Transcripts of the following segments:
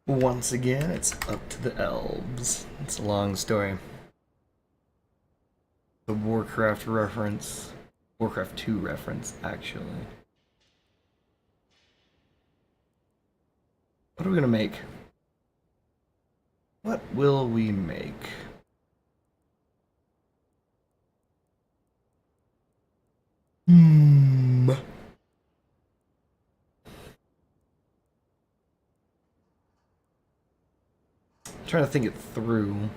Once again, it's up to the elves. It's a long story. The Warcraft reference. Warcraft 2 reference, actually. What are we gonna make? What will we make? Hmm. Trying to think it through.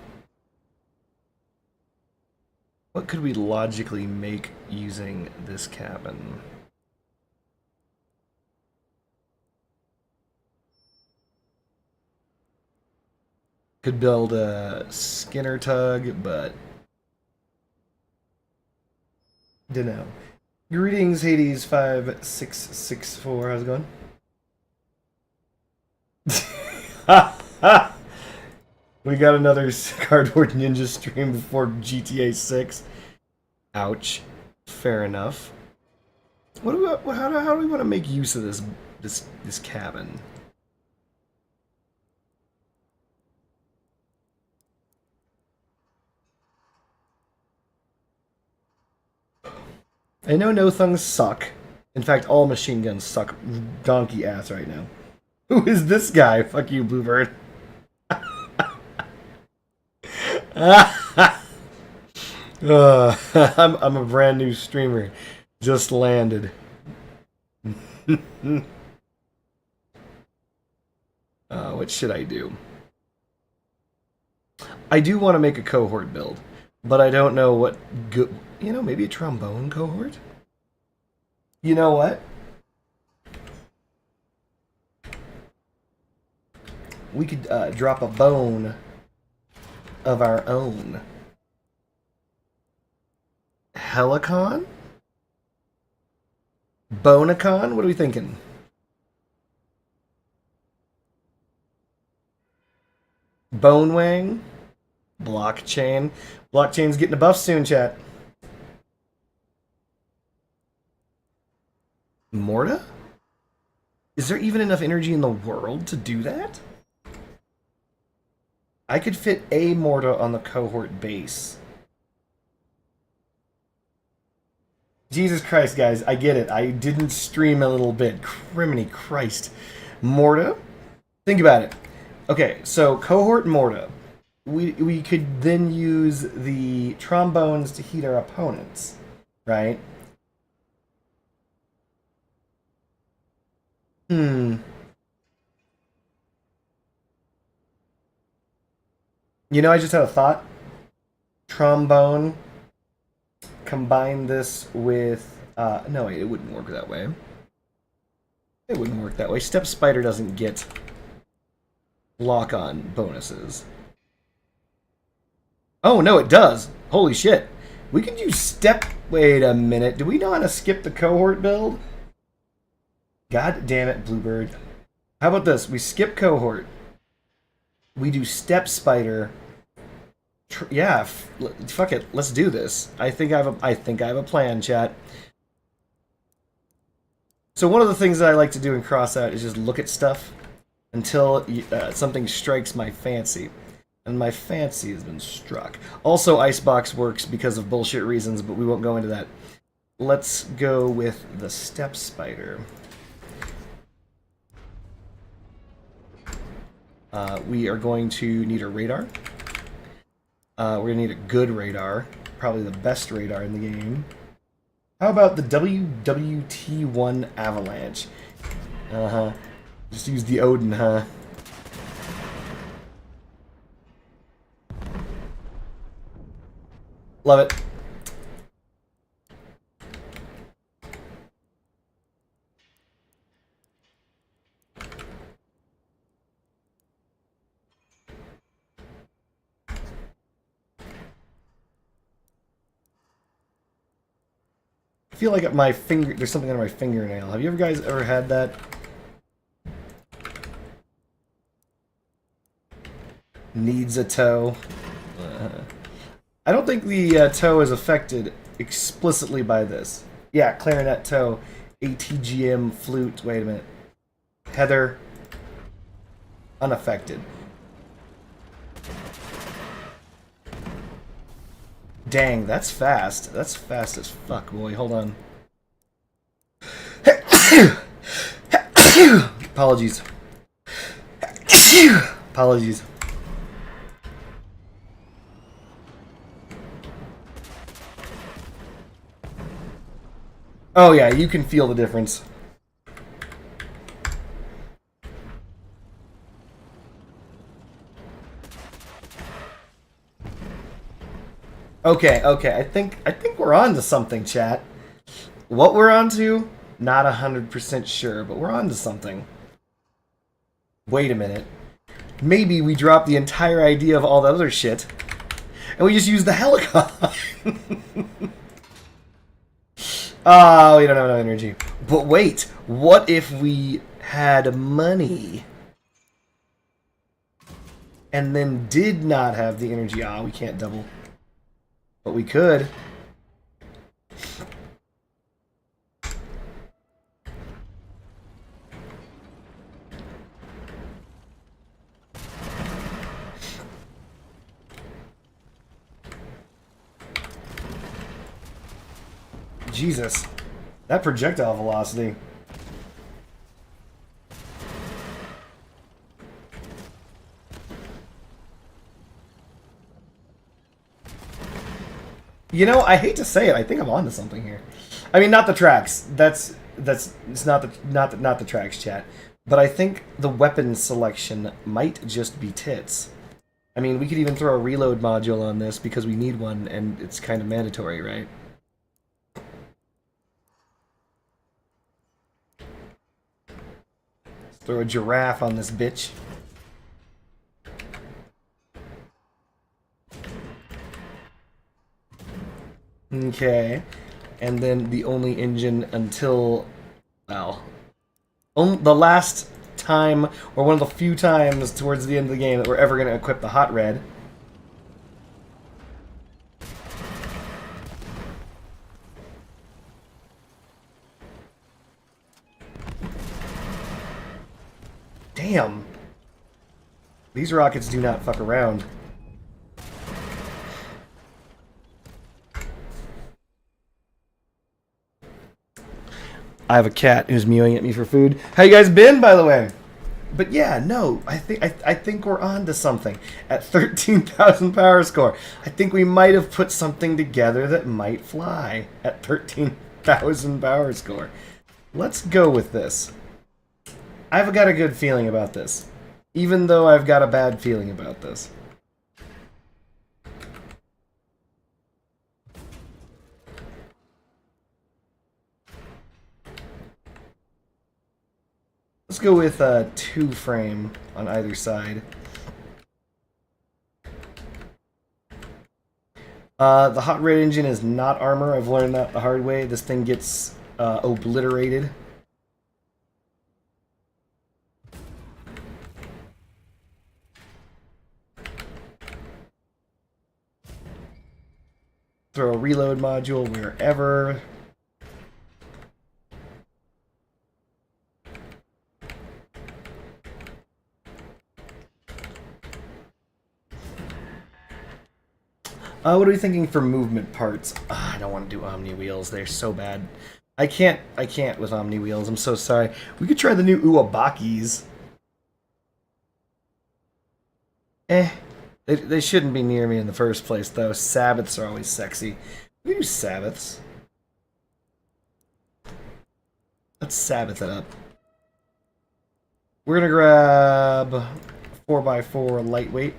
What could we logically make using this cabin? Could build a Skinner tug, but dunno. Greetings, Hades5664. How's it going? We got another Cardboard Ninja stream before GTA 6. Ouch. Fair enough. What do we, how do we want to make use of this cabin? I know no things suck. In fact, all machine guns suck donkey ass right now. Who is this guy? Fuck you, Bluebird. I'm a brand new streamer. Just landed. What should I do? I do want to make a cohort build, but I don't know what good. You know, maybe a trombone cohort? You know what? We could drop a bone of our own. Helicon? Bonacon? What are we thinking? Bonewang? Blockchain? Blockchain's getting a buff soon, chat. Morta? Is there even enough energy in the world to do that? I could fit a Morta on the cohort base. Jesus Christ, guys, I get it. I didn't stream a little bit. Criminy Christ. Morta? Think about it. Okay, so cohort Morta. We could then use the trombones to heat our opponents, right? You know, I just had a thought. Trombone. Combine this with... no, it wouldn't work that way. It wouldn't work that way. Step Spider doesn't get lock-on bonuses. Oh, no, it does. Holy shit. We could use Step... Wait a minute. Do we know how to skip the cohort build? God damn it, Bluebird. How about this? We skip cohort. We do Step Spider. Yeah, fuck it. Let's do this. I think I have a plan, chat. So one of the things that I like to do in Crossout is just look at stuff until something strikes my fancy. And my fancy has been struck. Also, Icebox works because of bullshit reasons, but we won't go into that. Let's go with the Step Spider. We are going to need a radar. We're going to need a good radar. Probably the best radar in the game. How about the WWT1 Avalanche? Uh-huh. Just use the Odin, huh? Love it. I feel like my finger, there's something on my fingernail. Have you guys ever had that? Needs a toe. I don't think the toe is affected explicitly by this. Yeah, clarinet toe, ATGM flute. Wait a minute. Heather. unaffected. Dang, that's fast. That's fast as fuck, boy. Hold on. Apologies. Apologies. Oh yeah, you can feel the difference. Okay, okay. I think we're on to something, chat. What we're on to, not 100% sure, but we're on to something. Wait a minute. Maybe we drop the entire idea of all the other shit, and we just use the helicopter. Oh, we don't have enough energy. But wait, what if we had money? And then did not have the energy. Ah, we can't double. But we could. Jesus. That projectile velocity. You know, I hate to say it, I think I'm onto something here. I mean, not the tracks. It's not the tracks, chat. But I think the weapon selection might just be tits. I mean, we could even throw a reload module on this because we need one, and it's kind of mandatory, right? Let's throw a giraffe on this bitch. Okay, and then the only engine until, well, the last time, or one of the few times towards the end of the game that we're ever going to equip the hot red. Damn. These rockets do not fuck around. I have a cat who's mewing at me for food. How you guys been, by the way? But yeah, no, I think we're on to something. At 13,000 power score, I think we might have put something together that might fly at 13,000 power score. Let's go with this. I've got a good feeling about this, even though I've got a bad feeling about this. Let's go with a 2-frame on either side. The hot red engine is not armor. I've learned that the hard way. This thing gets obliterated. Throw a reload module wherever. What are we thinking for movement parts? I don't want to do Omni wheels. They're so bad. I can't with Omni wheels. I'm so sorry. We could try the new Uwabakis. They shouldn't be near me in the first place, though. Sabbaths are always sexy. We do Sabbaths. Let's Sabbath it up. We're gonna grab 4x4 lightweight.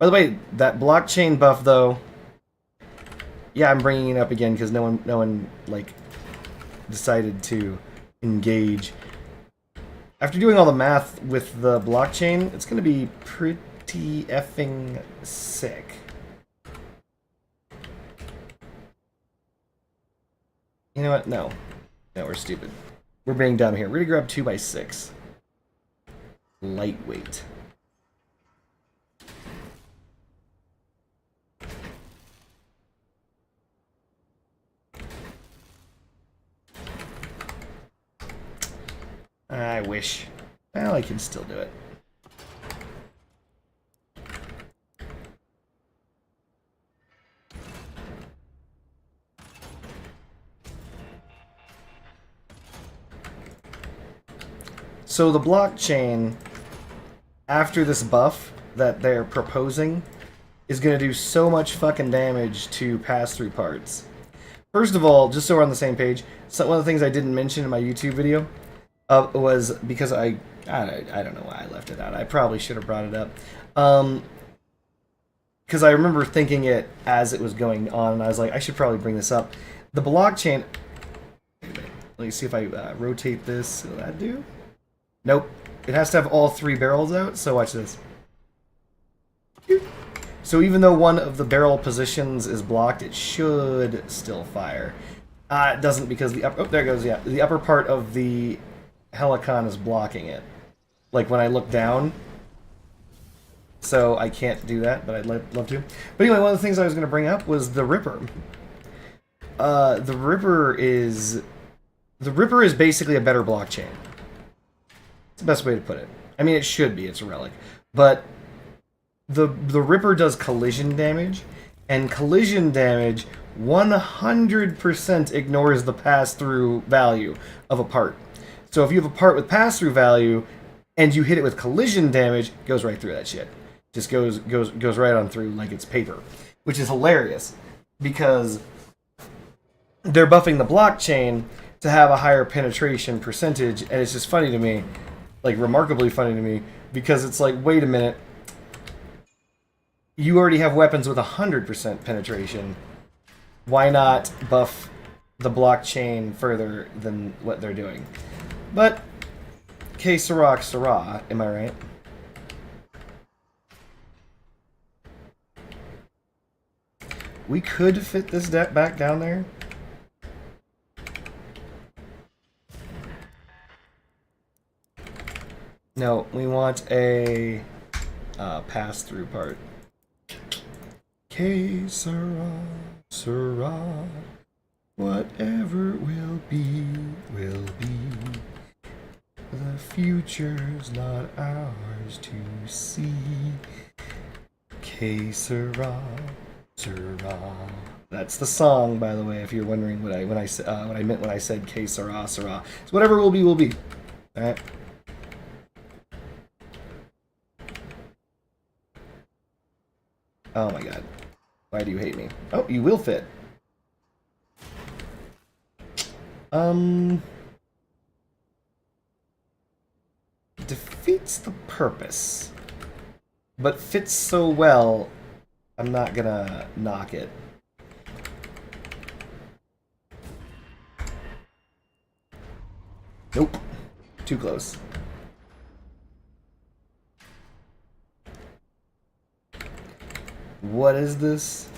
By the way, that blockchain buff, though. Yeah, I'm bringing it up again because no one like decided to engage. After doing all the math with the blockchain, it's gonna be pretty effing sick. You know what? No, we're stupid. We're being dumb here. We're gonna grab 2x6 lightweight. I wish. Well, I can still do it. So the blockchain, after this buff that they're proposing, is going to do so much fucking damage to pass-through parts. First of all, just so we're on the same page, so one of the things I didn't mention in my YouTube video was because I don't know why I left it out. I probably should have brought it up. Because I remember thinking it as it was going on, and I was like, I should probably bring this up. The blockchain... Let me see if I rotate this. Will that do? Nope. It has to have all 3 barrels out, so watch this. So even though one of the barrel positions is blocked, it should still fire. It doesn't because the upper... Oh, there it goes, yeah. The upper part of the Helicon is blocking it. Like when I look down. So I can't do that, but I'd love to. But anyway, one of the things I was going to bring up was the Ripper. The Ripper is basically a better blockchain. It's the best way to put it. I mean, it should be. It's a relic. But the Ripper does collision damage, and collision damage 100% ignores the pass-through value of a part. So if you have a part with pass-through value, and you hit it with collision damage, it goes right through that shit. Just goes right on through like it's paper. Which is hilarious, because they're buffing the blockchain to have a higher penetration percentage, and it's just funny to me, like remarkably funny to me, because it's like, wait a minute, you already have weapons with 100% penetration. Why not buff the blockchain further than what they're doing? But, que sera, sera, am I right? We could fit this deck back down there. No, we want a pass-through part. Que sera, sera, whatever will be, will be. The future's not ours to see. Que sera, sera. That's the song, by the way. If you're wondering what I meant when I said que sera, sera. It's whatever will be, will be. All right. Oh my god. Why do you hate me? Oh, you will fit. Defeats the purpose. But fits so well, I'm not gonna knock it. Nope. Too close. What is this?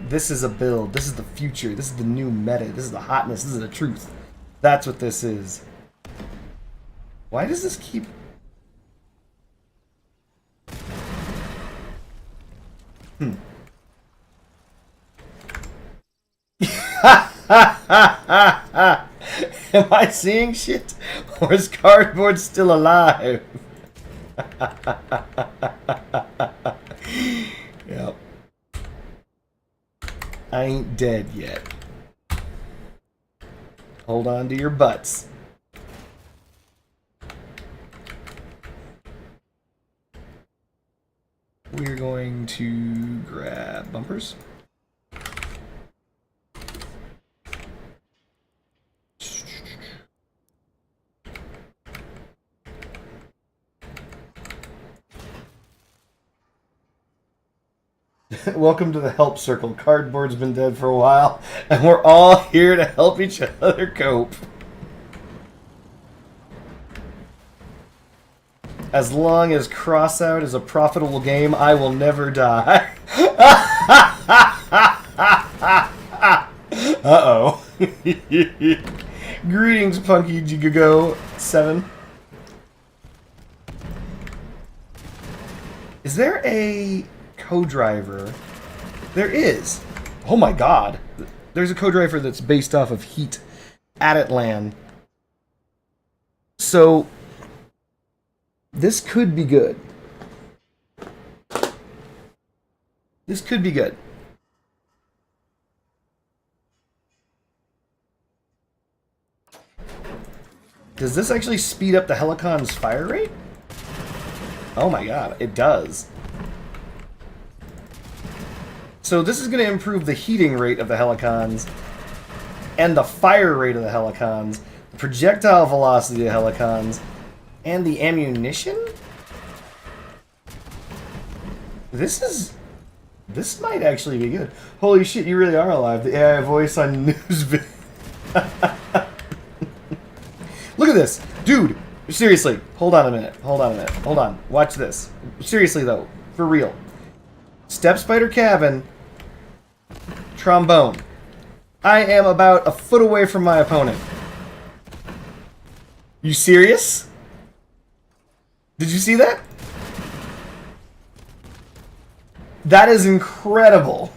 This is a build. This is the future. This is the new meta. This is the hotness. This is the truth. That's what this is. Why does this keep... Am I seeing shit? Or is Cardboard still alive? Yep. I ain't dead yet. Hold on to your butts. We're going to grab bumpers. Welcome to the help circle. Cardboard's been dead for a while, and we're all here to help each other cope. As long as Crossout is a profitable game, I will never die. Uh-oh. Greetings, Punky Gigago 7. Is there a co-driver? There is. Oh my god. There's a co-driver that's based off of Heat at Atlan. So this could be good. This could be good. Does this actually speed up the Helicon's fire rate? Oh my god, it does. So this is going to improve the heating rate of the Helicons and the fire rate of the Helicons, the projectile velocity of the Helicons, and the ammunition? This might actually be good. Holy shit, you really are alive. The AI voice on news. Look at this. Dude, seriously. Hold on a minute. Hold on. Watch this. Seriously, though. For real. Step Spider Cabin. Trombone. I am about a foot away from my opponent. You serious? Did you see that? That is incredible.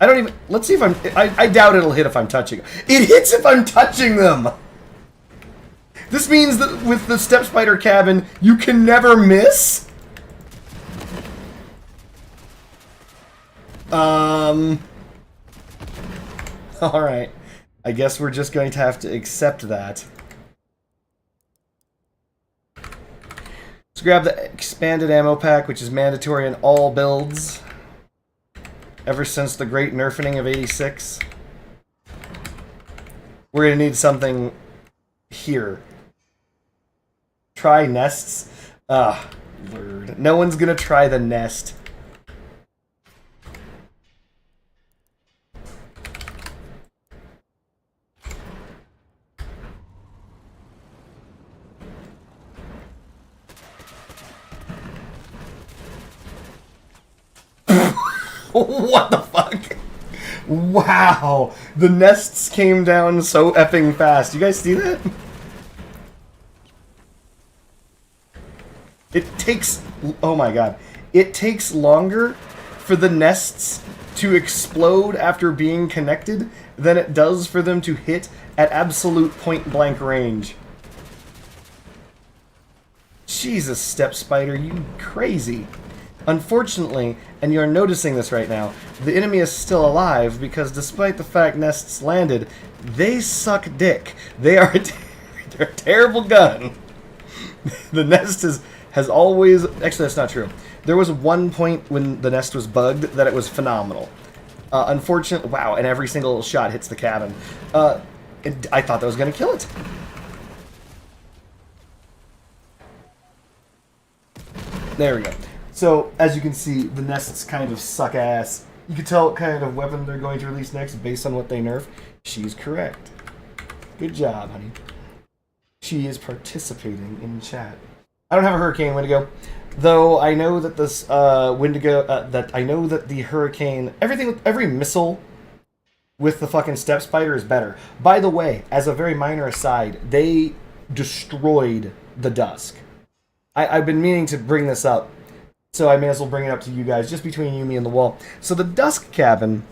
I don't even... Let's see if I'm... I doubt it'll hit if I'm touching. It hits if I'm touching them! This means that with the Step Spider Cabin, you can never miss? Alright. I guess we're just going to have to accept that. Let's grab the expanded ammo pack, which is mandatory in all builds. Ever since the great nerfing of 86. We're going to need something here. Try nests? Ah, Lord. No one's going to try the nest. What the fuck? Wow. The nests came down so effing fast. You guys see that? It takes... Oh my god. It takes longer for the nests to explode after being connected than it does for them to hit at absolute point-blank range. Jesus, Step Spider, you crazy. Unfortunately, and you're noticing this right now, the enemy is still alive because despite the fact nests landed, they suck dick. They are they're a terrible gun. The nest has always... Actually, that's not true. There was one point when the nest was bugged that it was phenomenal. Unfortunately... Wow, and every single shot hits the cabin. I thought that was going to kill it. There we go. So, as you can see, the nests kind of suck ass. You can tell what kind of weapon they're going to release next based on what they nerf. She's correct. Good job, honey. She is participating in chat. I don't have a Hurricane Wendigo, though I know that this Wendigo, I know that the Hurricane, every missile with the fucking Step Spider is better. By the way, as a very minor aside, they destroyed the Dusk. I've been meaning to bring this up, so I may as well bring it up to you guys, just between you, me, and the wall. So the Dusk cabin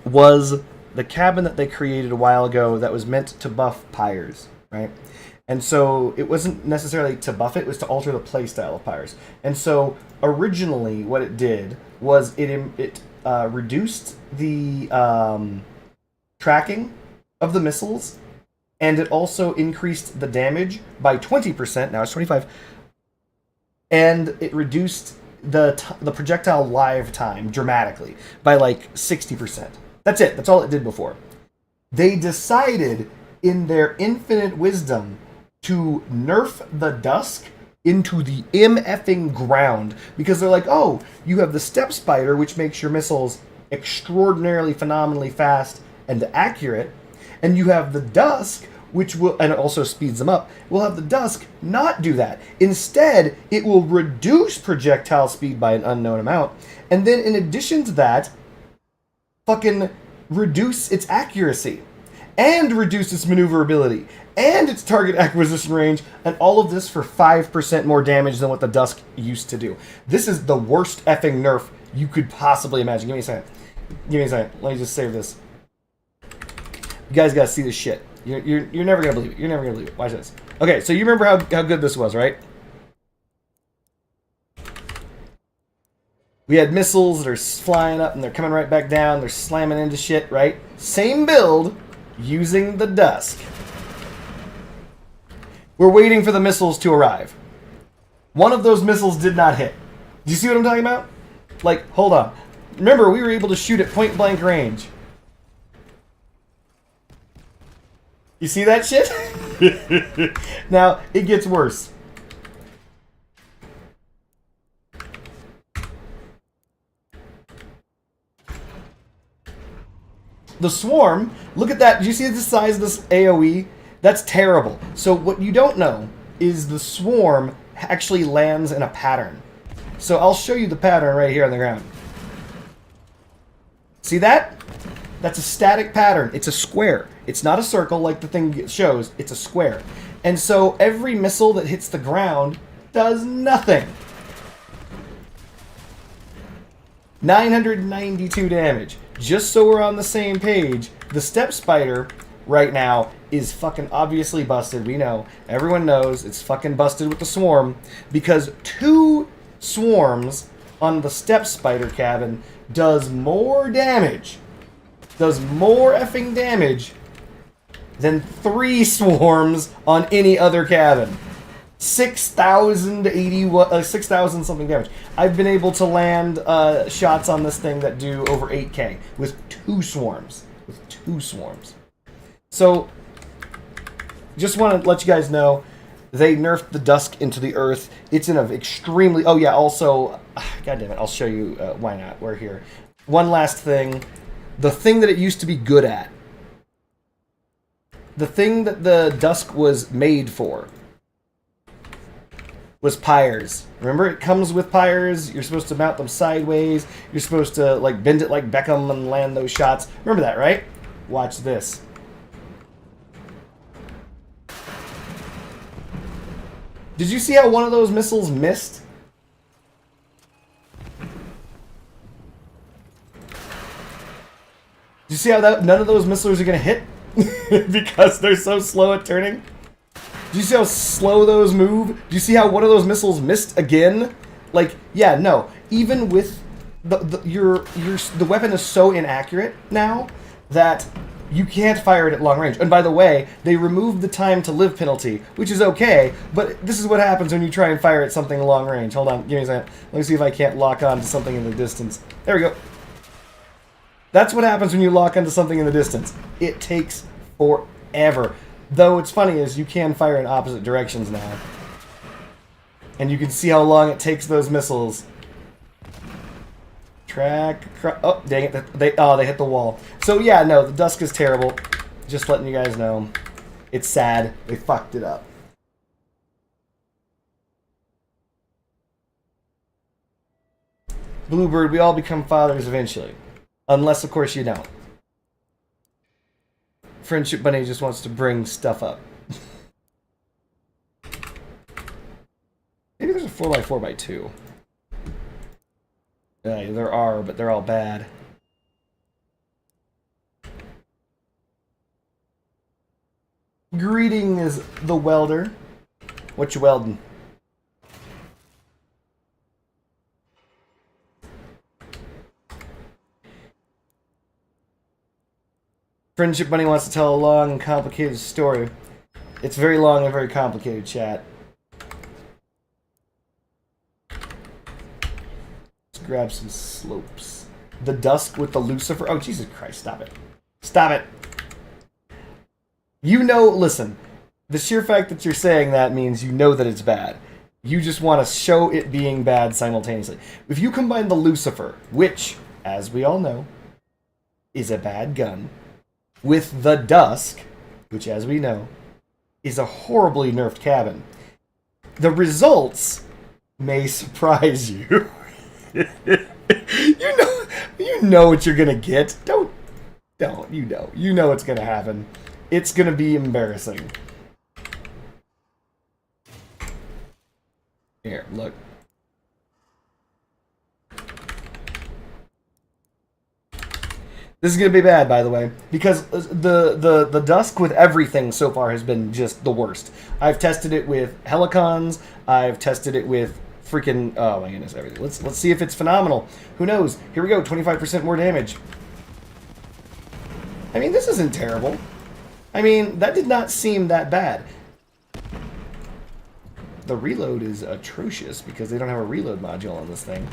was the cabin that they created a while ago that was meant to buff Pyres, right? And so it wasn't necessarily to buff it was to alter the playstyle of Pyres. And so originally what it did was it reduced the tracking of the missiles, and it also increased the damage by 20%, now it's 25%, and it reduced the projectile live time dramatically by like 60%. That's it. That's all it did before. They decided in their infinite wisdom to nerf the Dusk into the MFing ground because they're like, oh, you have the Step Spider, which makes your missiles extraordinarily, phenomenally fast and accurate, and you have the Dusk, which will, and it also speeds them up, will have the Dusk not do that. Instead, it will reduce projectile speed by an unknown amount, and then in addition to that, fucking reduce its accuracy, and reduce its maneuverability, and its target acquisition range, and all of this for 5% more damage than what the Dusk used to do. This is the worst effing nerf you could possibly imagine. Give me a second. Give me a second. Let me just save this. You guys gotta see this shit. You're never gonna believe it. You're never gonna believe it. Watch this. Okay, so you remember how good this was, right? We had missiles that are flying up and they're coming right back down. They're slamming into shit, right? Same build using the Dusk. We're waiting for the missiles to arrive. One of those missiles did not hit. Do you see what I'm talking about? Like, hold on. Remember, we were able to shoot at point blank range. You see that shit? Now, it gets worse. The swarm, look at that. Do you see the size of this AoE? That's terrible. So what you don't know is the swarm actually lands in a pattern. So I'll show you the pattern right here on the ground. See that? That's a static pattern. It's a square. It's not a circle like the thing shows. It's a square. And so every missile that hits the ground does nothing. 992 damage. Just so we're on the same page, the Step Spider right now is fucking obviously busted. We know. Everyone knows it's fucking busted with the swarm because 2 swarms on the Step Spider cabin does more damage. Does more effing damage than 3 swarms on any other cabin. 6,000 something damage. I've been able to land shots on this thing that do over 8k with 2 swarms. So, just want to let you guys know, they nerfed the Dusk into the earth. It's in an extremely... Oh yeah, also... God damn it, I'll show you why not. We're here. One last thing. The thing that it used to be good at. The thing that the Dusk was made for was pyres. Remember, it comes with pyres. You're supposed to mount them sideways. You're supposed to like bend it like Beckham and land those shots. Remember that, right? Watch this. Did you see how one of those missiles missed? Did you see how none of those missiles are going to hit? Because they're so slow at turning? Do you see how slow those move? Do you see how one of those missiles missed again? Like, yeah, no. Even with the weapon is so inaccurate now that you can't fire it at long range. And by the way, they removed the time to live penalty, which is okay, but this is what happens when you try and fire at something long range. Hold on, give me a second. Let me see if I can't lock on to something in the distance. There we go. That's what happens when you lock onto something in the distance. It takes forever. Though it's funny is you can fire in opposite directions now. And you can see how long it takes those missiles. Oh, dang it. They hit the wall. So yeah, no, the Dusk is terrible. Just letting you guys know. It's sad. They fucked it up. Bluebird, we all become fathers eventually. Unless, of course, you don't. Friendship Bunny just wants to bring stuff up. Maybe there's a 4x4x2. There are, but they're all bad. Greetings, the welder. What you welding? Friendship Bunny wants to tell a long and complicated story. It's very long and very complicated, chat. Let's grab some slopes. The Dusk with the Lucifer. Oh, Jesus Christ, stop it. Stop it. You know, listen, the sheer fact that you're saying that means you know that it's bad. You just want to show it being bad simultaneously. If you combine the Lucifer, which, as we all know, is a bad gun, with the Dusk, which, as we know, is a horribly nerfed cabin, the results may surprise you. You know what you're gonna get. Don't. You know what's gonna happen. It's gonna be embarrassing. Here, look. This is going to be bad, by the way, because the Dusk with everything so far has been just the worst. I've tested it with Helicons. I've tested it with freaking... Oh, my goodness, everything. Let's see if it's phenomenal. Who knows? Here we go, 25% more damage. I mean, this isn't terrible. I mean, that did not seem that bad. the reload is atrocious because they don't have a reload module on this thing.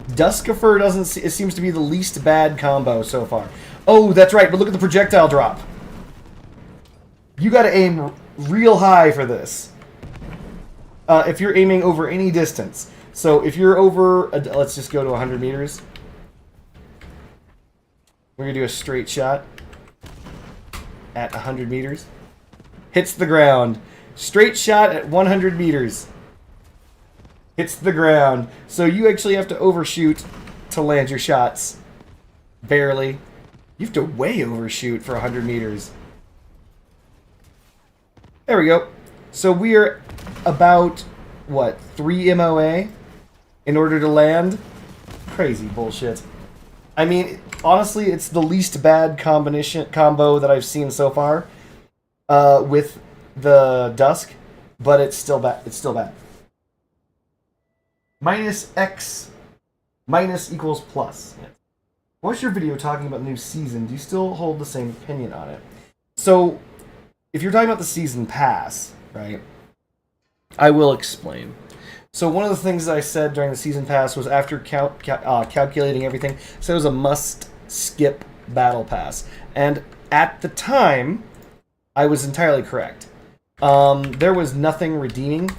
Duskifer it seems to be the least bad combo so far. Oh, that's right, but look at the projectile drop. You gotta aim real high for this. If you're aiming over any distance. So if you're over, let's just go to 100 meters. We're gonna do a straight shot at 100 meters. Hits the ground. Straight shot at 100 meters. Hits the ground. So you actually have to overshoot to land your shots. Barely. You have to way overshoot for 100 meters. There we go. So we're about, what, 3 MOA in order to land? Crazy bullshit. I mean, honestly, it's the least bad combo that I've seen so far with the Dusk, but it's still bad. It's still bad. Minus X minus equals plus. What's your video talking about the new season? Do you still hold the same opinion on it? So, if you're talking about the season pass, right, I will explain. So one of the things that I said during the season pass was after calculating everything, so it was a must-skip battle pass. And at the time, I was entirely correct. There was nothing redeeming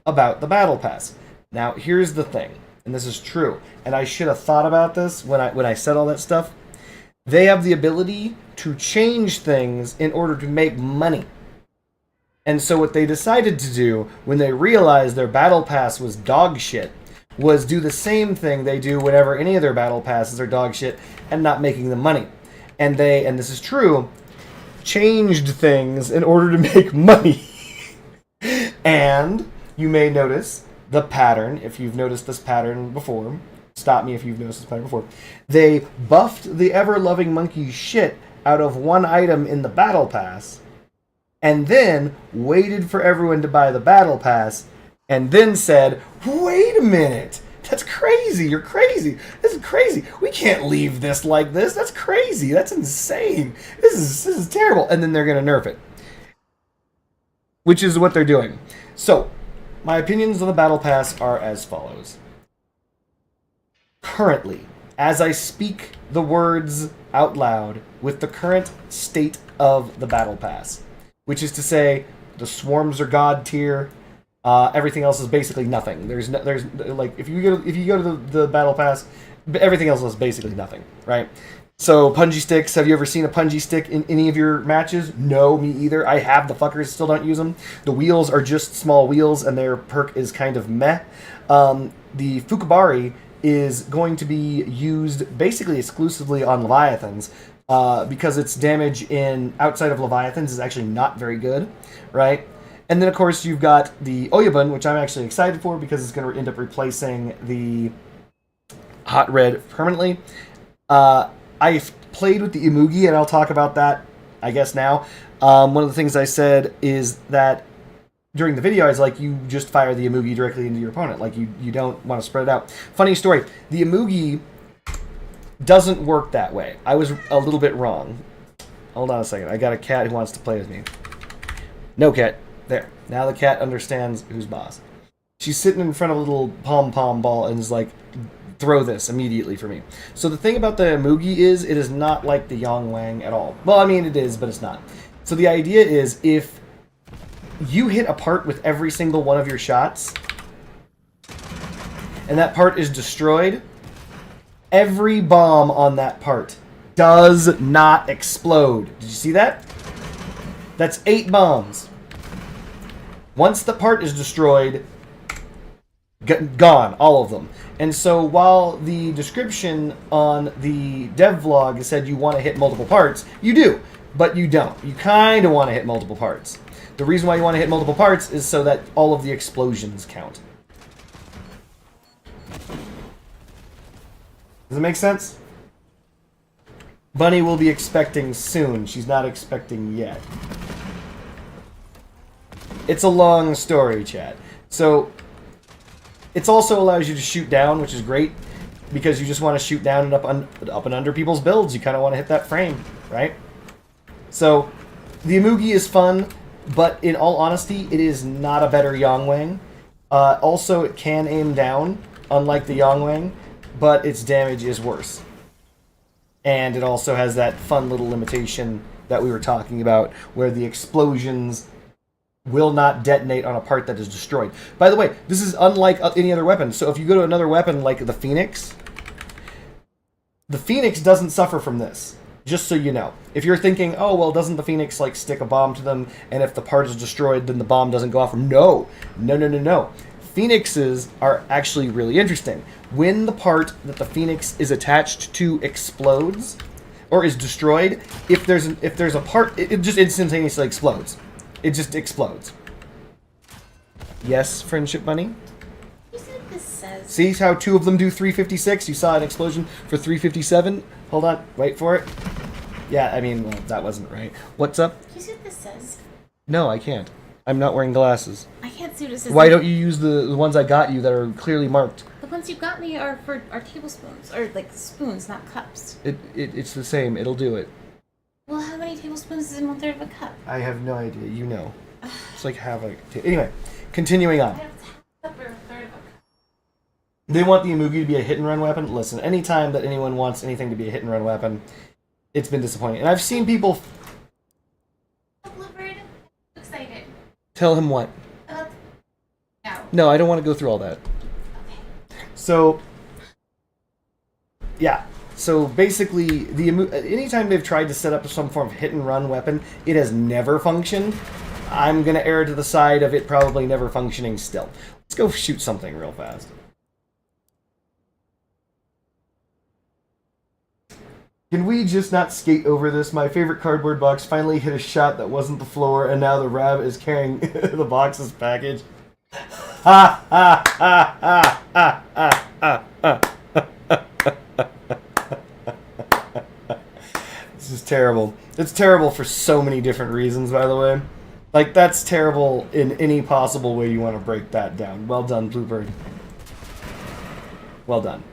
about the battle pass. Now, here's the thing, and this is true, and I should have thought about this when I said all that stuff. They have the ability to change things in order to make money. And so what they decided to do when they realized their battle pass was dog shit was do the same thing they do whenever any of their battle passes are dog shit and not making them money. And they, and this is true, changed things in order to make money. And you may notice the pattern, if you've noticed this pattern before. Stop me if you've noticed this pattern before. They buffed the ever-loving monkey shit out of one item in the battle pass, and then waited for everyone to buy the battle pass, and then said, wait a minute, that's crazy, you're crazy, this is crazy, we can't leave this like this, that's crazy, that's insane, this is terrible, and then they're going to nerf it. Which is what they're doing. So, my opinions on the battle pass are as follows. Currently, as I speak the words out loud, with the current state of the battle pass, which is to say, the swarms are god tier. Everything else is basically nothing. There's like if you go to the battle pass, everything else is basically nothing, right? So punji sticks. Have you ever seen a punji stick in any of your matches? No, me either. I have the fuckers, still don't use them. The wheels are just small wheels, and their perk is kind of meh. The Fukabari is going to be used basically exclusively on Leviathans. Because its damage outside of Leviathans is actually not very good, right? And then, of course, you've got the Oyabun, which I'm actually excited for because it's going to end up replacing the Hot Red permanently. I've played with the Imugi, and I'll talk about that, I guess, now. One of the things I said is that during the video, I was like, you just fire the Imugi directly into your opponent. Like, you don't want to spread it out. Funny story. The Imugi doesn't work that way. I was a little bit wrong. Hold on a second. I got a cat who wants to play with me. No cat. There. Now the cat understands who's boss. She's sitting in front of a little pom-pom ball and is like, throw this immediately for me. So the thing about the Imugi is, it is not like the Yongwang at all. Well, I mean, it is, but it's not. So the idea is, if you hit a part with every single one of your shots, and that part is destroyed, every bomb on that part does not explode. Did you see that? That's 8 bombs. Once the part is destroyed, gone, all of them. And so while the description on the dev vlog said you want to hit multiple parts, you do, but you don't. You kind of want to hit multiple parts. The reason why you want to hit multiple parts is so that all of the explosions count. Does it make sense? Bunny will be expecting soon. She's not expecting yet. It's a long story, chat. So, it also allows you to shoot down, which is great. because you just want to shoot down and up and under people's builds. You kind of want to hit that frame, right? So the Imugi is fun, but in all honesty, it is not a better Yongwang. Also, it can aim down, unlike the Yongwang, but its damage is worse. And it also has that fun little limitation that we were talking about, where the explosions will not detonate on a part that is destroyed. By the way, this is unlike any other weapon. So if you go to another weapon like the Phoenix doesn't suffer from this. Just so you know. If you're thinking, oh, well, doesn't the Phoenix, like, stick a bomb to them, and if the part is destroyed, then the bomb doesn't go off? No. No. Phoenixes are actually really interesting. When the part that the Phoenix is attached to explodes, or is destroyed, if there's a part, it just instantaneously explodes. It just explodes. Yes, Friendship Bunny? You see what this says? See how two of them do 356? You saw an explosion for 357? Hold on, wait for it. Yeah, I mean, well, that wasn't right. What's up? Do you see what this says? No, I can't. I'm not wearing glasses. I can't see what it says. Why don't you use the ones I got you that are clearly marked? The ones you got me are tablespoons, or like spoons, not cups. It's the same. It'll do it. Well, how many tablespoons is in 1/3 of a cup? I have no idea. You know. It's like half a... Anyway, continuing on. Half a cup or 1/3 of a cup? They want the Imugi to be a hit-and-run weapon. Listen, anytime that anyone wants anything to be a hit-and-run weapon, it's been disappointing. And I've seen people... Bluebird, I'm excited. Tell him what? No. No, I don't want to go through all that. Okay. So... Yeah. So basically, anytime they've tried to set up some form of hit-and-run weapon, it has never functioned. I'm going to err to the side of it probably never functioning still. Let's go shoot something real fast. Can we just not skate over this? My favorite cardboard box finally hit a shot that wasn't the floor, and now the rabbit is carrying the box's package. Ha ha ha ha ha ha ha ha. This is terrible. It's terrible for so many different reasons, by the way. Like, that's terrible in any possible way you want to break that down. Well done, Bluebird. Well done.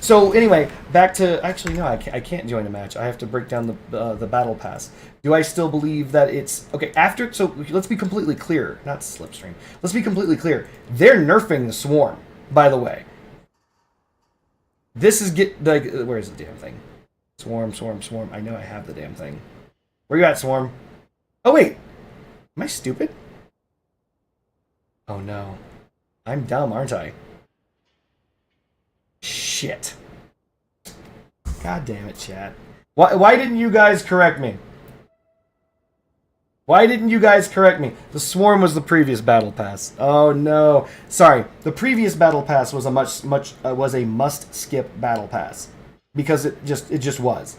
So, anyway, back to... Actually, no, I can't join a match. I have to break down the battle pass. Do I still believe that it's... Okay, after... So, let's be completely clear. Not Slipstream. Let's be completely clear. They're nerfing the Swarm, by the way. This is where is the damn thing? Swarm. I know I have the damn thing. Where you at, Swarm? Oh, wait. Am I stupid? Oh, no. I'm dumb, aren't I? Shit. God damn it, chat. Why didn't you guys correct me? Why didn't you guys correct me? The Swarm was the previous battle pass. Oh no. Sorry. The previous battle pass was a was a must skip battle pass because it just was.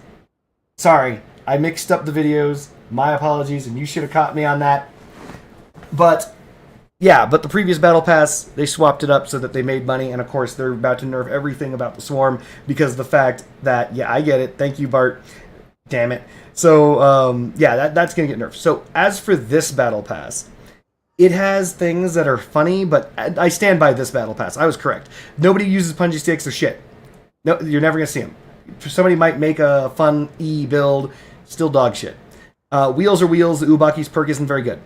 Sorry. I mixed up the videos. My apologies, and you should have caught me on that. But yeah, but the previous battle pass, they swapped it up so that they made money, and of course they're about to nerf everything about the Swarm because of the fact that, yeah, I get it. Thank you, Bart. Damn it. So, yeah, that's going to get nerfed. So, as for this battle pass, it has things that are funny, but I stand by this battle pass. I was correct. Nobody uses punji sticks or shit. No, you're never going to see them. Somebody might make a fun E build, still dog shit. Wheels are wheels. The Ubaki's perk isn't very good.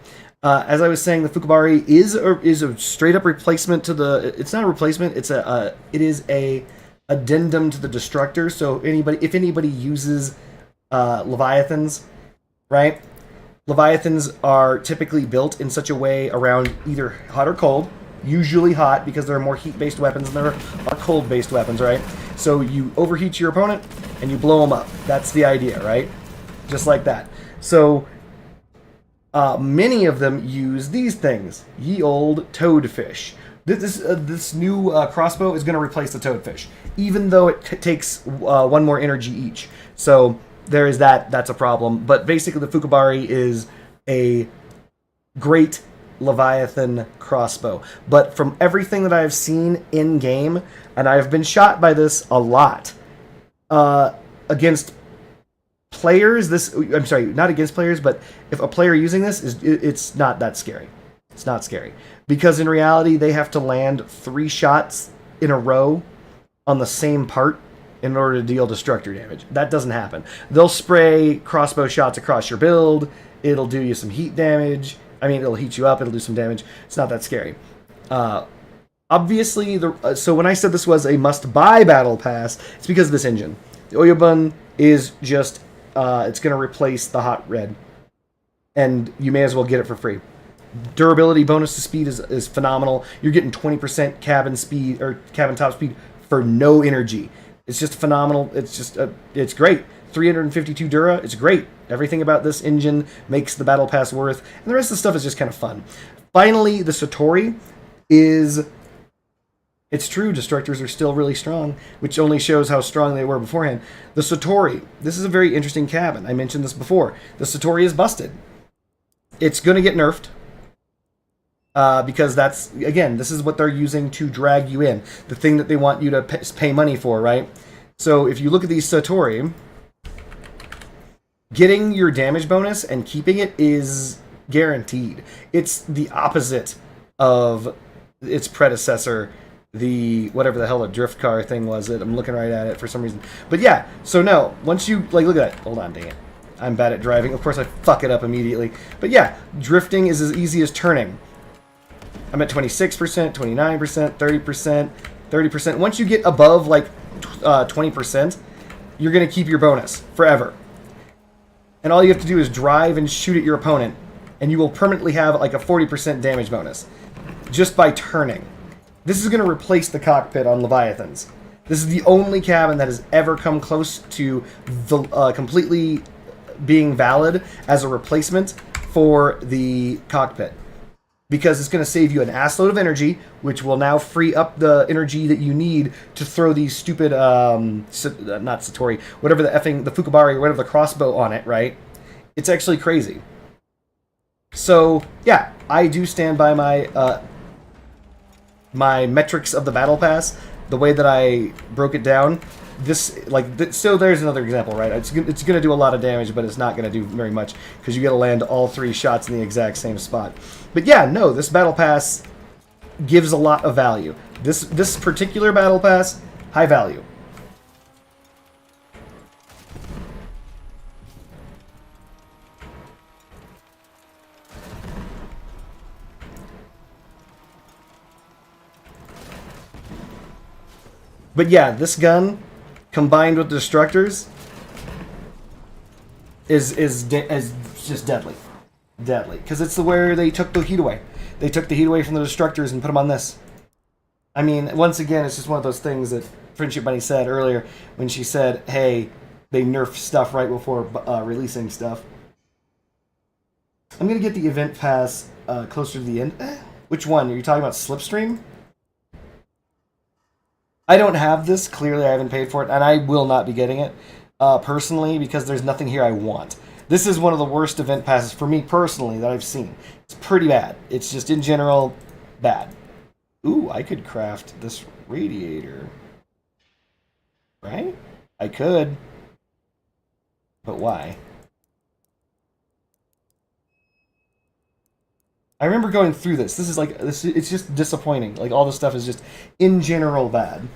As I was saying, the Fukabari is a straight up replacement to the... It's not a replacement. It is a addendum to the Destructor. So if anybody uses Leviathans, right? Leviathans are typically built in such a way around either hot or cold. Usually hot because there are more heat-based weapons than there are cold-based weapons, right? So you overheat your opponent and you blow them up. That's the idea, right? Just like that. So many of them use these things. Ye old toadfish. This new crossbow is going to replace the toadfish, even though it takes one more energy each. So there is that. That's a problem. But basically, the Fukabari is a great Leviathan crossbow. But from everything that I've seen in game, and I've been shot by this a lot against players. I'm sorry, not against players, but if a player using this it's not that scary. It's not scary. Because in reality, they have to land 3 shots in a row on the same part in order to deal destructor damage. That doesn't happen. They'll spray crossbow shots across your build. It'll do you some heat damage. I mean, it'll heat you up. It'll do some damage. It's not that scary. Obviously, so when I said this was a must-buy battle pass, it's because of this engine. The Oyabun is just, it's going to replace the Hot Red. And you may as well get it for free. Durability bonus to speed is phenomenal. You're getting 20% cabin speed, or cabin top speed, for no energy. It's just phenomenal. It's just, it's great. 352 Dura, it's great. Everything about this engine makes the battle pass worth, and the rest of the stuff is just kind of fun. Finally, the Satori is... It's true, Destructors are still really strong, which only shows how strong they were beforehand. The Satori, this is a very interesting cabin. I mentioned this before. The Satori is busted. It's going to get nerfed. Because that's, again, this is what they're using to drag you in. The thing that they want you to pay money for, right? So if you look at these Satori, getting your damage bonus and keeping it is guaranteed. It's the opposite of its predecessor, the whatever the hell a drift car thing was. I'm looking right at it for some reason. But yeah, so no, once you, like, look at that. Hold on, dang it. I'm bad at driving. Of course, I fuck it up immediately. But yeah, drifting is as easy as turning. I'm at 26%, 29%, 30%, 30%. Once you get above, like, 20%, you're going to keep your bonus forever. And all you have to do is drive and shoot at your opponent, and you will permanently have, like, a 40% damage bonus just by turning. This is going to replace the cockpit on Leviathans. This is the only cabin that has ever come close to completely being valid as a replacement for the cockpit. Because it's going to save you an assload of energy, which will now free up the energy that you need to throw these stupid, not Satori, whatever the Fukabari, or whatever the crossbow on it, right? It's actually crazy. So, yeah, I do stand by my my metrics of the Battle Pass, the way that I broke it down. So there's another example, right? It's going to do a lot of damage, but it's not going to do very much, because you got to land all 3 shots in the exact same spot. But yeah, no, this Battle Pass gives a lot of value. This particular Battle Pass, high value. But yeah, this gun, combined with the Destructors, is just deadly. Deadly. Because it's where they took the heat away. They took the heat away from the Destructors and put them on this. I mean, once again, it's just one of those things that Friendship Bunny said earlier when she said, hey, they nerf stuff right before releasing stuff. I'm going to get the event pass closer to the end. Which one? Are you talking about Slipstream? I don't have this. Clearly, I haven't paid for it, and I will not be getting it personally, because there's nothing here I want. This is one of the worst event passes for me personally that I've seen. It's pretty bad. It's just, in general, bad. Ooh, I could craft this radiator. Right? I could. But why? I remember going through this. This is like, it's just disappointing. Like, all this stuff is just, in general, bad.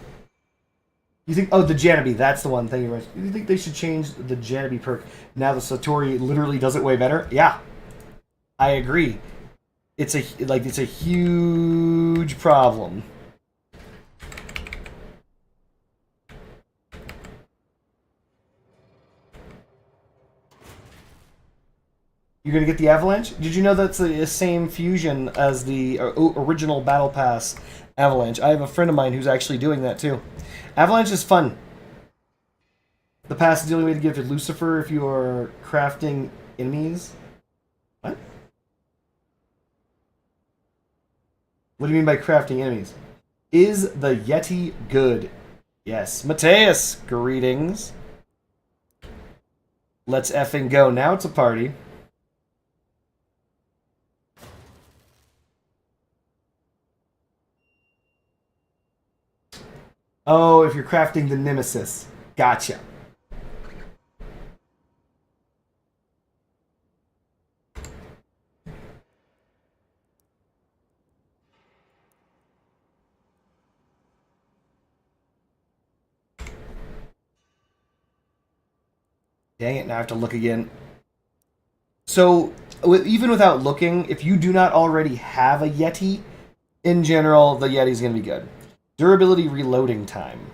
You think, oh, the Janabi, that's the one thing. You think they should change the Janabi perk now the Satori literally does it way better? Yeah. I agree. It's a huge problem. You're going to get the Avalanche? Did you know that's the same fusion as the original Battle Pass Avalanche? I have a friend of mine who's actually doing that too. Avalanche is fun. The pass is the only way to give to Lucifer if you are crafting enemies. What? What do you mean by crafting enemies? Is the Yeti good? Yes. Mateus, greetings. Let's effing go. Now it's a party. Oh, if you're crafting the Nemesis. Gotcha. Dang it, now I have to look again. So, even without looking, if you do not already have a Yeti, in general, the Yeti's going to be good. Durability reloading time.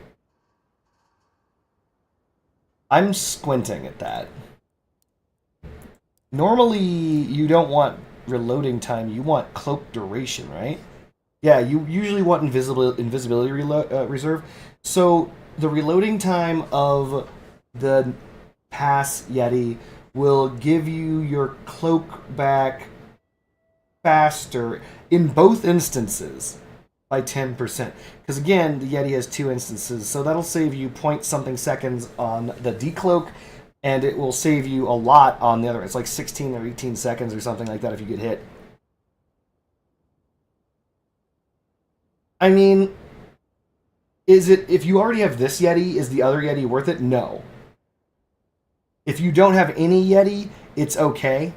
I'm squinting at that. Normally, you don't want reloading time, you want cloak duration, right? Yeah, you usually want invisibility reserve. So, the reloading time of the Pass Yeti will give you your cloak back faster in both instances by 10%. Because again, the Yeti has two instances, so that'll save you point something seconds on the decloak, and it will save you a lot on the other. It's like 16 or 18 seconds or something like that if you get hit. I mean, is it, if you already have this Yeti, is the other Yeti worth it? No. If you don't have any Yeti, it's okay.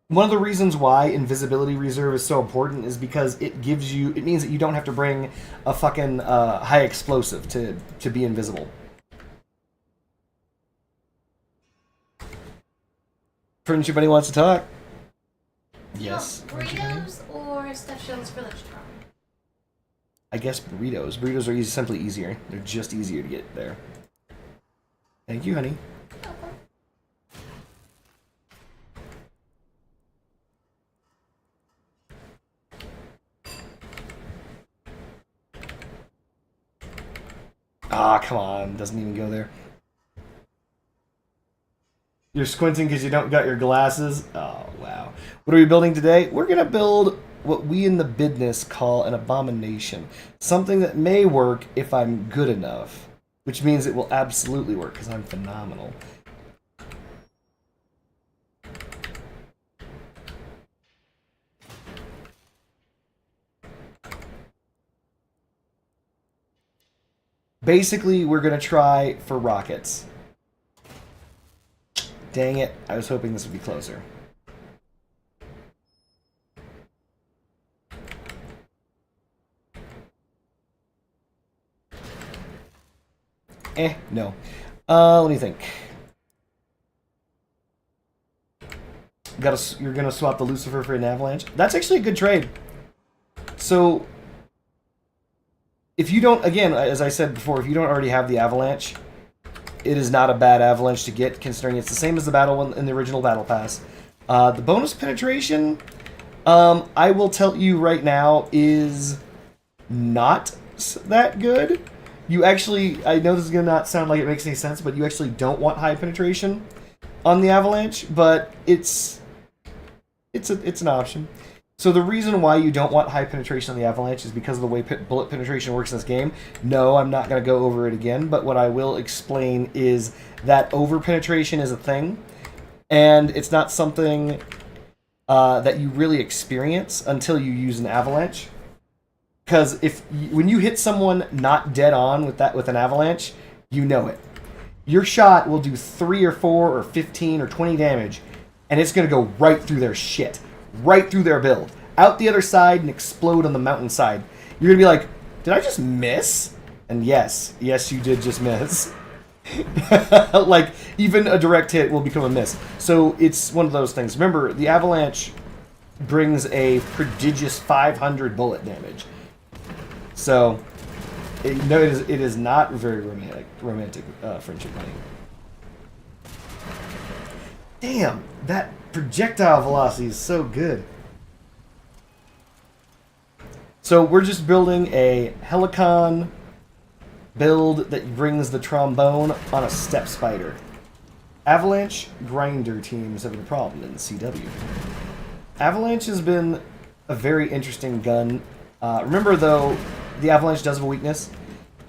One of the reasons why invisibility reserve is so important is because it means that you don't have to bring a fucking high explosive to be invisible. Friendship, anybody wants to talk? Yes. Burritos or stuffed shells for lunchtime? I guess burritos. Burritos are simply easier. They're just easier to get there. Thank you, honey. Ah, come on. Doesn't even go there. You're squinting because you don't got your glasses? Oh, wow. What are we building today? We're going to build what we in the business call an abomination. Something that may work if I'm good enough. Which means it will absolutely work because I'm phenomenal. Basically, we're going to try for rockets. Dang it, I was hoping this would be closer. No. Let me think. You're gonna swap the Lucifer for an Avalanche? That's actually a good trade. So, if you don't, again, as I said before, if you don't already have the Avalanche, it is not a bad Avalanche to get, considering it's the same as the battle one in the original Battle Pass. The bonus penetration, I will tell you right now, is not that good. You actually, I know this is going to not sound like it makes any sense, but you actually don't want high penetration on the Avalanche, but it's an option. So the reason why you don't want high penetration on the Avalanche is because of the way bullet penetration works in this game. No, I'm not going to go over it again, but what I will explain is that over penetration is a thing, and it's not something that you really experience until you use an Avalanche. Because when you hit someone not dead on with an Avalanche, you know it. Your shot will do 3 or 4 or 15 or 20 damage, and it's going to go right through their shit. Right through their build. Out the other side and explode on the mountainside. You're going to be like, did I just miss? And yes, you did just miss. Like, even a direct hit will become a miss. So it's one of those things. Remember, the Avalanche brings a prodigious 500 bullet damage. So, it is not very romantic friendship, honey. Damn, that projectile velocity is so good. So we're just building a Helicon build that brings the trombone on a step spider. Avalanche grinder teams have been a problem in the CW. Avalanche has been a very interesting gun. Remember, though, the Avalanche does have a weakness.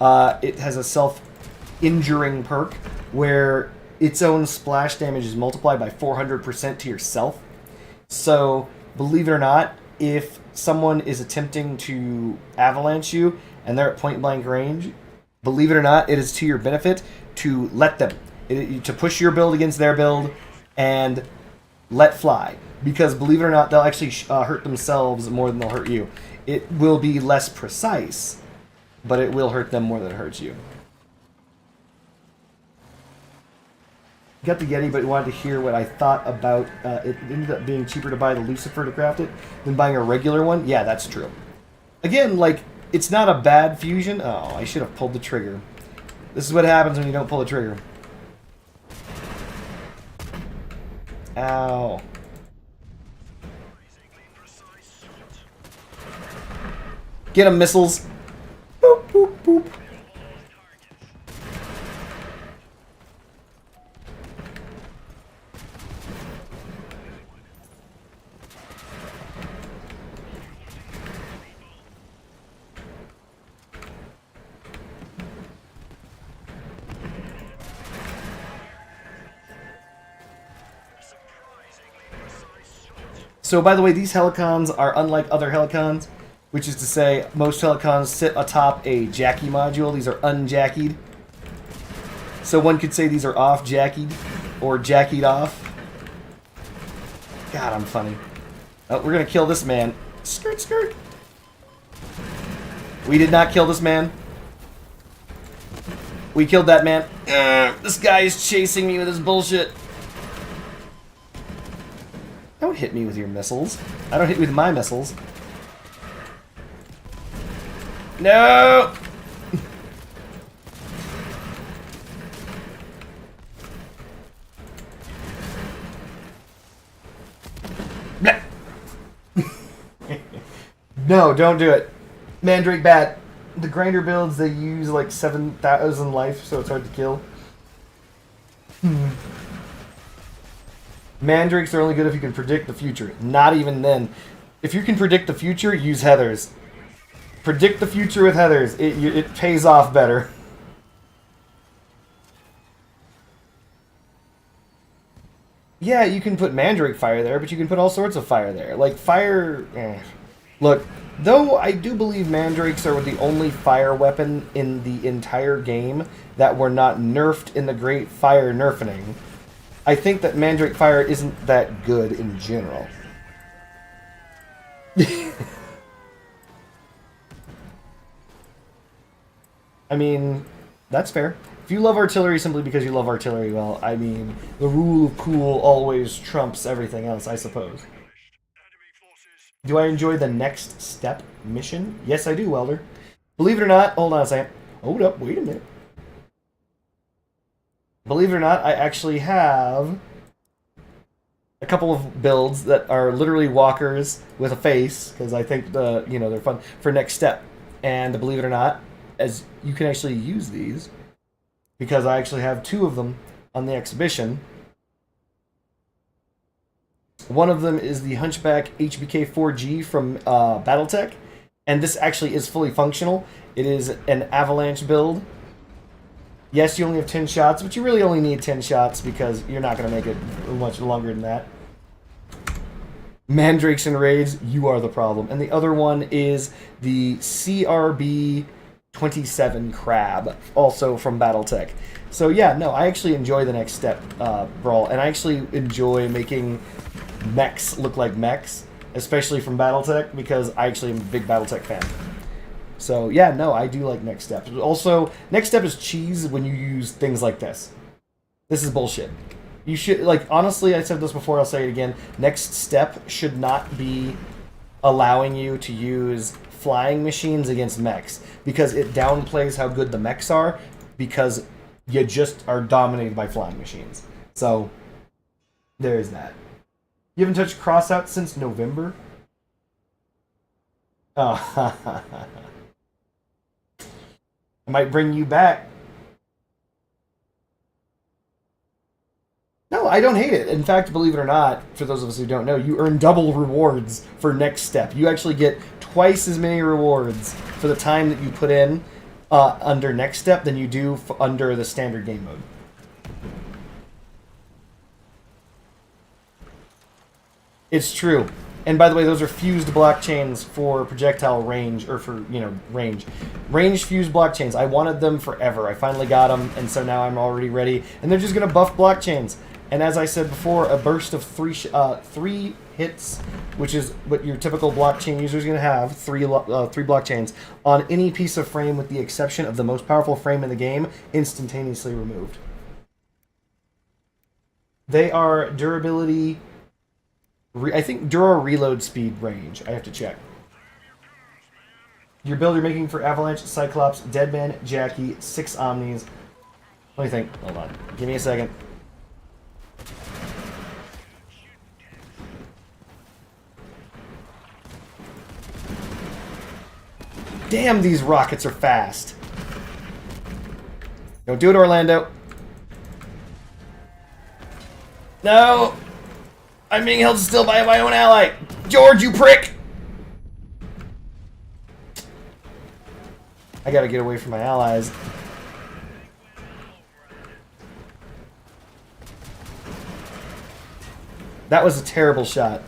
It has a self-injuring perk where its own splash damage is multiplied by 400% to yourself. So, believe it or not, if someone is attempting to avalanche you and they're at point-blank range, believe it or not, it is to your benefit to let them. To push your build against their build and let fly. Because, believe it or not, they'll actually hurt themselves more than they'll hurt you. It will be less precise, but it will hurt them more than it hurts you. got the Yeti, but he wanted to hear what I thought about it. Ended up being cheaper to buy the Lucifer to craft it than buying a regular one. Yeah, that's true. Again, like, it's not a bad fusion. Oh, I should have pulled the trigger. This is what happens when you don't pull the trigger. Ow. Get him, missiles. Boop, boop, boop. So, by the way, these Helicons are unlike other Helicons, which is to say, most Helicons sit atop a Jackie module. These are unjackied. So one could say these are off-jackied, or jackied off. God, I'm funny. Oh, we're gonna kill this man. Skirt, skirt. We did not kill this man. We killed that man. This guy is chasing me with his bullshit. Don't hit me with your missiles. I don't hit you with my missiles. No! No, don't do it. Mandrake bad. The grinder builds, they use like 7,000 life, so it's hard to kill. Mandrakes are only good if you can predict the future. Not even then. If you can predict the future, use Heathers. Predict the future with Heathers. It pays off better. Yeah, you can put Mandrake fire there, but you can put all sorts of fire there. Like, fire... Look, though I do believe Mandrakes are the only fire weapon in the entire game that were not nerfed in the Great Fire Nerfening, I think that Mandrake Fire isn't that good in general. I mean, that's fair. If you love artillery simply because you love artillery, well, I mean, the rule of cool always trumps everything else, I suppose. Do I enjoy the next step mission? Yes, I do, Welder. Believe it or not, hold on a second. Hold up, wait a minute. Believe it or not, I actually have a couple of builds that are literally walkers with a face, because I think they're fun for next step. And believe it or not, as you can actually use these, because I actually have two of them on the exhibition. One of them is the Hunchback HBK 4G from BattleTech, and this actually is fully functional. It is an avalanche build. Yes, you only have 10 shots, but you really only need 10 shots because you're not going to make it much longer than that. Mandrakes and Raids, you are the problem. And the other one is the CRB 27 Crab, also from BattleTech. So yeah, no, I actually enjoy the next step brawl, and I actually enjoy making mechs look like mechs, especially from BattleTech, because I actually am a big BattleTech fan. So yeah, no, I do like Next Step. Also, Next Step is cheese when you use things like this. This is bullshit. You should, like, honestly, I said this before, I'll say it again. Next Step should not be allowing you to use flying machines against mechs, because it downplays how good the mechs are, because you just are dominated by flying machines. So, there's that. You haven't touched Crossout since November? Oh, I might bring you back. No, I don't hate it. In fact, believe it or not, for those of us who don't know, you earn double rewards for Next Step. You actually get twice as many rewards for the time that you put in under Next Step than you do under the standard game mode. It's true. And by the way, those are fused blockchains for projectile range, or for, range. Range fused blockchains. I wanted them forever. I finally got them, and so now I'm already ready. And they're just going to buff blockchains. And as I said before, a burst of three hits, which is what your typical blockchain user is going to have, three blockchains, on any piece of frame with the exception of the most powerful frame in the game, instantaneously removed. They are durability... I think Dura reload speed range. I have to check. Your build you're making for Avalanche, Cyclops, Deadman, Jackie, 6 Omnis. Let me think. Hold on. Give me a second. Damn, these rockets are fast. Don't do it, Orlando. No! I'm being held still by my own ally. George, you prick! I gotta get away from my allies. That was a terrible shot.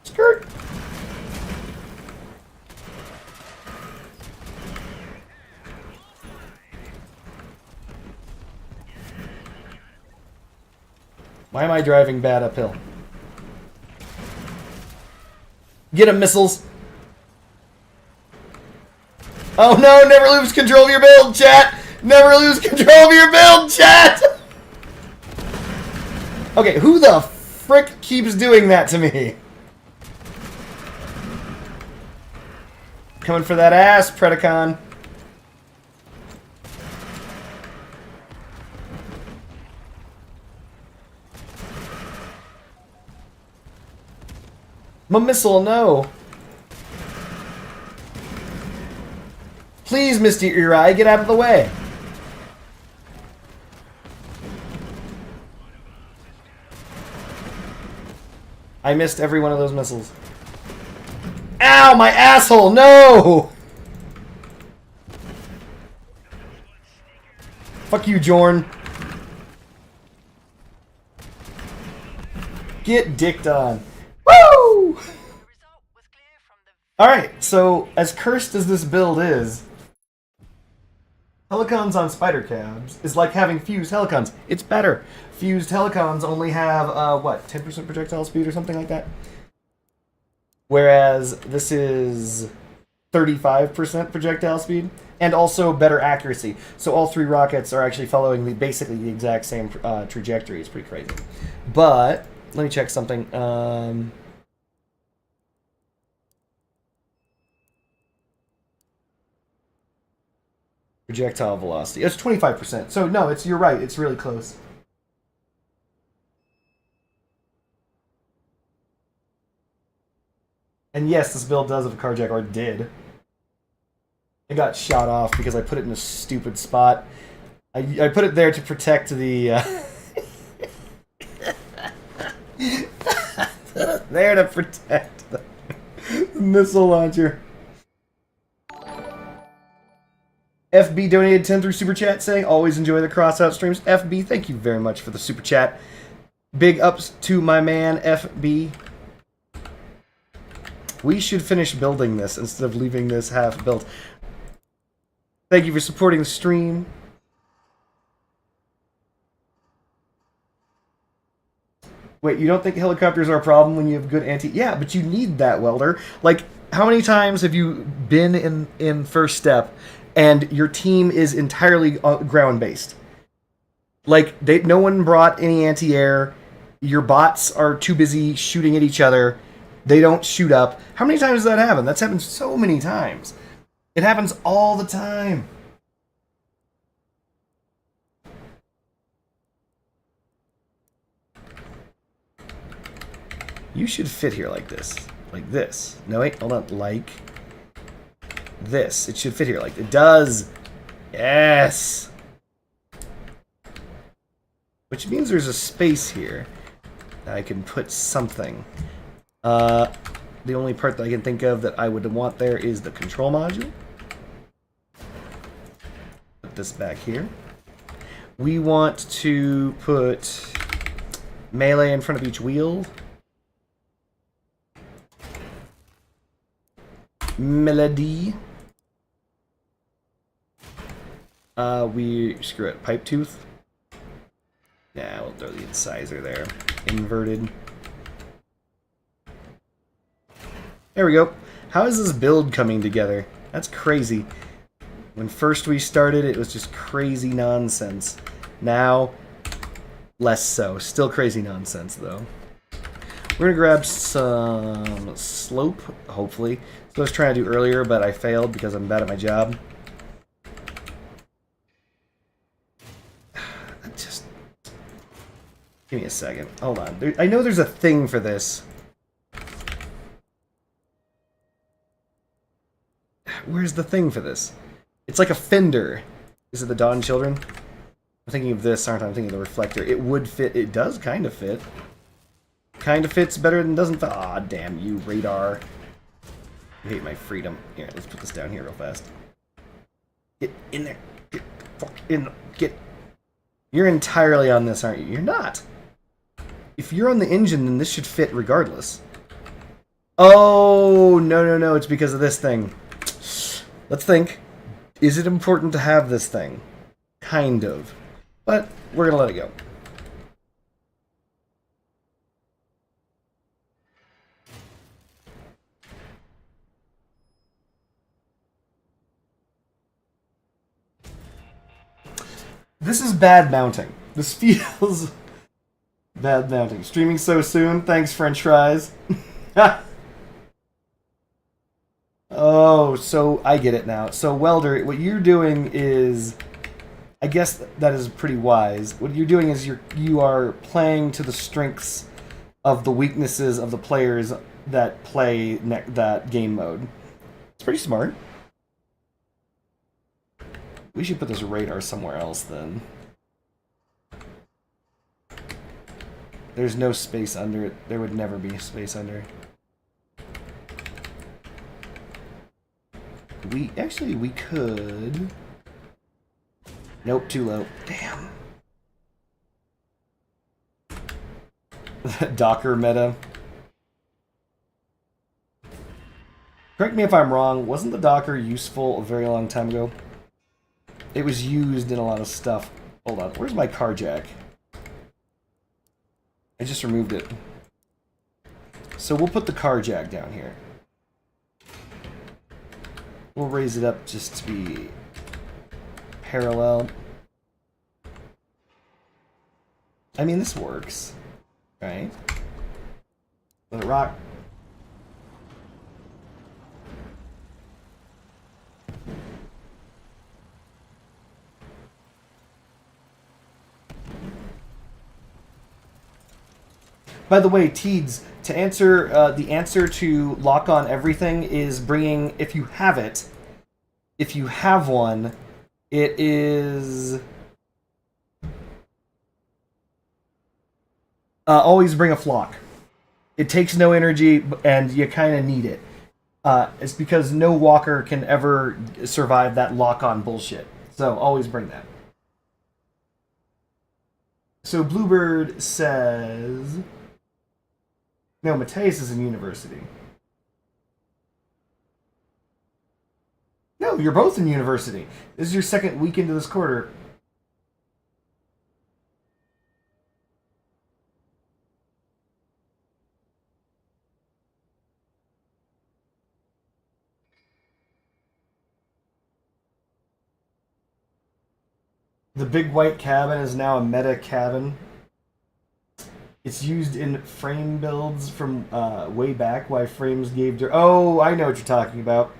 Skirt! Why am I driving bad uphill? Get him, missiles! Oh no, never lose control of your build, chat! Never lose control of your build, chat! Okay, who the frick keeps doing that to me? Coming for that ass, Predacon. My missile, no. Please, Mr. Uri, get out of the way. I missed every one of those missiles. Ow, my asshole, no! Fuck you, Jorn. Get dicked on. Woo! Alright, so as cursed as this build is, Helicons on Spider Cabs is like having fused Helicons. It's better. Fused Helicons only have, what, 10% projectile speed or something like that? Whereas this is 35% projectile speed and also better accuracy. So all 3 rockets are actually following basically the exact same trajectory. It's pretty crazy. But let me check something. Projectile velocity. It's 25%. So no, you're right. It's really close. And yes, this build does have a carjack, or did. It got shot off because I put it in a stupid spot. I put it there to protect the... there to protect the missile launcher. FB donated 10 through Super Chat saying, always enjoy the Crossout streams. FB, thank you very much for the Super Chat. Big ups to my man, FB. We should finish building this instead of leaving this half built. Thank you for supporting the stream. Wait, you don't think helicopters are a problem when you have good anti... Yeah, but you need that, Welder. Like, how many times have you been in First Step and your team is entirely ground-based? Like, no one brought any anti-air. Your bots are too busy shooting at each other. They don't shoot up. How many times does that happen? That's happened so many times. It happens all the time. You should fit here like this. Like this. No, wait, hold on. Like this. It should fit here like it does. Yes. Which means there's a space here that I can put something. The only part that I can think of that I would want there is the control module. Put this back here. We want to put melee in front of each wheel. Melody. Screw it. Pipe tooth. Yeah, we'll throw the incisor there. Inverted. There we go. How is this build coming together? That's crazy. When first we started, it was just crazy nonsense. Now, less so. Still crazy nonsense, though. We're gonna grab some slope, hopefully. So I was trying to do earlier, but I failed because I'm bad at my job. Just give me a second. Hold on. I know there's a thing for this. Where's the thing for this? It's like a fender. Is it the Dawn Children? I'm thinking of this, aren't I? I'm thinking of the reflector. It would fit. It does kind of fit. Kind of fits better than doesn't fit. Aw, damn you, radar. I hate my freedom. Here, let's put this down here real fast. Get in there. Get fuck in. Get. You're entirely on this, aren't you? You're not. If you're on the engine, then this should fit regardless. Oh, no, no, no. It's because of this thing. Let's think. Is it important to have this thing? Kind of. But we're going to let it go. This is bad mounting. This feels bad mounting. Streaming so soon. Thanks, French fries. Oh, so I get it now. So, Welder, what you're doing is, I guess that is pretty wise. What you're doing is you are playing to the strengths of the weaknesses of the players that play that game mode. It's pretty smart. We should put this radar somewhere else then. There's no space under it. There would never be space under. We could. Nope, too low. Damn. Docker meta. Correct me if I'm wrong. Wasn't the Docker useful a very long time ago? It was used in a lot of stuff. Hold on. Where's my car jack? I just removed it. So we'll put the car jack down here. We'll raise it up just to be parallel. I mean, this works, right? Let it rock. By the way, Teeds, to answer, the answer to lock on everything is bringing, if you have it, if you have one, it is... always bring a flock. It takes no energy, and you kind of need it. It's because no walker can ever survive that lock-on bullshit. So always bring that. So Bluebird says... No, Mateus is in university. No, you're both in university. This is your second week into this quarter. The big white cabin is now a meta cabin. It's used in frame builds from way back. Why frames gave... Oh, I know what you're talking about.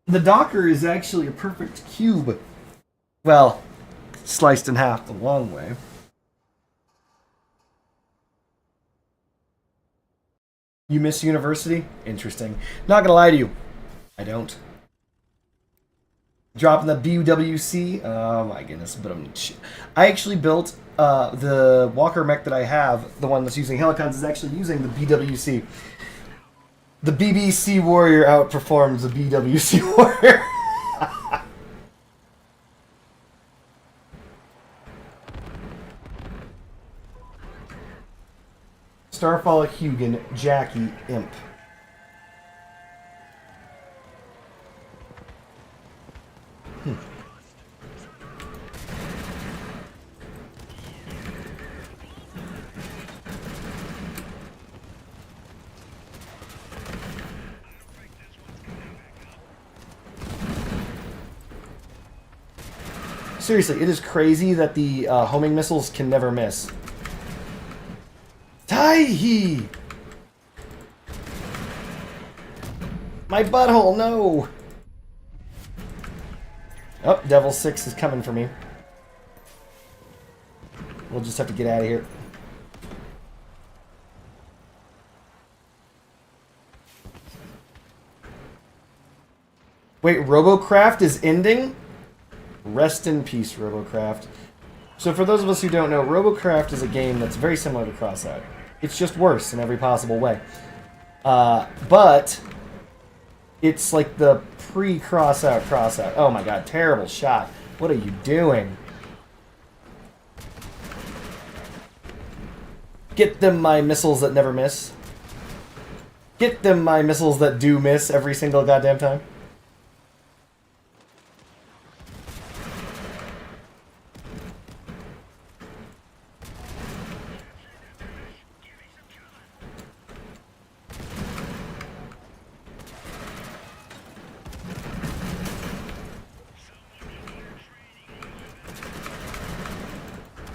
The Docker is actually a perfect cube. Well, sliced in half the long way. You miss university? Interesting. Not gonna lie to you. I don't. Dropping the BWC. Oh my goodness. But I actually built the Walker mech that I have, the one that's using Helicons, is actually using the BWC. The BBC Warrior outperforms the BWC Warrior. Starfall Hugin, Jackie, Imp. Seriously, it is crazy that the homing missiles can never miss. Taihi! My butthole, no! Oh, Devil 6 is coming for me. We'll just have to get out of here. Wait, Robocraft is ending? Rest in peace, Robocraft. So for those of us who don't know, Robocraft is a game that's very similar to Crossout. It's just worse in every possible way. But it's like the pre-Crossout. Oh my god, terrible shot. What are you doing? Get them my missiles that never miss. Get them my missiles that do miss every single goddamn time.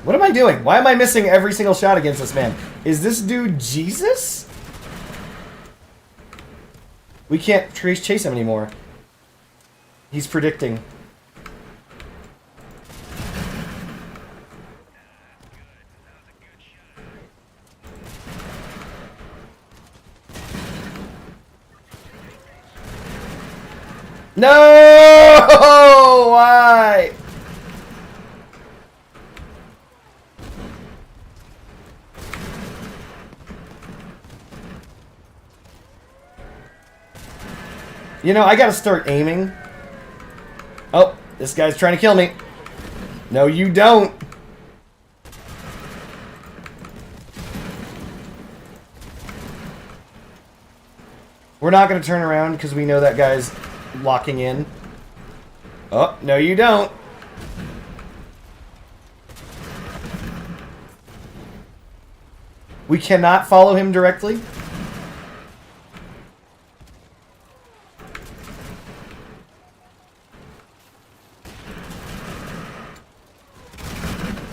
What am I doing? Why am I missing every single shot against this man? Is this dude Jesus? We can't chase him anymore. He's predicting. No! Why? You know, I gotta start aiming. Oh, this guy's trying to kill me. No, you don't. We're not gonna turn around because we know that guy's locking in. Oh, no, you don't. We cannot follow him directly.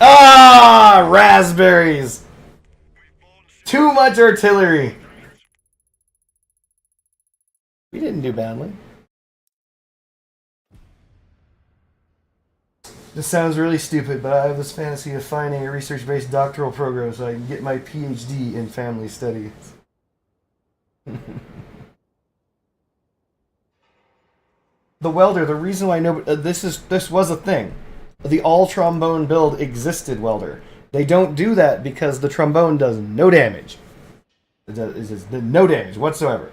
Ah, raspberries! Too much artillery. We didn't do badly. This sounds really stupid, but I have this fantasy of finding a research-based doctoral program so I can get my PhD in family studies. The welder, the reason why I know this was a thing. The all-trombone build existed welder. They don't do that because the trombone does no damage. It does no damage whatsoever.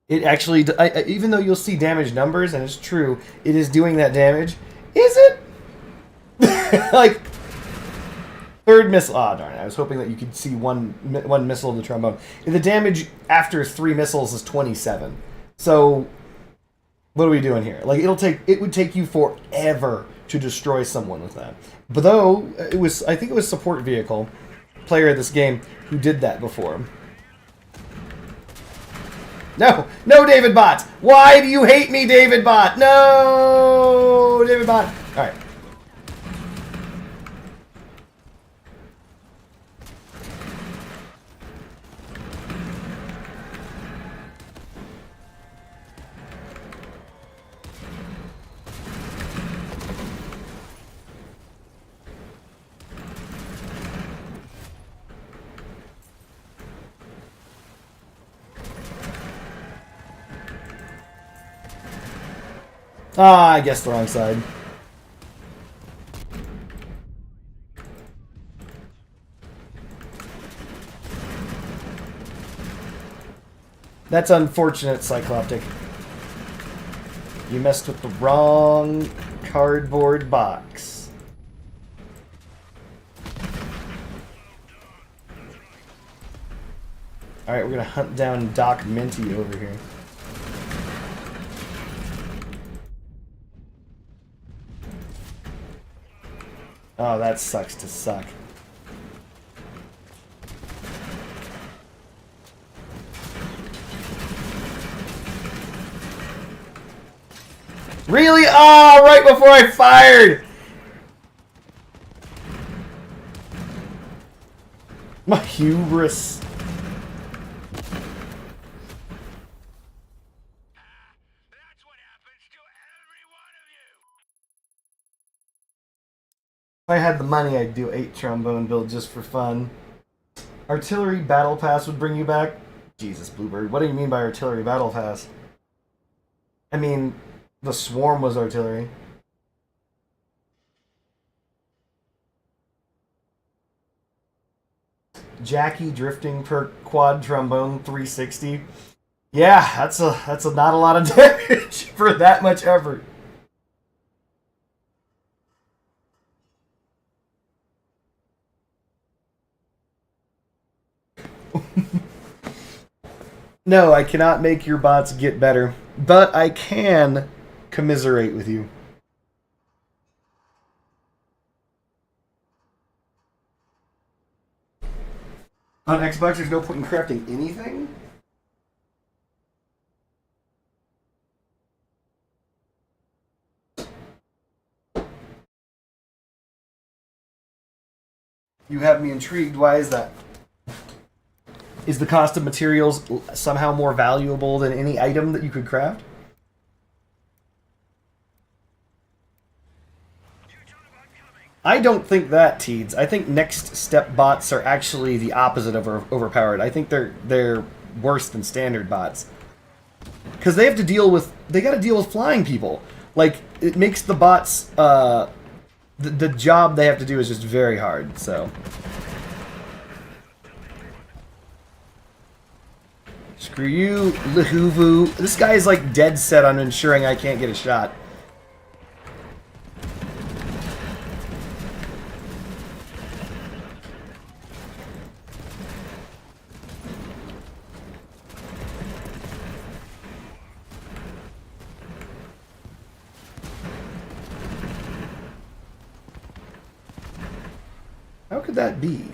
It actually, even though you'll see damage numbers, and it's true, it is doing that damage. Is it? Like, third missile. Ah, darn it. I was hoping that you could see one missile of the trombone. The damage after 3 missiles is 27. So, what are we doing here? Like, it would take you forever to destroy someone with that. But though, I think it was Support Vehicle, player of this game, who did that before. No! No, David Bot! Why do you hate me, David Bot? No! David Bot! Alright. Ah, I guessed the wrong side. That's unfortunate, Cycloptic. You messed with the wrong cardboard box. Alright, we're gonna hunt down Doc Minty over here. Oh, that sucks to suck. Really? Oh, right before I fired! My hubris. If I had the money, I'd do 8 trombone build just for fun. Artillery battle pass would bring you back? Jesus, Bluebird. What do you mean by artillery battle pass? I mean, the swarm was artillery. Jackie drifting per quad trombone 360. Yeah, that's a not a lot of damage for that much effort. No, I cannot make your bots get better, but I can commiserate with you. On Xbox, there's no point in crafting anything? You have me intrigued. Why is that? Is the cost of materials somehow more valuable than any item that you could craft? I don't think that, Teeds. I think next step bots are actually the opposite of overpowered. I think they're worse than standard bots. Because they have to deal with... They gotta deal with flying people. Like, it makes the bots... The job they have to do is just very hard, so... Screw you, Lehuvu. This guy is like dead set on ensuring I can't get a shot. How could that be?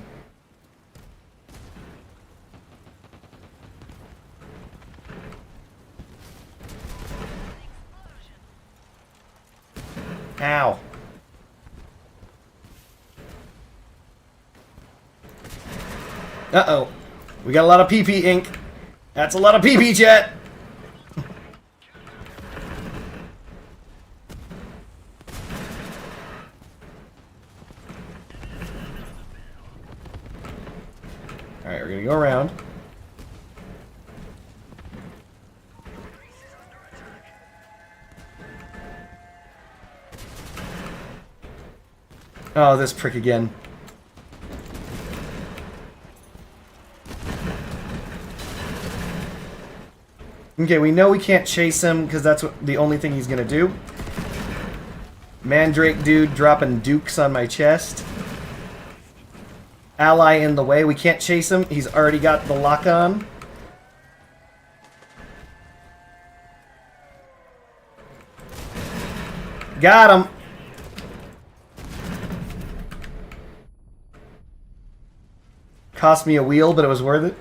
Ow. Uh-oh. We got a lot of PP ink. That's a lot of PP, chat. Alright, we're gonna go around. Oh, this prick again. Okay, we know we can't chase him because that's the only thing he's gonna do. Mandrake dude dropping dukes on my chest. Ally in the way. We can't chase him. He's already got the lock on. Got him. Cost me a wheel, but it was worth it.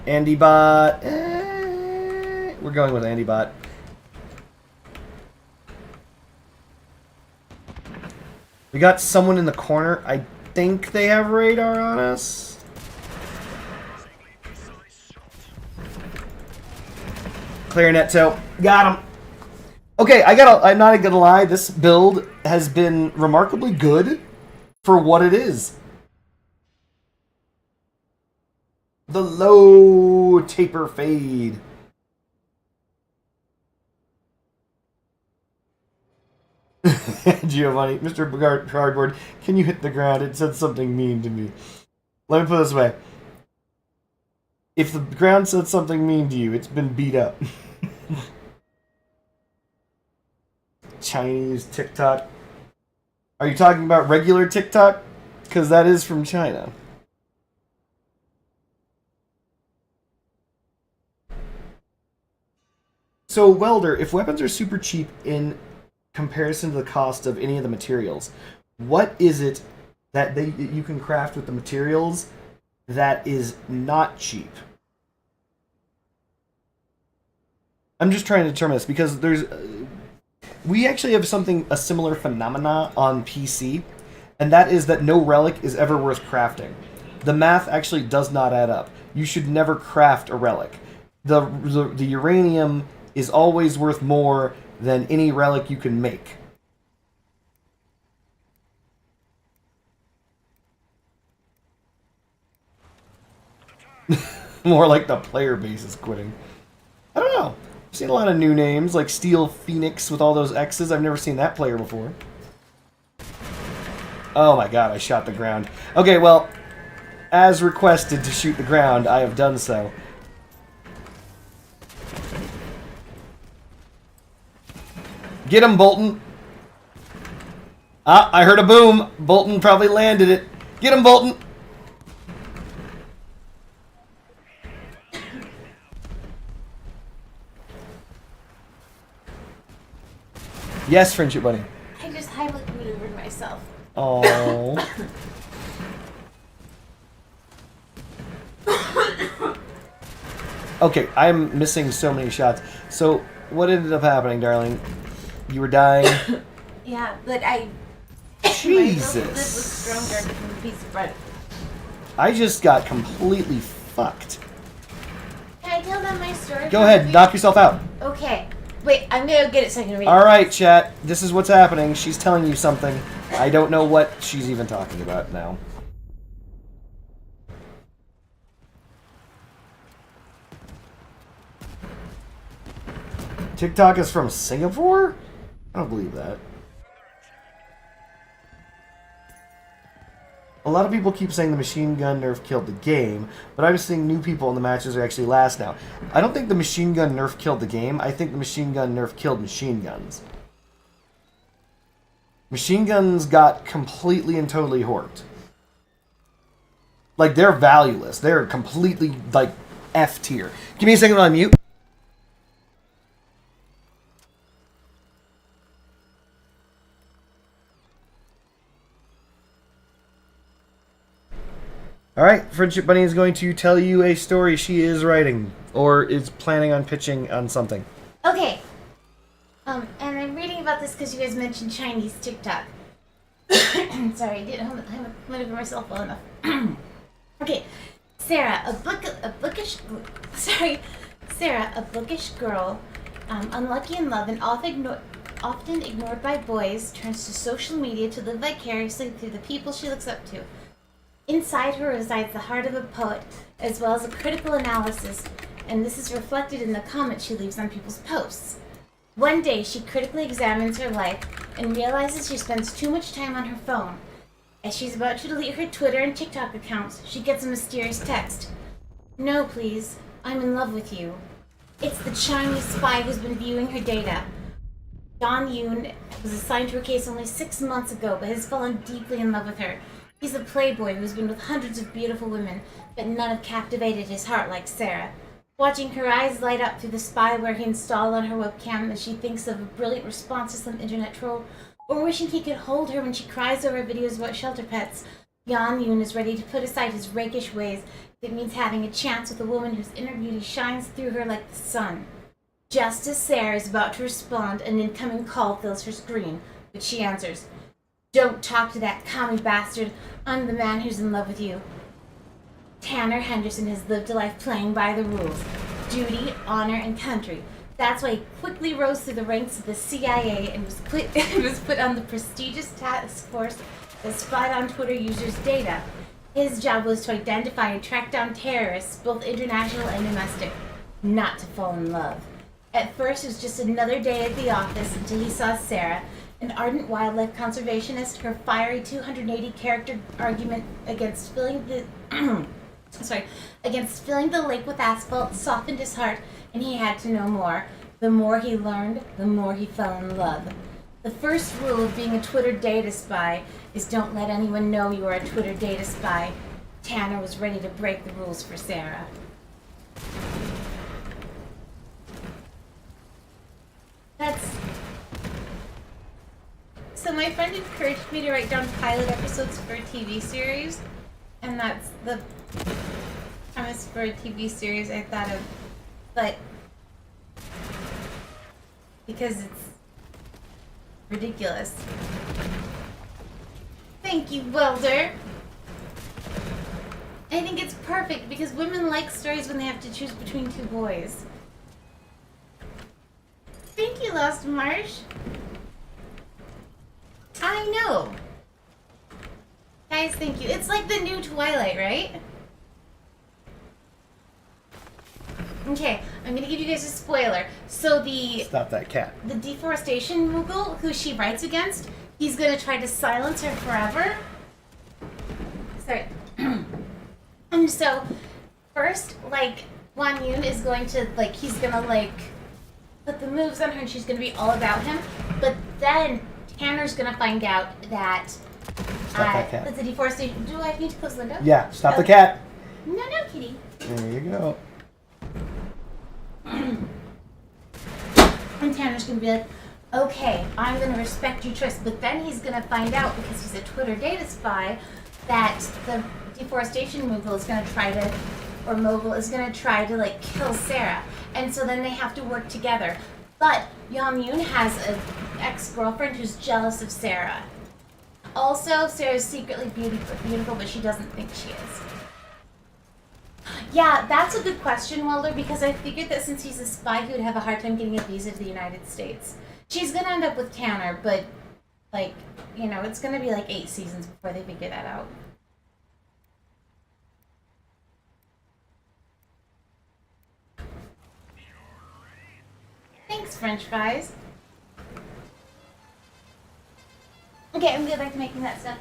Andy bot. We're going with Andy bot. We got someone in the corner. I think they have radar on us. Clarinet toe. Got him. Okay, I'm not gonna lie. This build has been remarkably good for what it is. The low taper fade. Giovanni, Mr. Cardboard, can you hit the ground? It said something mean to me. Let me put it this way. If the ground said something mean to you, it's been beat up. Chinese TikTok. Are you talking about regular TikTok? Because that is from China. So, Welder, if weapons are super cheap in comparison to the cost of any of the materials, what is it that you can craft with the materials that is not cheap? I'm just trying to determine this because there's... we actually have a similar phenomena on PC, and that is that no relic is ever worth crafting. The math actually does not add up. You should never craft a relic. The uranium is always worth more than any relic you can make. More like the player base is quitting. I don't know. I've seen a lot of new names, like Steel Phoenix with all those X's. I've never seen that player before. Oh my god, I shot the ground. Okay, well, as requested to shoot the ground, I have done so. Get him, Bolton! Ah, I heard a boom. Bolton probably landed it. Get him, Bolton! Yes, Friendship Bunny. I just Heimlich maneuvered myself. Oh. Okay, I'm missing so many shots. So, what ended up happening, darling? You were dying? Yeah, but I... Jesus. My lip was stronger than a piece of bread. I just got completely fucked. Can I tell them my story? Go ahead, knock yourself out. Okay. Wait, I'm gonna go get it so I can read it. Alright, chat. This is what's happening. She's telling you something. I don't know what she's even talking about now. TikTok is from Singapore? I don't believe that. A lot of people keep saying the machine gun nerf killed the game, but I'm seeing new people in the matches are actually last now. I don't think the machine gun nerf killed the game. I think the machine gun nerf killed machine guns. Machine guns got completely and totally horked. Like, they're valueless. They're completely, like, F tier. Give me a second while I mute. Alright, Friendship Bunny is going to tell you a story she is writing, or is planning on pitching on something. Okay. And I'm reading about this because you guys mentioned Chinese TikTok. Sorry, I didn't maneuver myself well enough. Okay. Sarah, a bookish girl, unlucky in love and often ignored by boys, turns to social media to live vicariously through the people she looks up to. Inside her resides the heart of a poet, as well as a critical analysis, and this is reflected in the comments she leaves on people's posts. One day, she critically examines her life and realizes she spends too much time on her phone. As she's about to delete her Twitter and TikTok accounts, she gets a mysterious text. "No, please. I'm in love with you." It's the Chinese spy who's been viewing her data. Don Yoon was assigned to her case only 6 months ago, but has fallen deeply in love with her. He's a playboy who's been with hundreds of beautiful women, but none have captivated his heart like Sarah. Watching her eyes light up through the spyware he installed on her webcam as she thinks of a brilliant response to some internet troll, or wishing he could hold her when she cries over videos about shelter pets, Yan Yoon is ready to put aside his rakish ways if it means having a chance with a woman whose inner beauty shines through her like the sun. Just as Sarah is about to respond, an incoming call fills her screen, but she answers, "Don't talk to that commie bastard. I'm the man who's in love with you." Tanner Henderson has lived a life playing by the rules. Duty, honor, and country. That's why he quickly rose through the ranks of the CIA and was put on the prestigious task force that spied on Twitter users' data. His job was to identify and track down terrorists, both international and domestic, not to fall in love. At first, it was just another day at the office until he saw Sarah, an ardent wildlife conservationist. Her fiery 280-character argument against filling the lake with asphalt softened his heart, and he had to know more. The more he learned, the more he fell in love. The first rule of being a Twitter data spy is don't let anyone know you are a Twitter data spy. Tanner was ready to break the rules for Sarah. So my friend encouraged me to write down pilot episodes for a TV series, and that's the premise for a TV series I thought of. But because it's ridiculous. Thank you, Welder. I think it's perfect because women like stories when they have to choose between two boys. Thank you, Lost Marsh. I know. Guys, thank you. It's like the new Twilight, right? Okay, I'm gonna give you guys a spoiler. So Stop that cat. the deforestation Mughal who she writes against, he's gonna try to silence her forever. Sorry. And so, first, like, Wan Yoon is going to, like, he's gonna, like, put the moves on her and she's gonna be all about him. But then Tanner's gonna find out that Stop that cat. that's a deforestation. Do I need to close the window? Yeah, stop the cat. No, kitty. There you go. And Tanner's gonna be like, okay, I'm gonna respect your choice. But then he's gonna find out, because he's a Twitter data spy, that the deforestation mogul is gonna try to, or mogul is gonna try to like kill Sarah. And so then they have to work together. But Yam Yoon has an ex-girlfriend who's jealous of Sarah. Also, Sarah's secretly beautiful, but she doesn't think she is. Yeah, that's a good question, Welder, because I figured that since he's a spy, he would have a hard time getting a visa to the United States. She's gonna end up with Tanner, but, like, you know, it's gonna be like 8 seasons before they figure that out. Thanks, French fries. Okay, I'm gonna get back to making that stuff.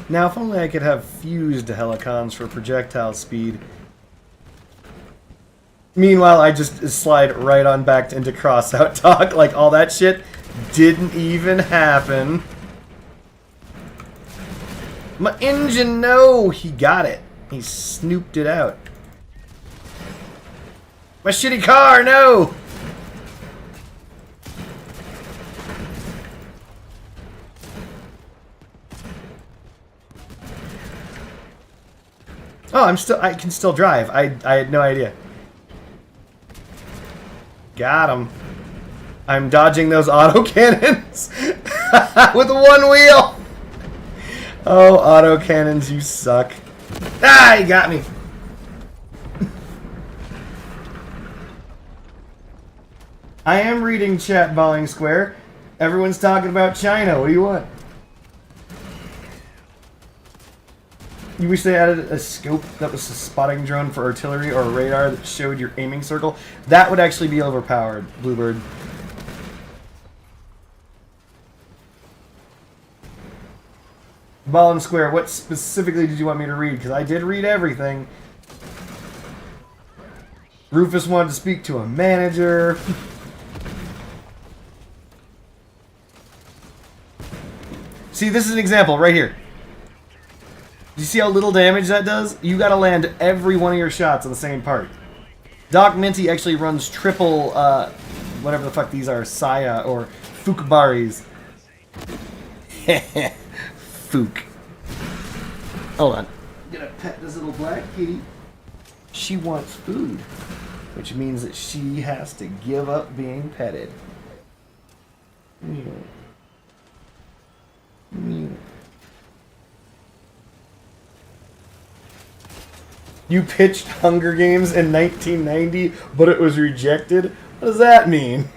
Now, if only I could have fused helicons for projectile speed. Meanwhile, I just slide right on back into cross-out talk, like all that shit didn't even happen. My engine, no! He got it. He snooped it out. My shitty car, no! Oh, I can still drive. I had no idea. Got him. I'm dodging those autocannons with one wheel. Oh, autocannons, you suck. Ah, you got me. I am reading chat, Balling Square. Everyone's talking about China. What do you want? You wish they added a scope that was a spotting drone for artillery or a radar that showed your aiming circle? That would actually be overpowered, Bluebird. Ball and Square, what specifically did you want me to read? Because I did read everything. Rufus wanted to speak to a manager. See, this is an example right here. Do you see how little damage that does? You gotta land every one of your shots on the same part. Doc Minty actually runs triple, whatever the fuck these are, Saya or Fukubaris. Fook. Hold on. I'm gonna pet this little black kitty. She wants food, which means that she has to give up being petted. Meow. Meow. You pitched Hunger Games in 1990, but it was rejected? What does that mean?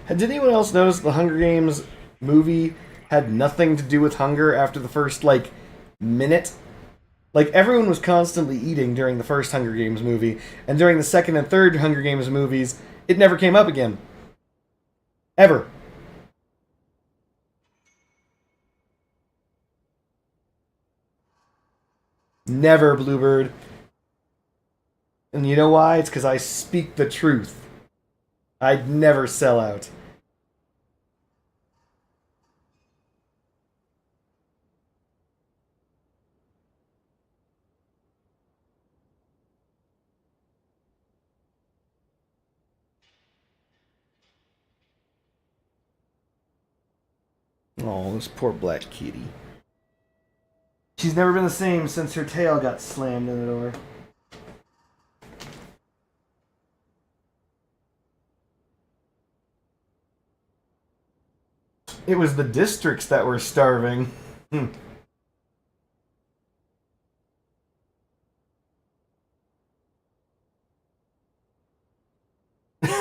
Did anyone else notice the Hunger Games movie had nothing to do with hunger after the first, like, minute? Like, everyone was constantly eating during the first Hunger Games movie, and during the second and third Hunger Games movies, it never came up again. Ever. Never, Bluebird. And you know why? It's because I speak the truth. I'd never sell out. Oh, this poor black kitty. She's never been the same since her tail got slammed in the door. It was the districts that were starving.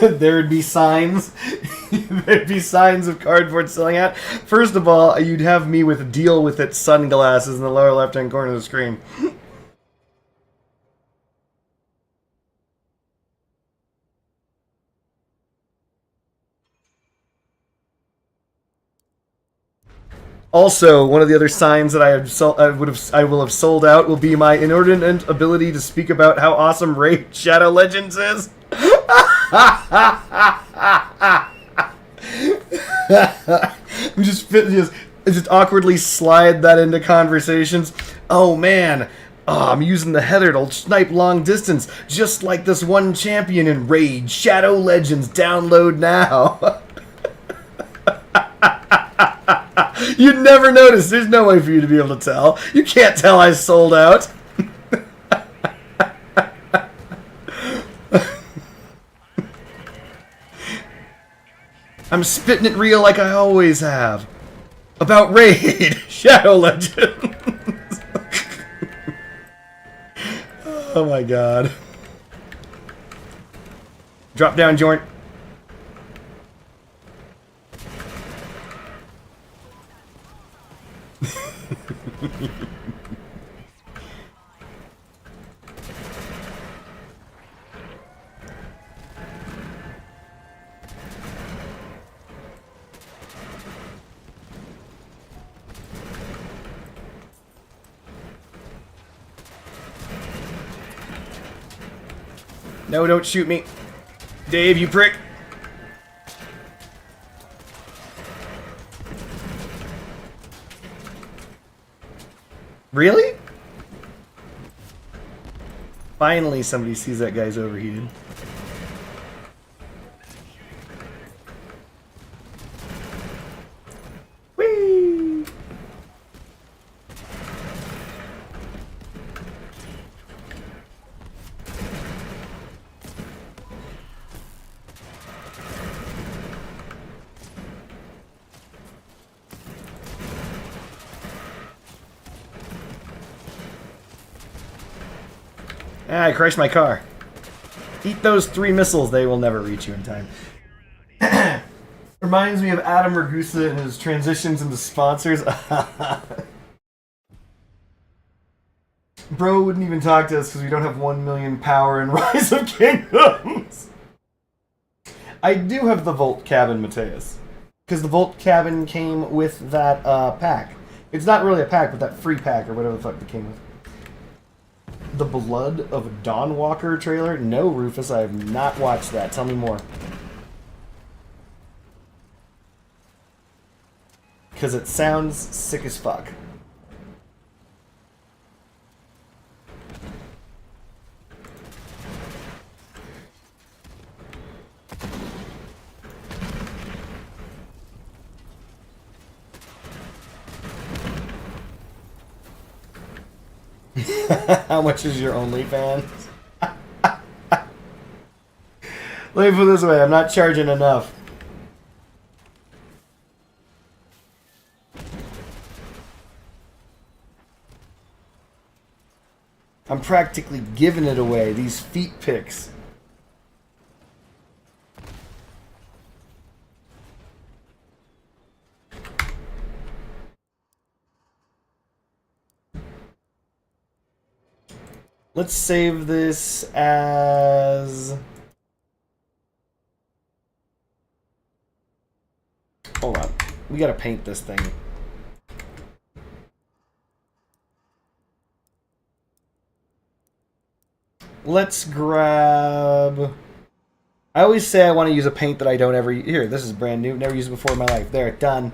There'd be signs. There'd be signs of cardboard selling out. First of all, you'd have me with deal with it sunglasses in the lower left-hand corner of the screen. Also, one of the other signs that I will have sold out will be my inordinate ability to speak about how awesome Raid Shadow Legends is. We just awkwardly slide that into conversations. Oh man, I'm using the heather to snipe long distance, just like this one champion in Raid Shadow Legends. Download now. You'd never notice. There's no way for you to be able to tell. You can't tell I sold out. I'm spitting it real like I always have. About Raid Shadow Legends. Oh my god. Drop down, Jorn. No, don't shoot me. Dave, you prick. Really? Finally somebody sees that guy's overheated. Whee! Ah, I crashed my car. Eat those 3 missiles, they will never reach you in time. Reminds me of Adam Ragusa and his transitions into sponsors. Bro wouldn't even talk to us because we don't have 1 million power in Rise of Kingdoms. I do have the Volt Cabin, Mateus. Because the Volt Cabin came with that pack. It's not really a pack, but that free pack or whatever the fuck it came with. The Blood of Dawnwalker trailer? No, Rufus, I have not watched that. Tell me more. Because it sounds sick as fuck. How much is your OnlyFans? Let me put it this way, I'm not charging enough. I'm practically giving it away, these feet pics. Let's save this as... Hold on. We gotta paint this thing. Let's grab... I always say I want to use a paint that I don't ever... Here, this is brand new. Never used it before in my life. There, done.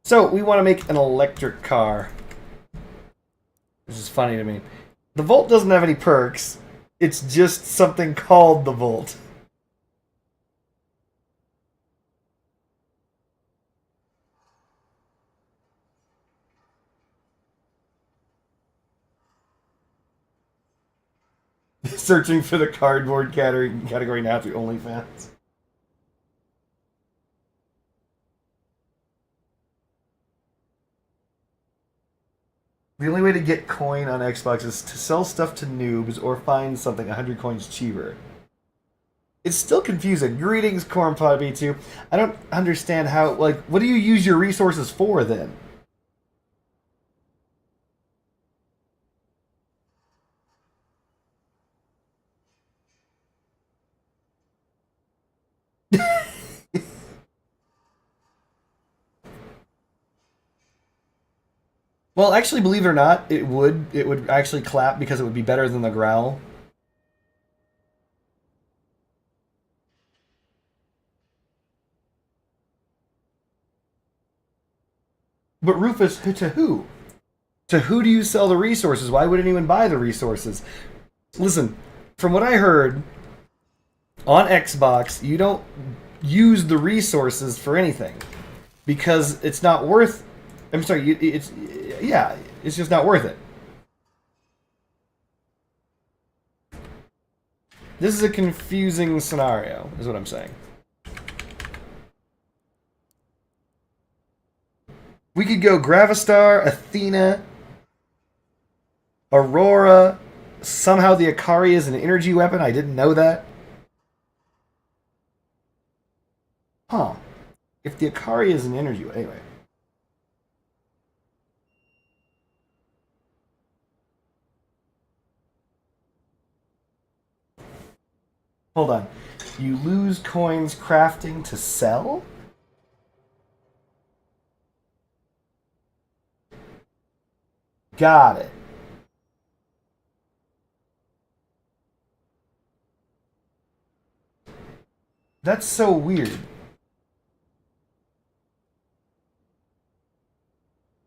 So, we want to make an electric car. This is funny to me. The Volt doesn't have any perks. It's just something called the Volt. Searching for the cardboard category now through OnlyFans. The only way to get coin on Xbox is to sell stuff to noobs or find something 100 coins cheaper. It's still confusing. Greetings, Cornpod B2. I don't understand how, like, what do you use your resources for then? Well, actually, believe it or not, it would actually clap because it would be better than the growl. But Rufus, to who? To who do you sell the resources? Why would anyone buy the resources? Listen, from what I heard, on Xbox, you don't use the resources for anything because it's not worth. I'm sorry, it's just not worth it. This is a confusing scenario, is what I'm saying. We could go Gravistar, Athena, Aurora. Somehow the Akari is an energy weapon. I didn't know that. Huh. If the Akari is an energy weapon. Anyway. Hold on. You lose coins crafting to sell? Got it. That's so weird.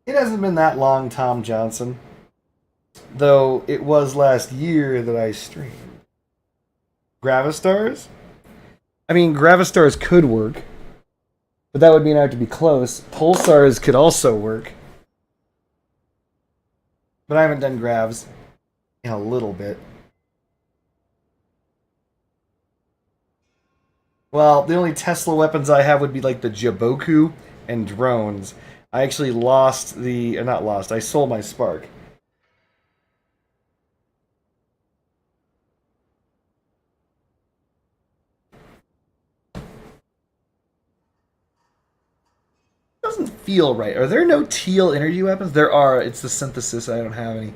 It hasn't been that long, Tom Johnson. Though it was last year that I streamed. Gravistars? I mean, Gravistars could work. But that would mean I have to be close. Pulsars could also work. But I haven't done Gravs in a little bit. Well, the only Tesla weapons I have would be like the Jaboku and drones. I actually lost the... not lost, I sold my Spark. Doesn't feel right. Are there no teal energy weapons? There are. It's the synthesis. I don't have any.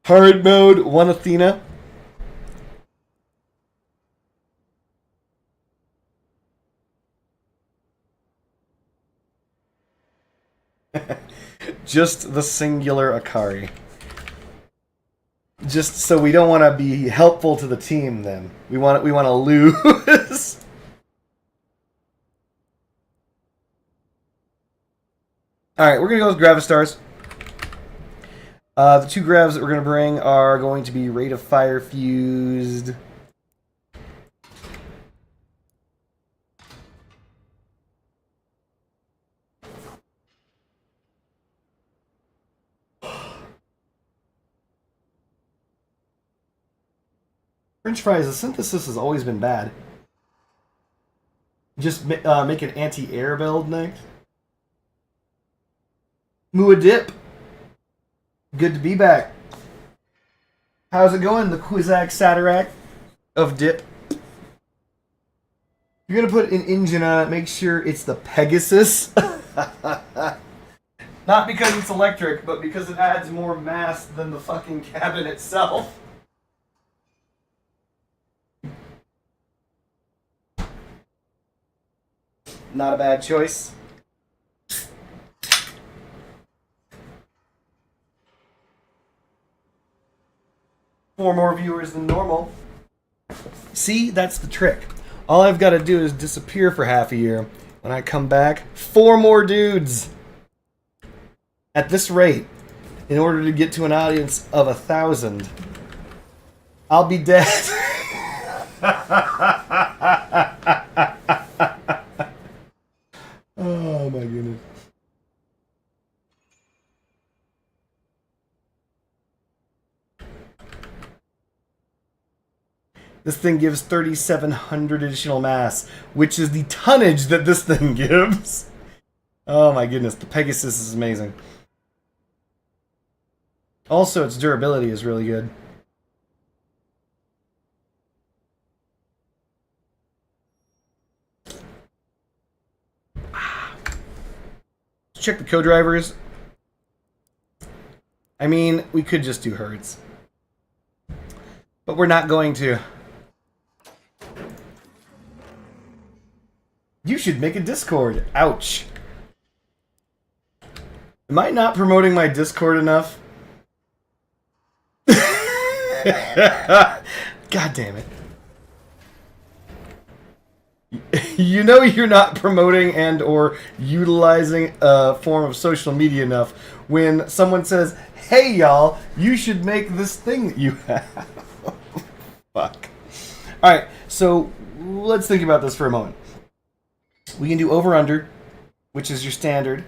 Hard mode, one Athena. Just the singular Akari. Just so we don't want to be helpful to the team. Then we want to lose. All right, we're gonna go with Gravistars. The two Gravs that we're gonna bring are going to be Rate of Fire Fused. French fries, the synthesis has always been bad. Just make an anti-air build next. Muad'Dip. Good to be back. How's it going, the Quizak Satarak of Dip? You're gonna put an engine on it, make sure it's the Pegasus. Not because it's electric, but because it adds more mass than the fucking cabin itself. Not a bad choice. Four more viewers than normal. See, that's the trick. All I've got to do is disappear for half a year. When I come back, 4 more dudes. At this rate, in order to get to an audience of 1,000, I'll be dead. Oh my goodness. This thing gives 3,700 additional mass, which is the tonnage that this thing gives. Oh my goodness, the Pegasus is amazing. Also, its durability is really good. Let's check the co-drivers. I mean, we could just do herds. But we're not going to. You should make a Discord. Ouch. Am I not promoting my Discord enough? God damn it. You know you're not promoting and or utilizing a form of social media enough when someone says, hey y'all, you should make this thing that you have. Fuck. Alright, so let's think about this for a moment. We can do over-under, which is your standard.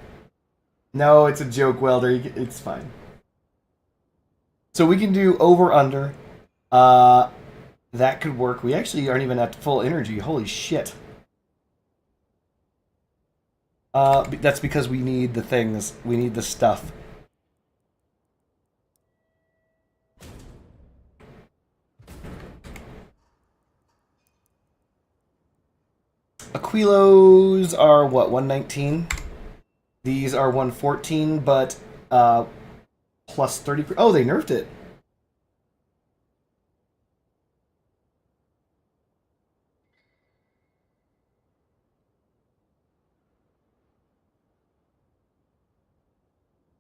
No, it's a joke, Welder. It's fine. So we can do over-under. That could work. We actually aren't even at full energy. Holy shit. That's because we need the things. We need the stuff. Aquilos are what, 119? These are 114, but plus 30. Oh, they nerfed it.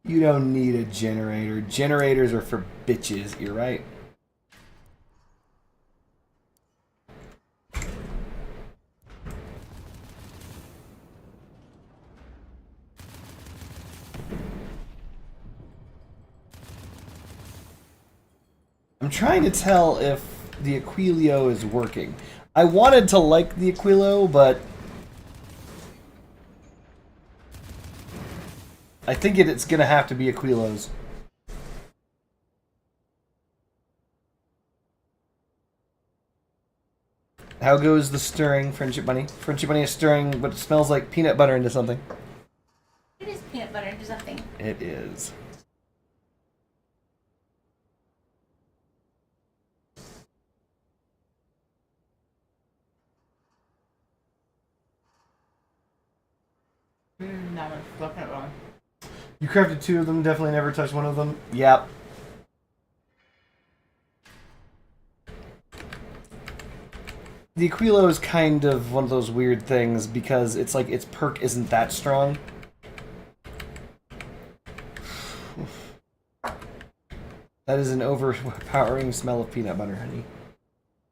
You don't need a generator. Generators are for bitches, you're right. I'm trying to tell if the Aquilio is working. I wanted to like the Aquilo, but I think it's gonna have to be Aquilos. How goes the stirring, Friendship Bunny? Friendship Bunny is stirring what smells like peanut butter into something. It is peanut butter into something. It is. Never looked at one. You crafted 2 of them, definitely never touched one of them. Yep. The Aquilo is kind of one of those weird things because it's like its perk isn't that strong. That is an overpowering smell of peanut butter, honey.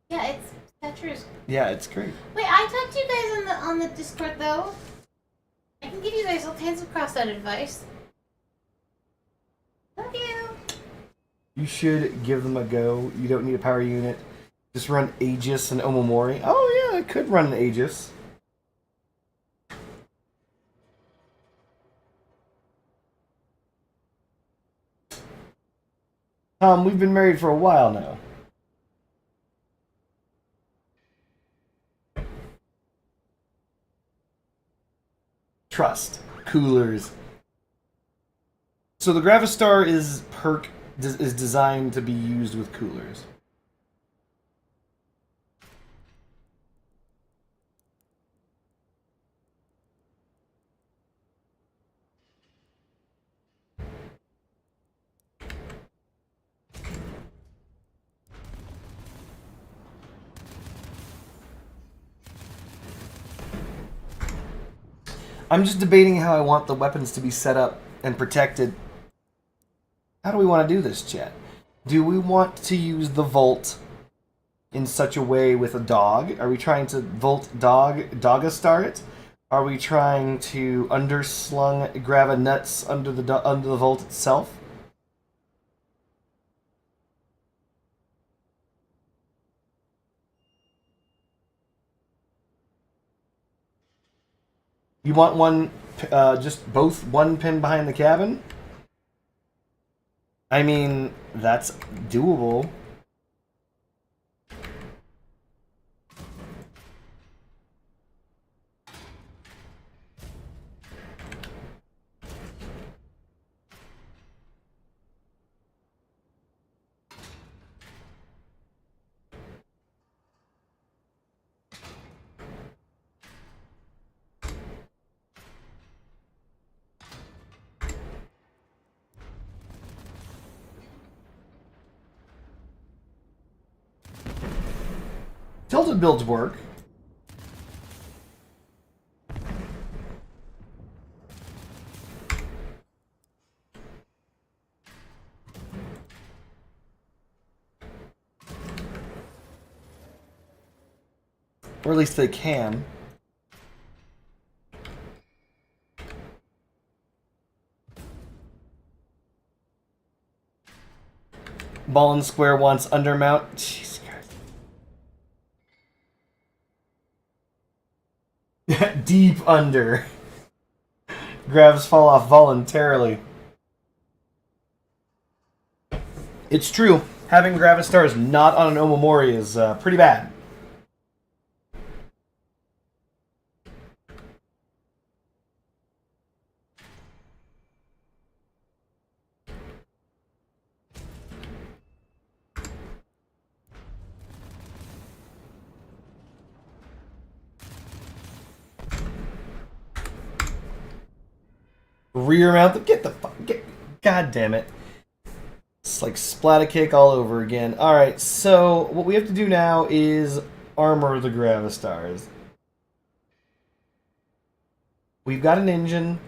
Yeah, it's Tetris. Yeah, it's great. Wait, I talked to you guys on the Discord though. I can give you guys all kinds of cross-out advice. Love you. You should give them a go. You don't need a power unit. Just run Aegis and Omomori. Oh yeah, I could run an Aegis. Tom, we've been married for a while now. Trust. Coolers. So the Gravistar is designed to be used with coolers. I'm just debating how I want the weapons to be set up and protected. How do we want to do this, chat? Do we want to use the Volt in such a way with a dog? Are we trying to Volt Dogastar it? Are we trying to underslung Gravinuts under the Volt itself? You want one, just both one pin behind the cabin? I mean, that's doable. Tilted builds work. Or at least they can. Ball and Square wants undermount. Jesus Christ. Deep under. Gravs fall off voluntarily. It's true. Having Gravistars not on an Omamori is pretty bad. Rear mount. Get the fuck. God damn it. It's like splatter cake all over again. Alright, so what we have to do now is armor the Gravistars. We've got an engine.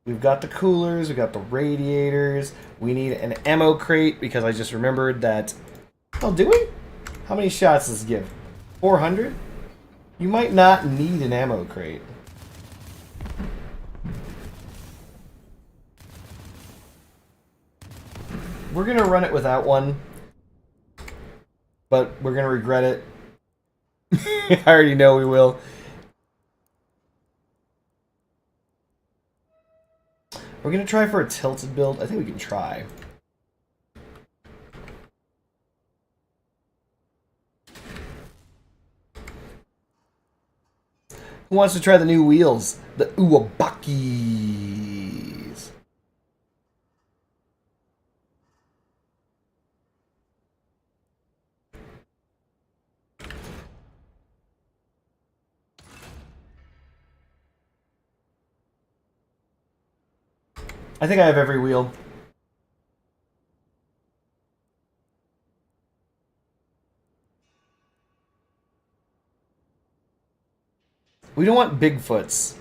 We've got the coolers. We've got the radiators. We need an ammo crate because I just remembered that... Oh, do we? How many shots does this give? 400? You might not need an ammo crate. We're going to run it without one, but we're going to regret it. I already know we will. We're going to try for a tilted build. I think we can try. Who wants to try the new wheels? The Uwabakis. I think I have every wheel. We don't want Bigfoots.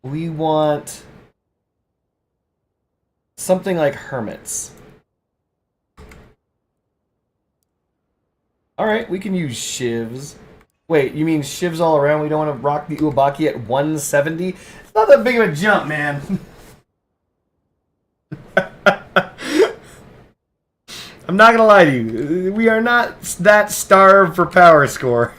We want something like Hermits. Alright, we can use Shivs. Wait, you mean Shivs all around? We don't want to rock the Uwabaki at 170? It's not that big of a jump, man. I'm not gonna lie to you. We are not that starved for power score.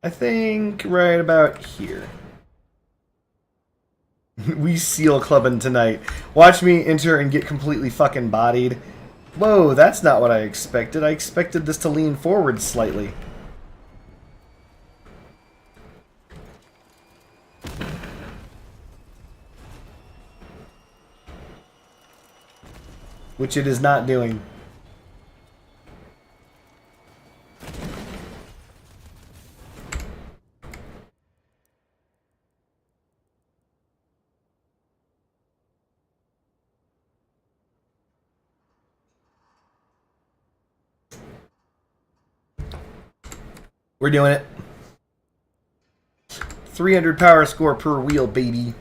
I think right about here. We seal clubbing tonight. Watch me enter and get completely fucking bodied. Whoa, that's not what I expected. I expected this to lean forward slightly. Which it is not doing. We're doing it. 300 power score per wheel, baby.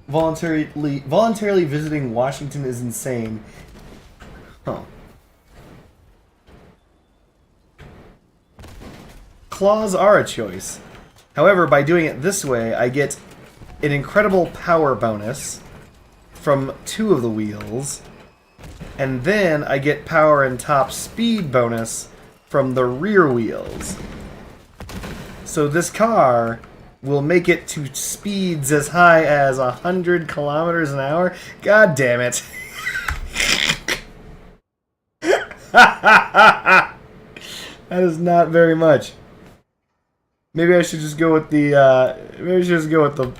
voluntarily visiting Washington is insane. Huh. Claws are a choice. However, by doing it this way, I get an incredible power bonus from 2 of the wheels, and then I get power and top speed bonus from the rear wheels. So this car will make it to speeds as high as 100 kilometers an hour. God damn it. That is not very much. Maybe I should just go with the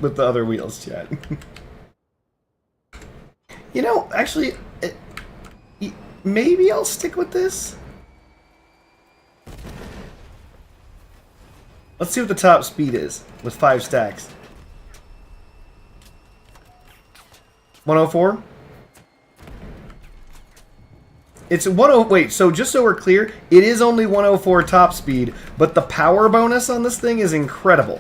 with the other wheels, chat. You know, actually, maybe I'll stick with this. Let's see what the top speed is with 5 stacks. 104? It's 10. Wait, so just so we're clear, it is only 104 top speed, but the power bonus on this thing is incredible.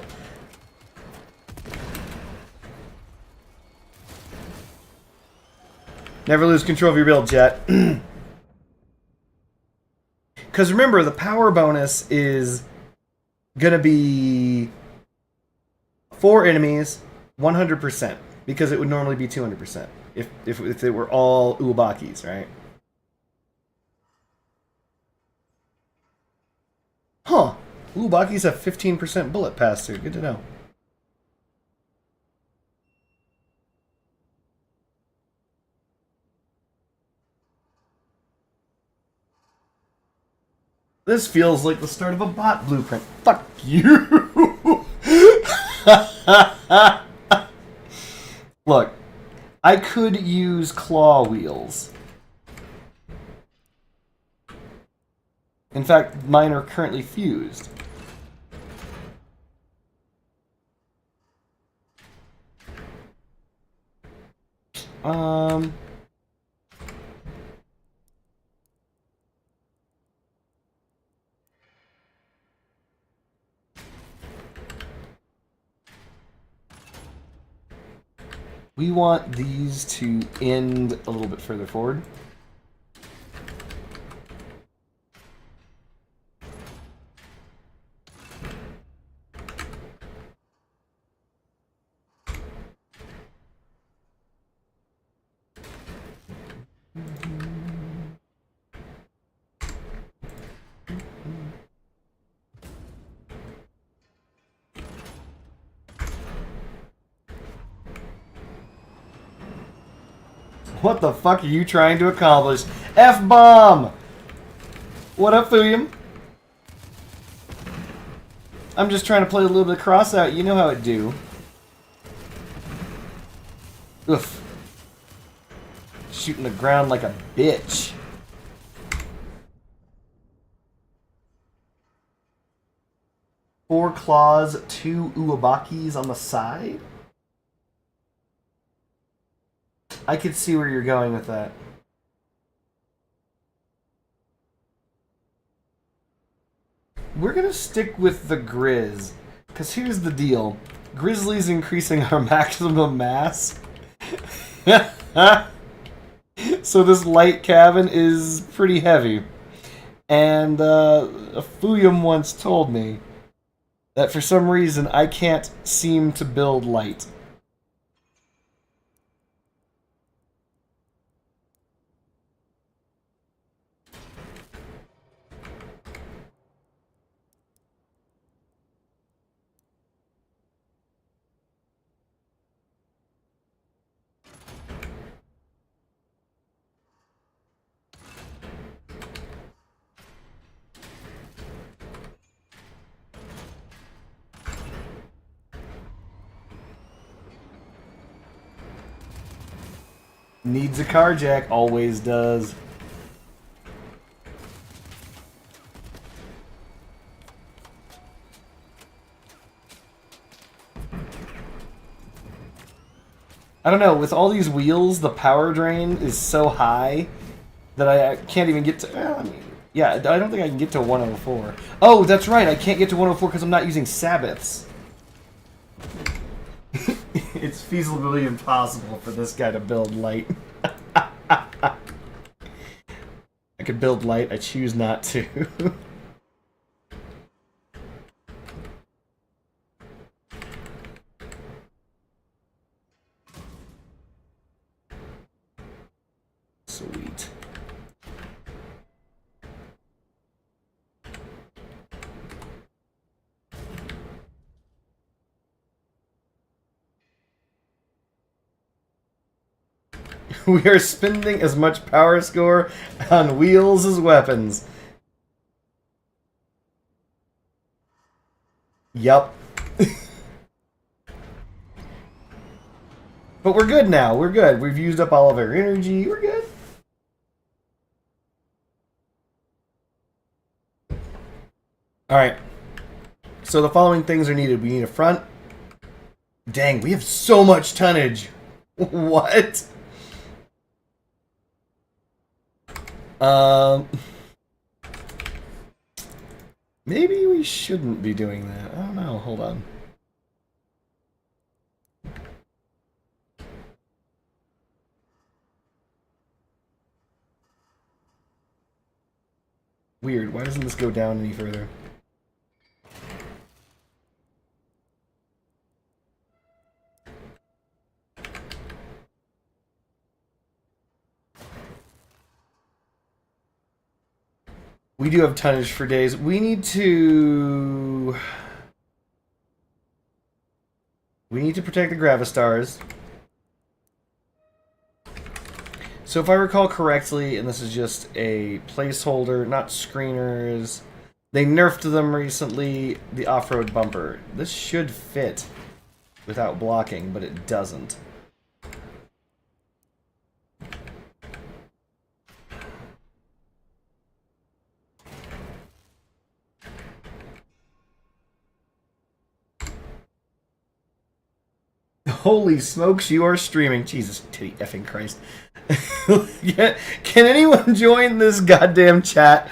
Never lose control of your build, chat. Because remember, the power bonus is gonna be 4 enemies, 100%, because it would normally be 200% if it were all Uwabakis, right? Huh. Uwabakis have 15% bullet pass-through. Good to know. This feels like the start of a bot blueprint. Fuck you! Look, I could use claw wheels. In fact, mine are currently fused. We want these to end a little bit further forward. What the fuck are you trying to accomplish? F-bomb! What up, Fuyum? I'm just trying to play a little bit of cross out. You know how it do. Oof. Shooting the ground like a bitch. Four claws, 2 Uwabakis on the side? I could see where you're going with that. We're gonna stick with the Grizz, because here's the deal. Grizzly's increasing our maximum mass. So this light cabin is pretty heavy. And Fuyum once told me that for some reason I can't seem to build light. Needs a carjack, always does. I don't know, with all these wheels, the power drain is so high that I can't even get to... Well, I mean, yeah, I don't think I can get to 104. Oh, that's right, I can't get to 104 because I'm not using Sabbaths. It's feasibly impossible for this guy to build light. I could build light, I choose not to. Sweet. We are spending as much power score on wheels as weapons. Yup. But we're good now. We're good. We've used up all of our energy. We're good. Alright. So the following things are needed. We need a front. Dang, we have so much tonnage. What? Maybe we shouldn't be doing that. I don't know. Hold on. Weird. Why doesn't this go down any further? We do have tonnage for days. We need to protect the Gravistars. So if I recall correctly, and this is just a placeholder, not screeners, they nerfed them recently, the off-road bumper. This should fit without blocking, but it doesn't. Holy smokes, you are streaming. Jesus, titty effing Christ. Can anyone join this goddamn chat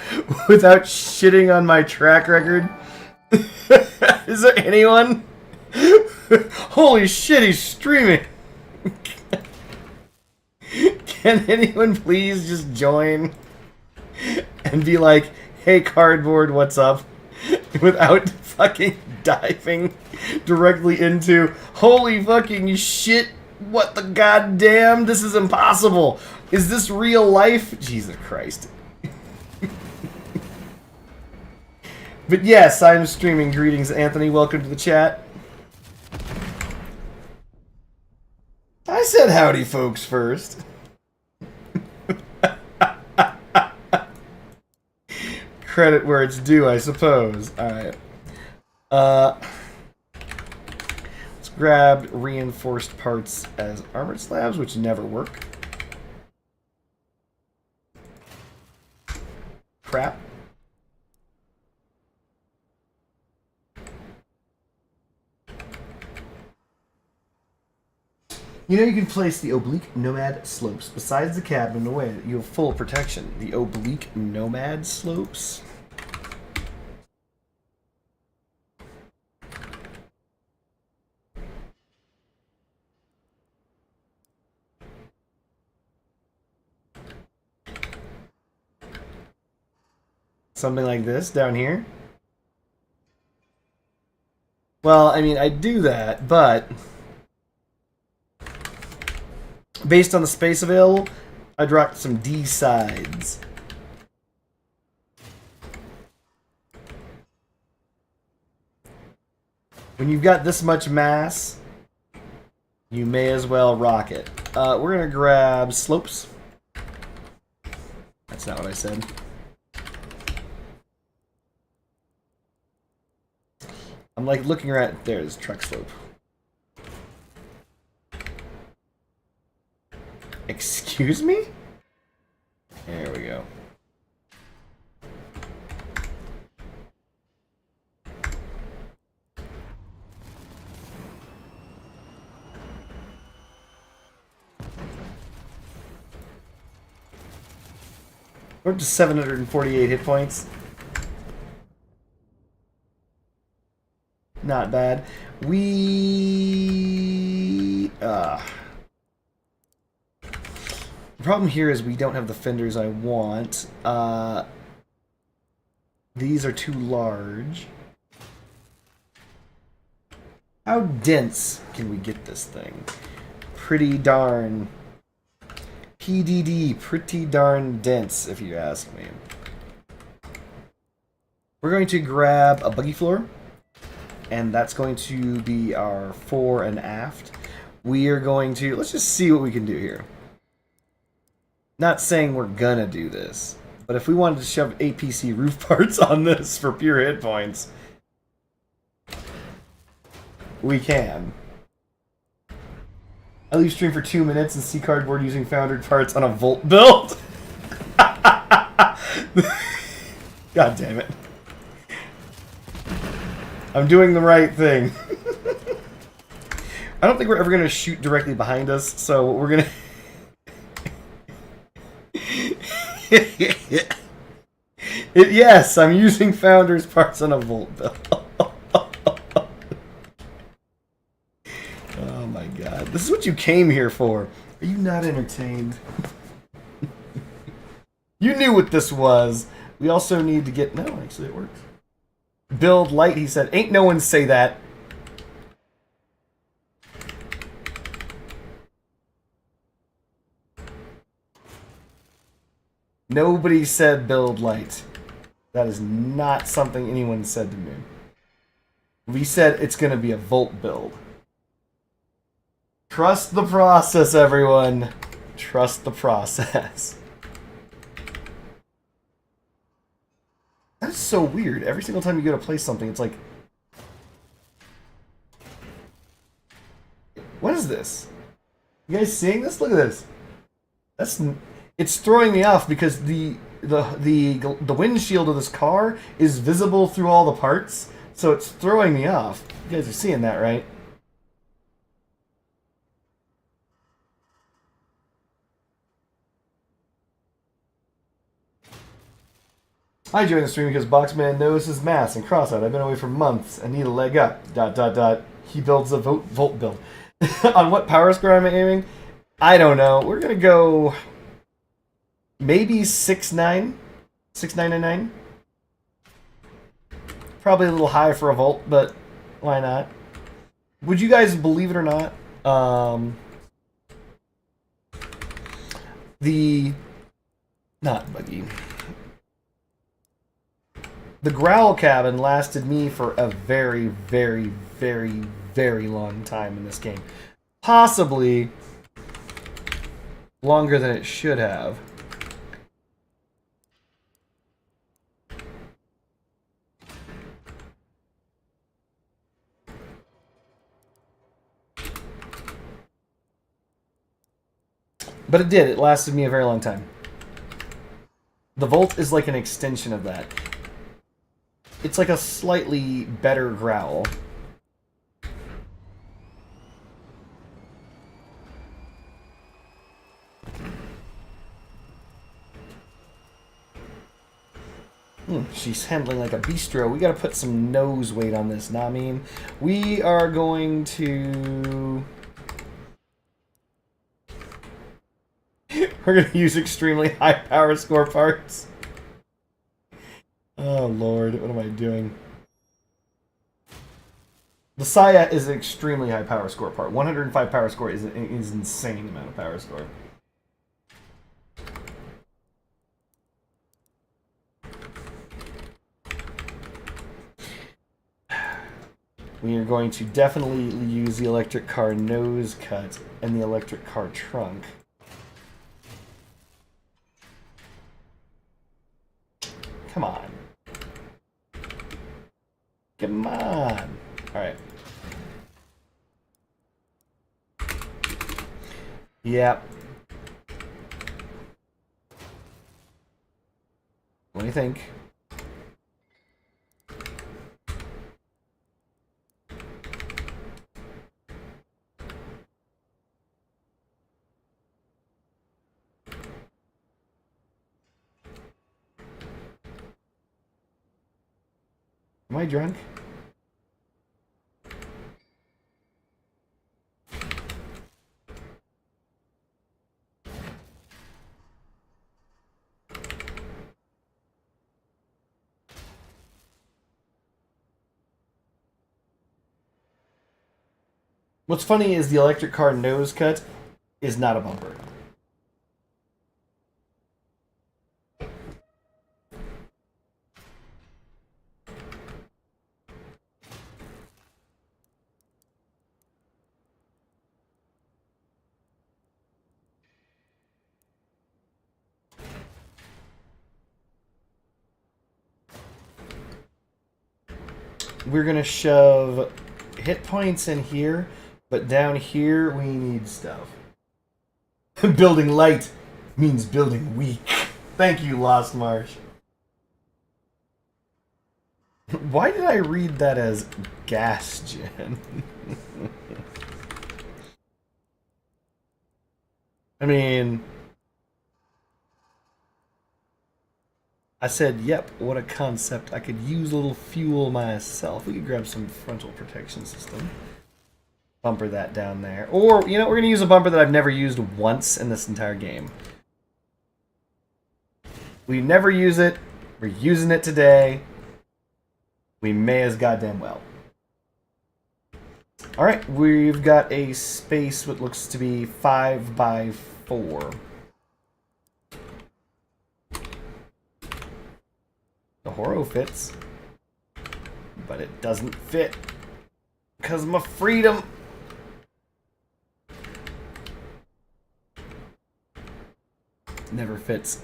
without shitting on my track record? Is there anyone? Holy shit, he's streaming. Can anyone please just join and be like, hey Cardboard, what's up? Without fucking diving directly into, holy fucking shit, what the goddamn, this is impossible. Is this real life? Jesus Christ. But yes, I'm streaming. Greetings, Anthony. Welcome to the chat. I said howdy, folks, first. Credit where it's due, I suppose. Alright. Let's grab reinforced parts as armored slabs, which never work. Crap. You know you can place the oblique nomad slopes besides the cabin in a way that you have full protection. The oblique nomad slopes? Something like this down here? Well, I mean, I do that, but based on the space available, I dropped some D sides. When you've got this much mass, you may as well rock it. We're gonna grab slopes. That's not what I said. I'm like looking right there's truck slope. Excuse me? There we go. We're up to 748 hit points. Not bad. We The problem here is we don't have the fenders I want. These are too large. How dense can we get this thing? Pretty darn... PDD, pretty darn dense, if you ask me. We're going to grab a buggy floor, and that's going to be our fore and aft. We are going to... Let's just see what we can do here. Not saying we're gonna do this, but if we wanted to shove APC roof parts on this for pure hit points, we can. I leave stream for 2 minutes and see cardboard using foundered parts on a Volt build. God damn it. I'm doing the right thing. I don't think we're ever going to shoot directly behind us, so we're going to... Yes, I'm using Founder's parts on a Volt build. Oh my god. This is what you came here for. Are you not entertained? You knew what this was. We also need to get... No, actually it works. Build light, he said. Ain't no one say that. Nobody said build light. That is not something anyone said to me. We said it's going to be a Volt build. Trust the process, everyone. Trust the process. That is so weird. Every single time you go to play something, it's like... What is this? You guys seeing this? Look at this. That's... It's throwing me off because the windshield of this car is visible through all the parts, so it's throwing me off. You guys are seeing that, right? I joined the stream because Boxman knows his maths and cross-out. I've been away for months and need a leg up. ... He builds a Volt build. On what power score am I aiming? I don't know. We're gonna go... Maybe 6.9? 6.999? Probably a little high for a Volt, but why not? Would you guys believe it or not? Not buggy. The Growl Cabin lasted me for a very, very, very, very long time in this game. Possibly longer than it should have. But it did. It lasted me a very long time. The Volt is like an extension of that. It's like a slightly better Growl. She's handling like a bistro. We gotta put some nose weight on this, nah, I mean. We are going to... We're gonna use extremely high power score parts. Oh lord, what am I doing? The Saya is an extremely high power score part. 105 power score is an insane amount of power score. We are going to definitely use the electric car nose cut and the electric car trunk. Come on. Come on. Alright. Yep. What do you think? Am I drunk? What's funny is the electric car nose cut is not a bumper. We're gonna shove hit points in here, but down here we need stuff. Building light means building weak. Thank you, Lost Marsh. Why did I read that as gas gen? I mean, I said, yep, what a concept. I could use a little fuel myself. We could grab some frontal protection system. Bumper that down there. Or, you know, we're going to use a bumper that I've never used once in this entire game. We never use it. We're using it today. We may as goddamn well. Alright, we've got a space what looks to be 5 by 4. The Horo fits, but it doesn't fit because of my freedom. Never fits.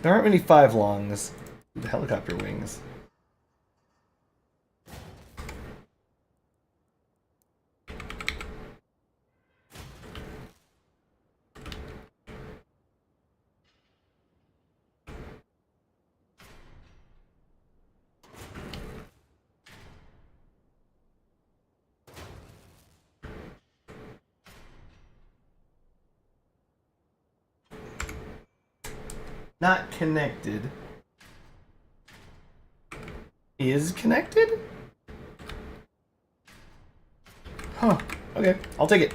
There aren't many 5 longs. The helicopter wings. Not connected. Is connected? Huh. Okay, I'll take it.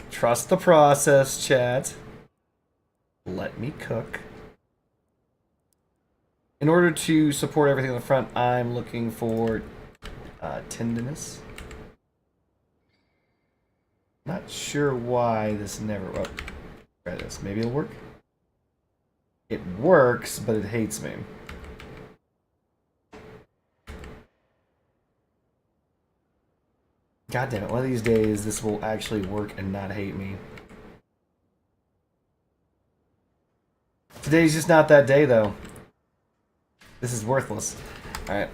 Trust the process, chat. Let me cook. In order to support everything on the front, I'm looking for tenderness. Not sure why this never... Oh, try this. Maybe it'll work? It works, but it hates me. God damn it, one of these days this will actually work and not hate me. Today's just not that day, though. This is worthless. Alright.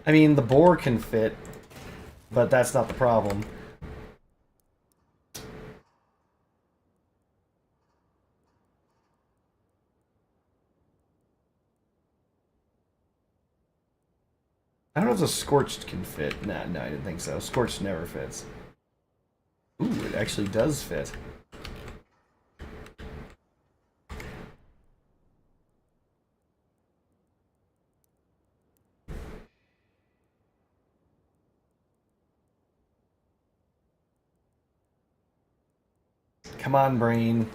I mean, the boar can fit, but that's not the problem. I don't know if the Scorched can fit. Nah, no, I didn't think so. Scorched never fits. Ooh, it actually does fit. Come on, brain.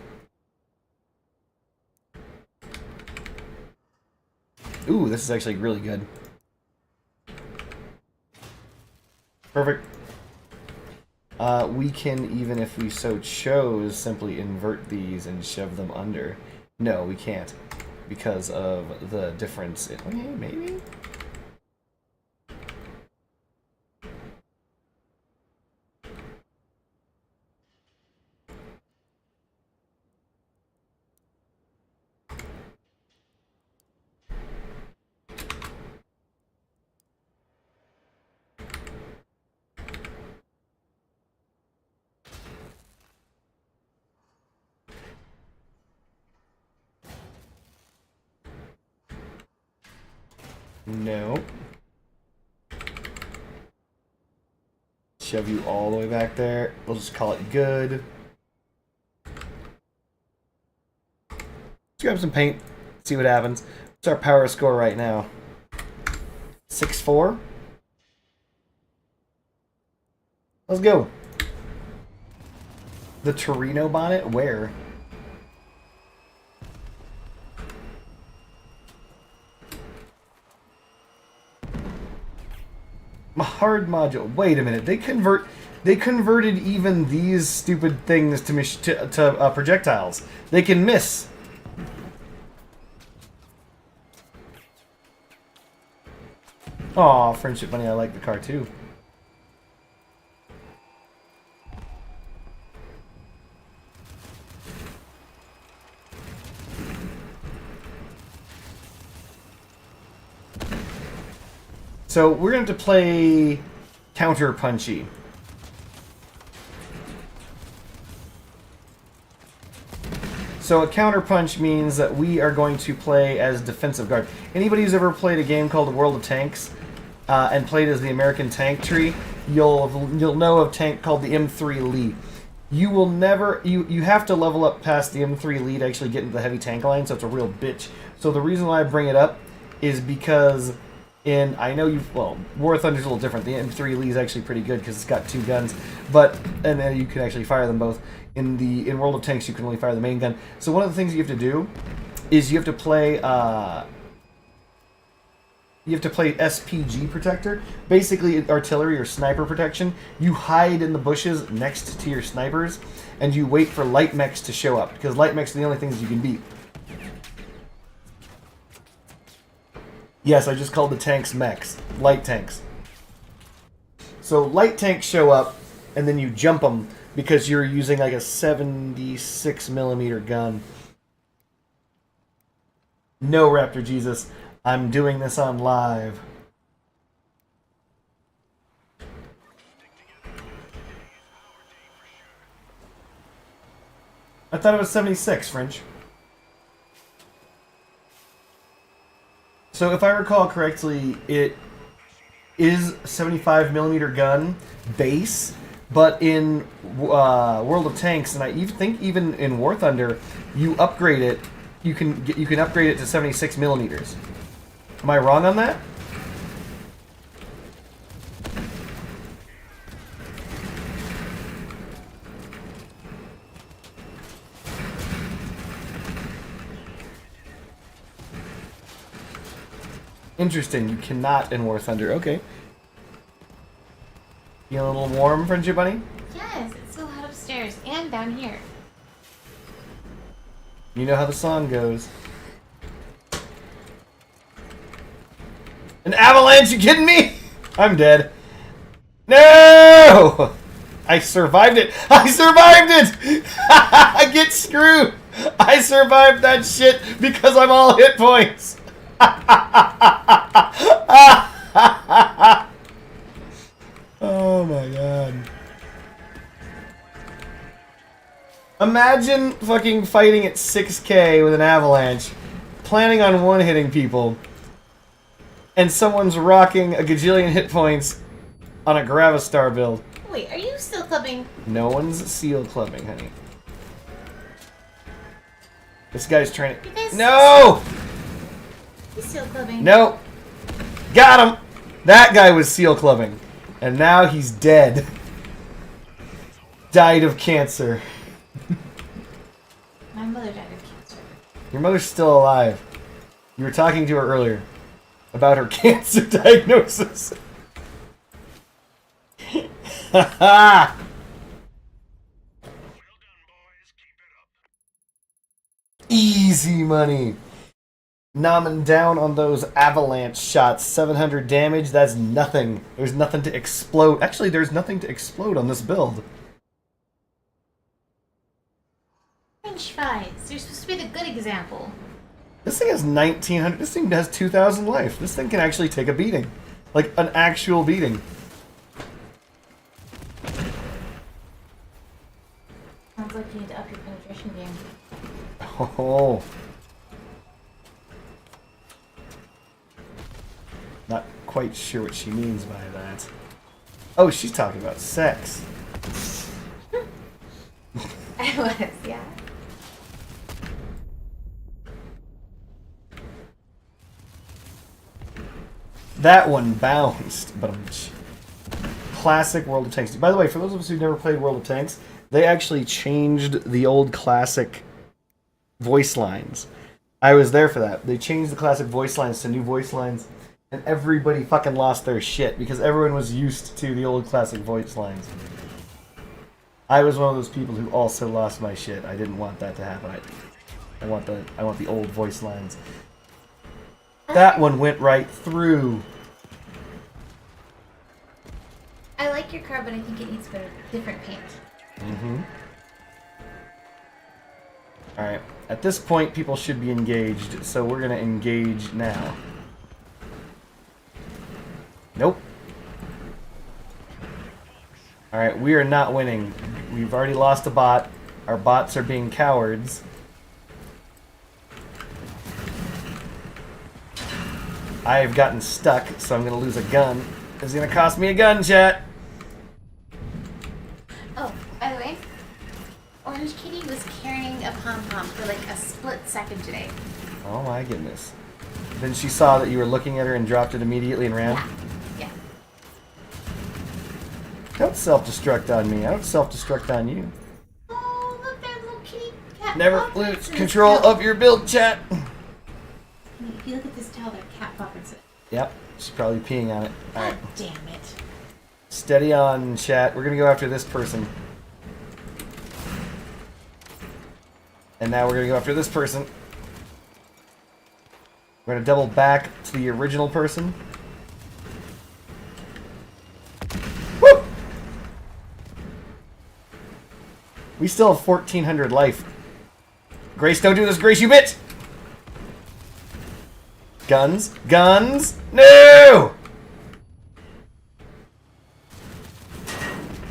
Ooh, this is actually really good. Perfect. We can, even if we so chose, simply invert these and shove them under. No, we can't. Because of the difference in... Okay, maybe? No. Shove you all the way back there. We'll just call it good. Let's grab some paint. See what happens. What's our power score right now? 6-4. Let's go. The Torino bonnet? Where? Hard module. Wait a minute. They converted even these stupid things to projectiles. They can miss. Aw, Friendship Bunny, I like the car too. So we're going to play Counter Punchy. So a counter punch means that we are going to play as defensive guard. Anybody who's ever played a game called World of Tanks and played as the American tank tree, you'll know of a tank called the M3 Lee. You will never you have to level up past the M3 Lee to actually get into the heavy tank line, so it's a real bitch. So the reason why I bring it up is because War Thunder's a little different. The M3 Lee is actually pretty good because it's got 2 guns, and then you can actually fire them both. In World of Tanks, you can only fire the main gun. So one of the things you have to do is you have to play SPG protector, basically artillery or sniper protection. You hide in the bushes next to your snipers, and you wait for light mechs to show up because light mechs are the only things you can beat. Yes, I just called the tanks mechs. Light tanks. So light tanks show up, and then you jump them because you're using like a 76mm gun. No, Raptor Jesus. I'm doing this on live. I thought it was 76, French. So if I recall correctly, it is 75mm gun base, but in World of Tanks, and I think even in War Thunder, you upgrade it. You can upgrade it to 76mm. Am I wrong on that? Interesting. You cannot in War Thunder. Okay. Feeling a little warm, Friendship Bunny? Yes, it's so hot upstairs and down here. You know how the song goes. An avalanche? You kidding me? I'm dead. No! I survived it. I survived it! I get screwed. I survived that shit because I'm all hit points. Oh my god. Imagine fucking fighting at 6K with an avalanche, planning on one-hitting people, and someone's rocking a gajillion hit points on a Gravistar build. Wait, are you still clubbing? No one's seal clubbing, honey. This guy's trying to... No! He's still clubbing. Nope. Got him! That guy was seal clubbing. And now he's dead. Died of cancer. My mother died of cancer. Your mother's still alive. You were talking to her earlier about her cancer diagnosis. Ha Easy money. Nomming down on those avalanche shots. 700 damage, that's nothing. There's nothing to explode. Actually, there's nothing to explode on this build. French fries. You're supposed to be the good example. This thing has 1900. This thing has 2000 life. This thing can actually take a beating. Like an actual beating. Sounds like you need to up your penetration game. Oh. Not quite sure what she means by that. Oh, she's talking about sex. I was, yeah. That one bounced, but classic World of Tanks. By the way, for those of us who've never played World of Tanks, they actually changed the old classic voice lines. I was there for that. They changed the classic voice lines to new voice lines, and everybody fucking lost their shit because everyone was used to the old classic voice lines. I was one of those people who also lost my shit. I didn't want that to happen. I want the old voice lines. That one went right through. I like your car, but I think it needs better, different paint. Mm-hmm. Alright. At this point, people should be engaged, so we're gonna engage now. Nope. Alright, we are not winning. We've already lost a bot. Our bots are being cowards. I have gotten stuck, so I'm gonna lose a gun. It's gonna cost me a gun, chat! Oh, by the way, Orange Kitty was carrying a pom-pom for like a split second today. Oh my goodness. Then she saw that you were looking at her and dropped it immediately and ran? Yeah. Don't self-destruct on me. I don't self-destruct on you. Oh, look, that little kitty cat. Never poppets lose in control this towel. of your build, chat! If you look at this towel, there are cat poppets in it. Yep, she's probably peeing on it. God Alright. damn it. Steady on, chat. We're gonna go after this person. And now we're gonna go after this person. We're gonna double back to the original person. Woo! We still have 1,400 life. Grace, don't do this, Grace, you bitch! Guns. Guns! No!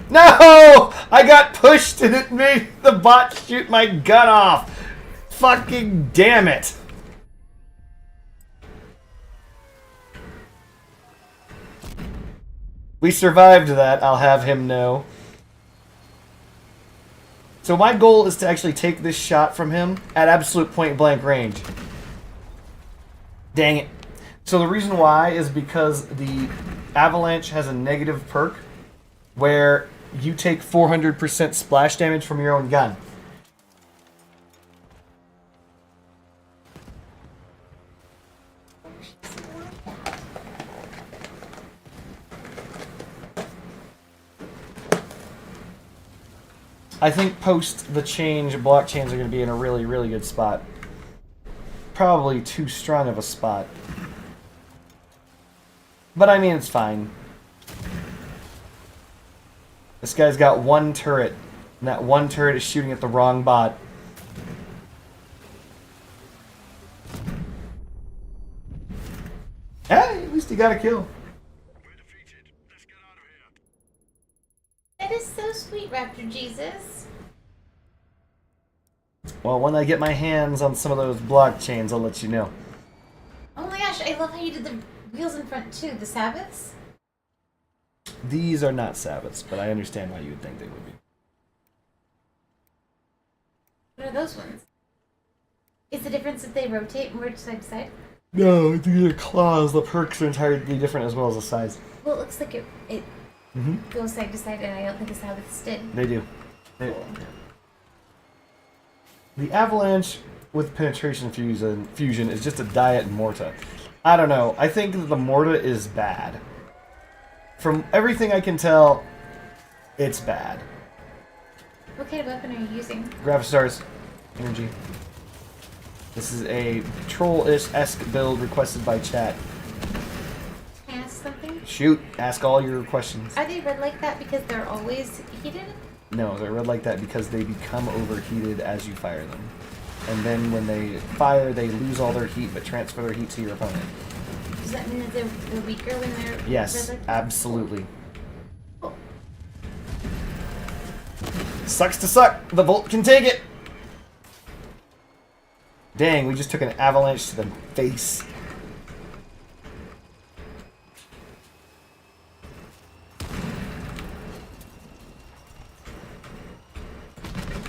No! I got pushed and it made the bot shoot my gun off. Fucking damn it. We survived that, I'll have him know. So my goal is to actually take this shot from him at absolute point blank range. Dang it. So the reason why is because the Avalanche has a negative perk where you take 400% splash damage from your own gun. I think post the change, blockchains are going to be in a really, really good spot. Probably too strong of a spot. But I mean, it's fine. This guy's got one turret, and that one turret is shooting at the wrong bot. Hey, at least he got a kill. That is so sweet, Raptor Jesus. Well, when I get my hands on some of those blockchains, I'll let you know. Oh my gosh, I love how you did the wheels in front too. The Sabbaths? These are not Sabbaths, but I understand why you would think they would be. What are those ones? Is the difference that they rotate more side to side? No, these are claws. The perks are entirely different as well as the size. Well, it looks like it goes side to side, and I don't think the Sabbaths did. They do. The Avalanche with Penetration Fusion is just a diet Morta. I don't know. I think that the Morta is bad. From everything I can tell, it's bad. What kind of weapon are you using? Gravistars Energy. This is a Troll-esque build requested by chat. Can I ask something? Shoot. Ask all your questions. Are they red like that because they're always heated? No, they're red like that because they become overheated as you fire them. And then when they fire, they lose all their heat but transfer their heat to your opponent. Does that mean that they're weaker when they're Yes, red like that? absolutely. Cool. Sucks to suck. The Volt can take it. Dang, we just took an avalanche to the face.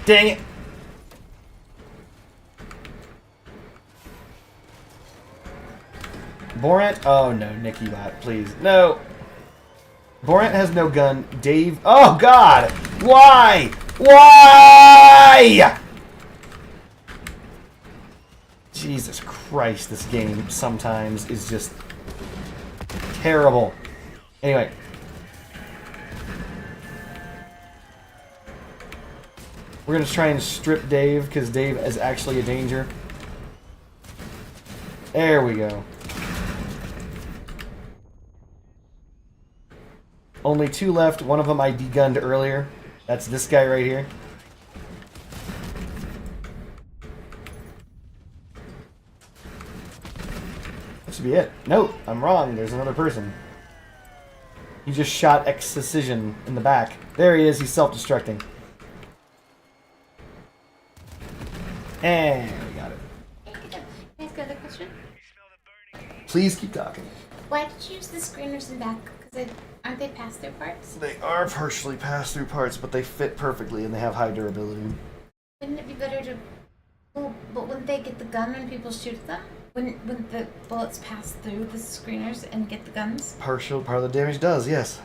Dang it. Borant? Oh no, Nikki bot, please. No! Borant has no gun. Dave... Oh god! Why? Why? Jesus Christ, this game sometimes is just terrible. Anyway. We're going to try and strip Dave, because Dave is actually a danger. There we go. Only 2 left. One of them I de-gunned earlier. That's this guy right here. That should be it. No, I'm wrong. There's another person. He just shot Excision in the back. There he is. He's self-destructing. And we got it. Can I ask another question? Please keep talking. Why did you use the screeners in back? Because aren't they pass-through parts? They are partially pass-through parts, but they fit perfectly and they have high durability. Wouldn't it be better to... Well, but wouldn't they get the gun when people shoot them? Wouldn't the bullets pass through the screeners and get the guns? Part of the damage does, yes.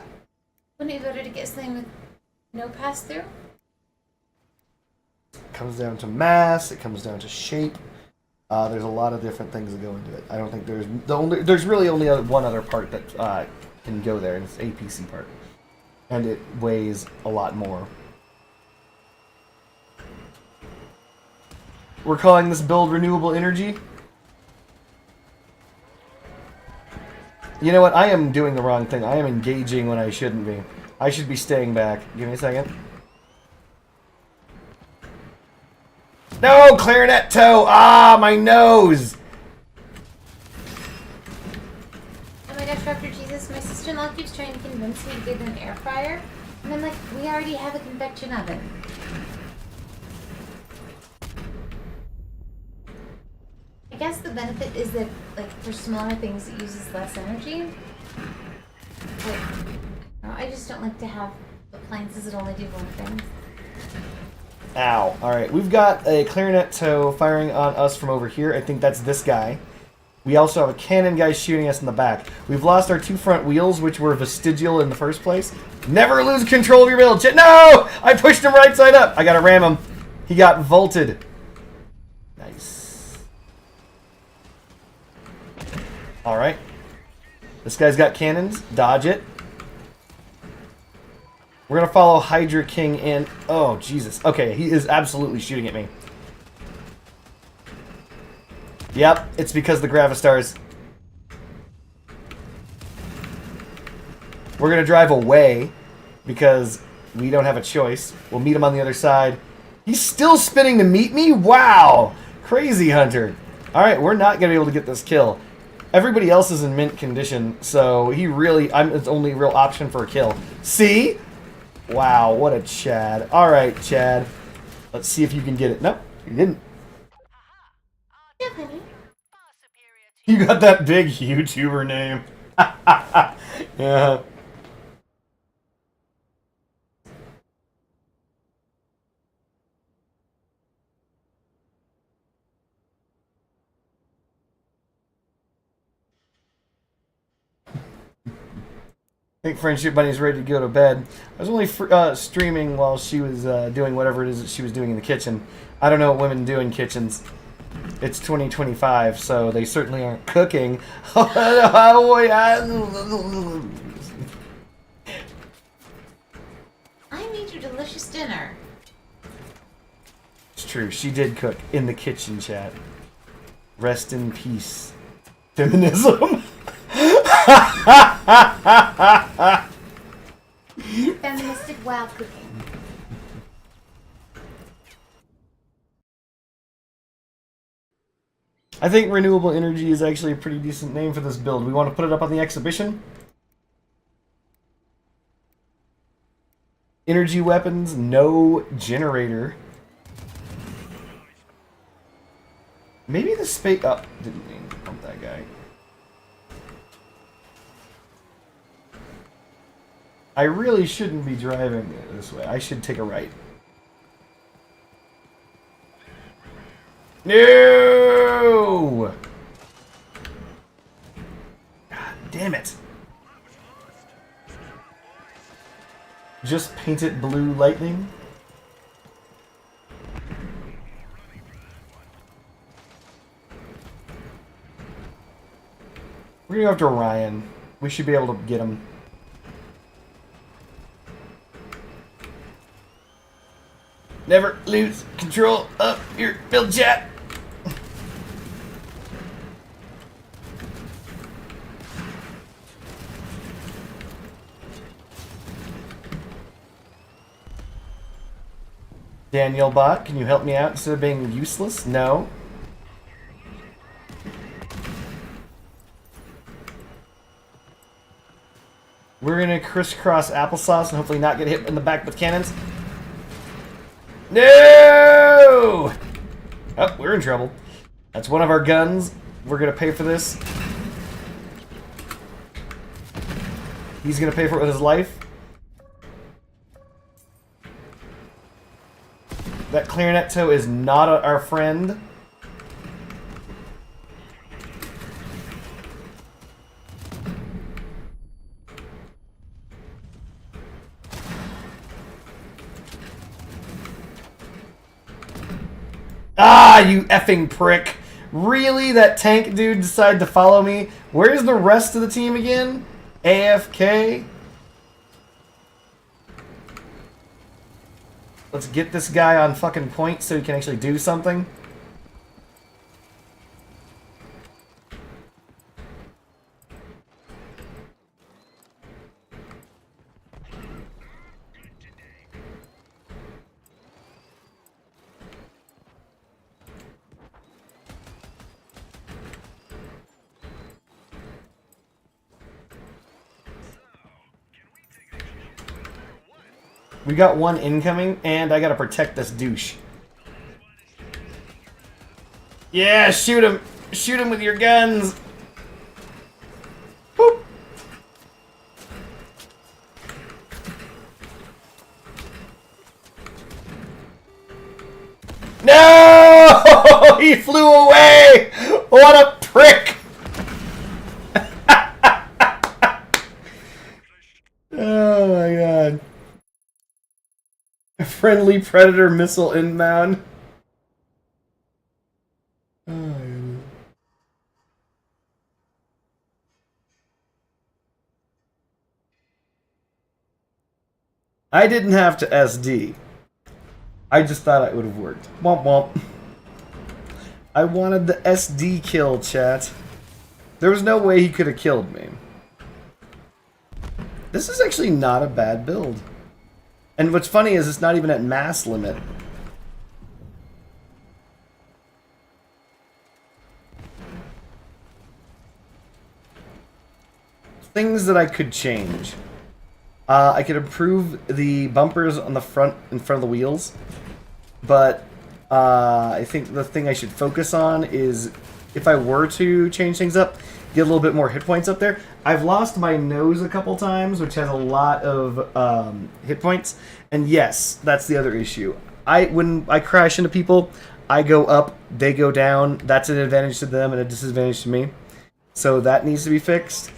Wouldn't it be better to get something with no pass-through? It comes down to mass, it comes down to shape. There's a lot of different things that go into it. I don't think there's really only one other part that can go there, and it's APC part. And it weighs a lot more. We're calling this build renewable energy. You know what? I am doing the wrong thing. I am engaging when I shouldn't be. I should be staying back. Give me a second. No! Clarinet toe! Ah, my nose! Oh my gosh, Dr. Jesus, my sister-in-law keeps trying to convince me to get an air fryer. And I'm like, we already have a convection oven. I guess the benefit is that, like, for smaller things, it uses less energy. But I just don't like to have appliances that only do one thing. Ow. Alright, we've got a clarinet toe firing on us from over here. I think that's this guy. We also have a cannon guy shooting us in the back. We've lost our 2 front wheels, which were vestigial in the first place. Never lose control of your middle. No! I pushed him right side up. I gotta ram him. He got vaulted. Nice. Alright. This guy's got cannons. Dodge it. We're gonna follow Hydra King in. Oh, Jesus. Okay, he is absolutely shooting at me. Yep, it's because the Gravistars. We're gonna drive away because we don't have a choice. We'll meet him on the other side. He's still spinning to meet me? Wow! Crazy Hunter. Alright, we're not gonna be able to get this kill. Everybody else is in mint condition, so he really... I'm his only real option for a kill. See? Wow, what a Chad. Alright, Chad. Let's see if you can get it. Nope, you didn't. Yeah, honey. You got that big YouTuber name. Yeah. I think Friendship Bunny's ready to go to bed. I was only streaming while she was doing whatever it is that she was doing in the kitchen. I don't know what women do in kitchens. It's 2025, so they certainly aren't cooking. I need your delicious dinner. It's true, she did cook in the kitchen, chat. Rest in peace. Feminism. Feministic wild cooking. I think renewable energy is actually a pretty decent name for this build. We want to put it up on the exhibition. Energy weapons, no generator. Maybe the space... Oh, didn't mean to pump that guy. I really shouldn't be driving this way. I should take a right. No! Just paint it blue lightning. We're gonna go after Ryan. We should be able to get him. Never lose control of your build chat. Daniel Bot, can you help me out instead of being useless? No. We're gonna crisscross applesauce and hopefully not get hit in the back with cannons. No! Oh, we're in trouble. That's one of our guns. We're gonna pay for this. He's gonna pay for it with his life. That clarinet toe is not our friend. Ah, you effing prick. Really? That tank dude decided to follow me? Where's the rest of the team again? AFK? Let's get this guy on fucking point so he can actually do something. We got one incoming, and I gotta protect this douche. Yeah, shoot him! Shoot him with your guns! Boop! No! He flew away! What a prick! Oh my god. Friendly Predator missile inbound. Oh, God. I didn't have to SD. I just thought it would have worked. Womp womp. I wanted the SD kill, chat. There was no way he could have killed me. This is actually not a bad build. And what's funny is it's not even at mass limit. Things that I could change. I could improve the bumpers on the front, in front of the wheels. But I think the thing I should focus on is, if I were to change things up, get a little bit more hit points up there. I've lost my nose a couple times, which has a lot of hit points. And yes, that's the other issue. When I crash into people, I go up, they go down. That's an advantage to them and a disadvantage to me. So that needs to be fixed.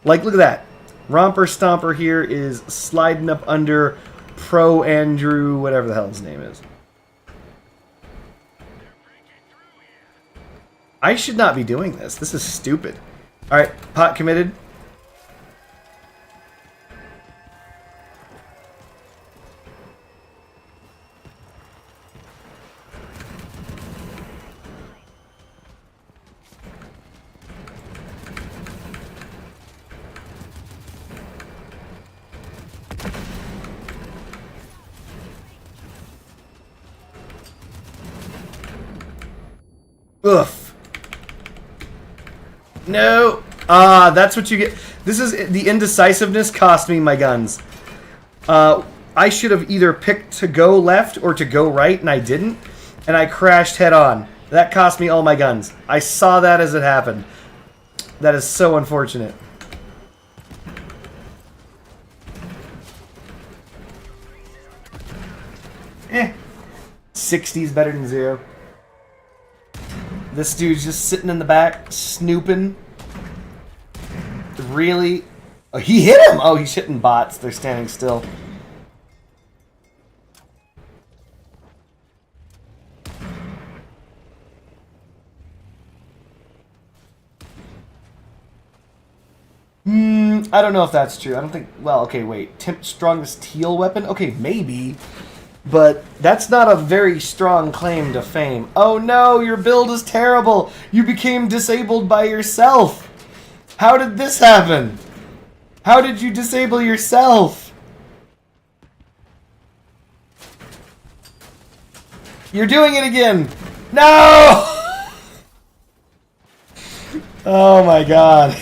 Like, look at that. Romper Stomper here is sliding up under Pro Andrew, whatever the hell his name is. I should not be doing this. This is stupid. Alright, pot committed. Oof. No. Ah, that's what you get. This is the indecisiveness cost me my guns. I should have either picked to go left or to go right, and I didn't. And I crashed head on. That cost me all my guns. I saw that as it happened. That is so unfortunate. Eh. 60 is better than 0. This dude's just sitting in the back, snooping. really... Oh, he hit him! Oh, he's hitting bots. They're standing still. I don't know if that's true. I don't think... Well, okay, wait. Strongest teal weapon? Okay, maybe. But that's not a very strong claim to fame. Oh no, your build is terrible! You became disabled by yourself! How did this happen? How did you disable yourself? You're doing it again! No! Oh my god.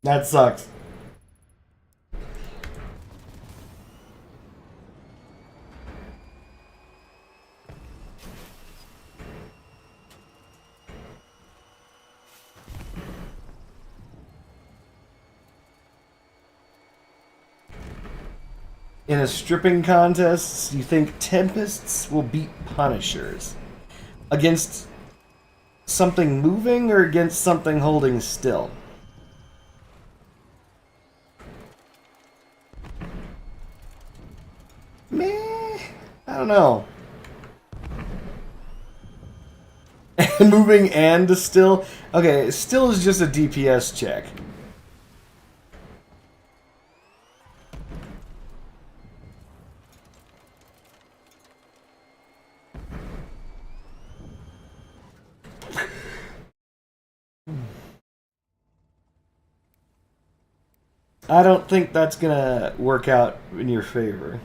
That sucks. In a stripping contest, you think Tempests will beat Punishers? Against something moving or against something holding still? Meh, I don't know. Moving and still? Okay, still is just a DPS check. I don't think that's gonna work out in your favor.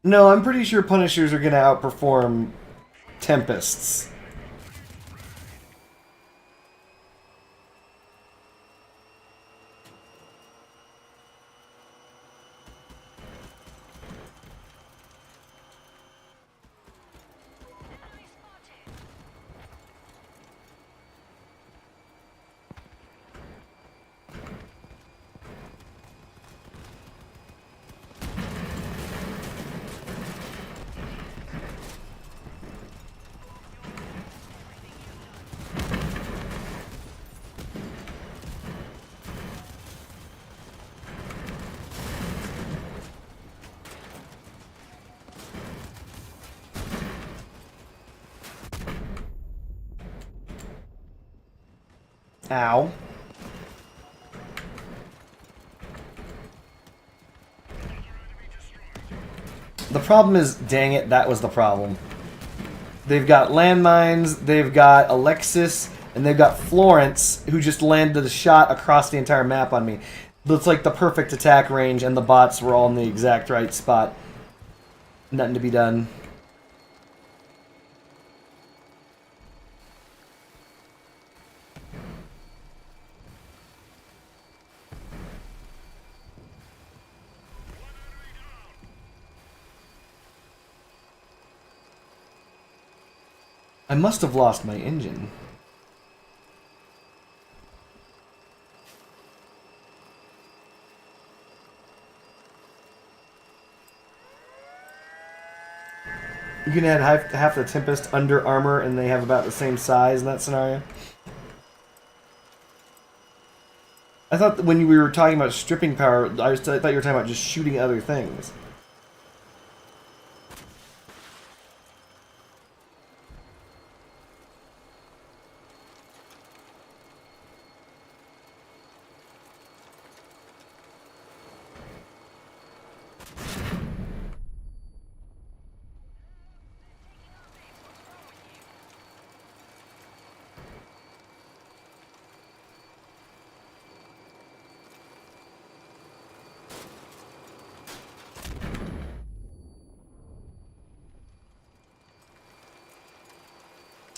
No, I'm pretty sure Punishers are gonna outperform Tempests. Ow. The problem is, dang it, that was the problem. They've got landmines, they've got Alexis, and they've got Florence, who just landed a shot across the entire map on me. Looks like the perfect attack range, and the bots were all in the exact right spot. Nothing to be done. I must have lost my engine. You can add half the Tempest under armor and they have about the same size in that scenario. I thought that when we were talking about stripping power, I thought you were talking about just shooting other things.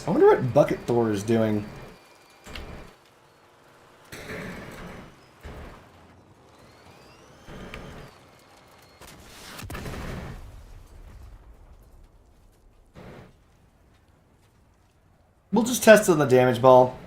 I wonder what Bucket Thor is doing. We'll just test on the damage ball.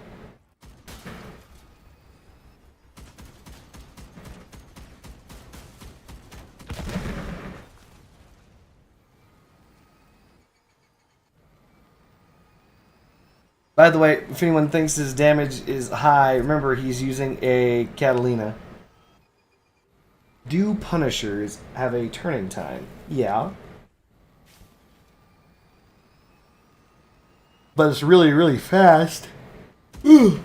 By the way, if anyone thinks his damage is high, remember he's using a Catalina. Do Punishers have a turning time? Yeah. But it's really, really fast. Ooh.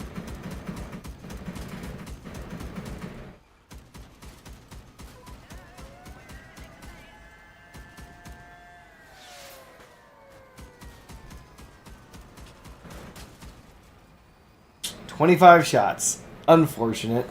"25 shots. Unfortunate.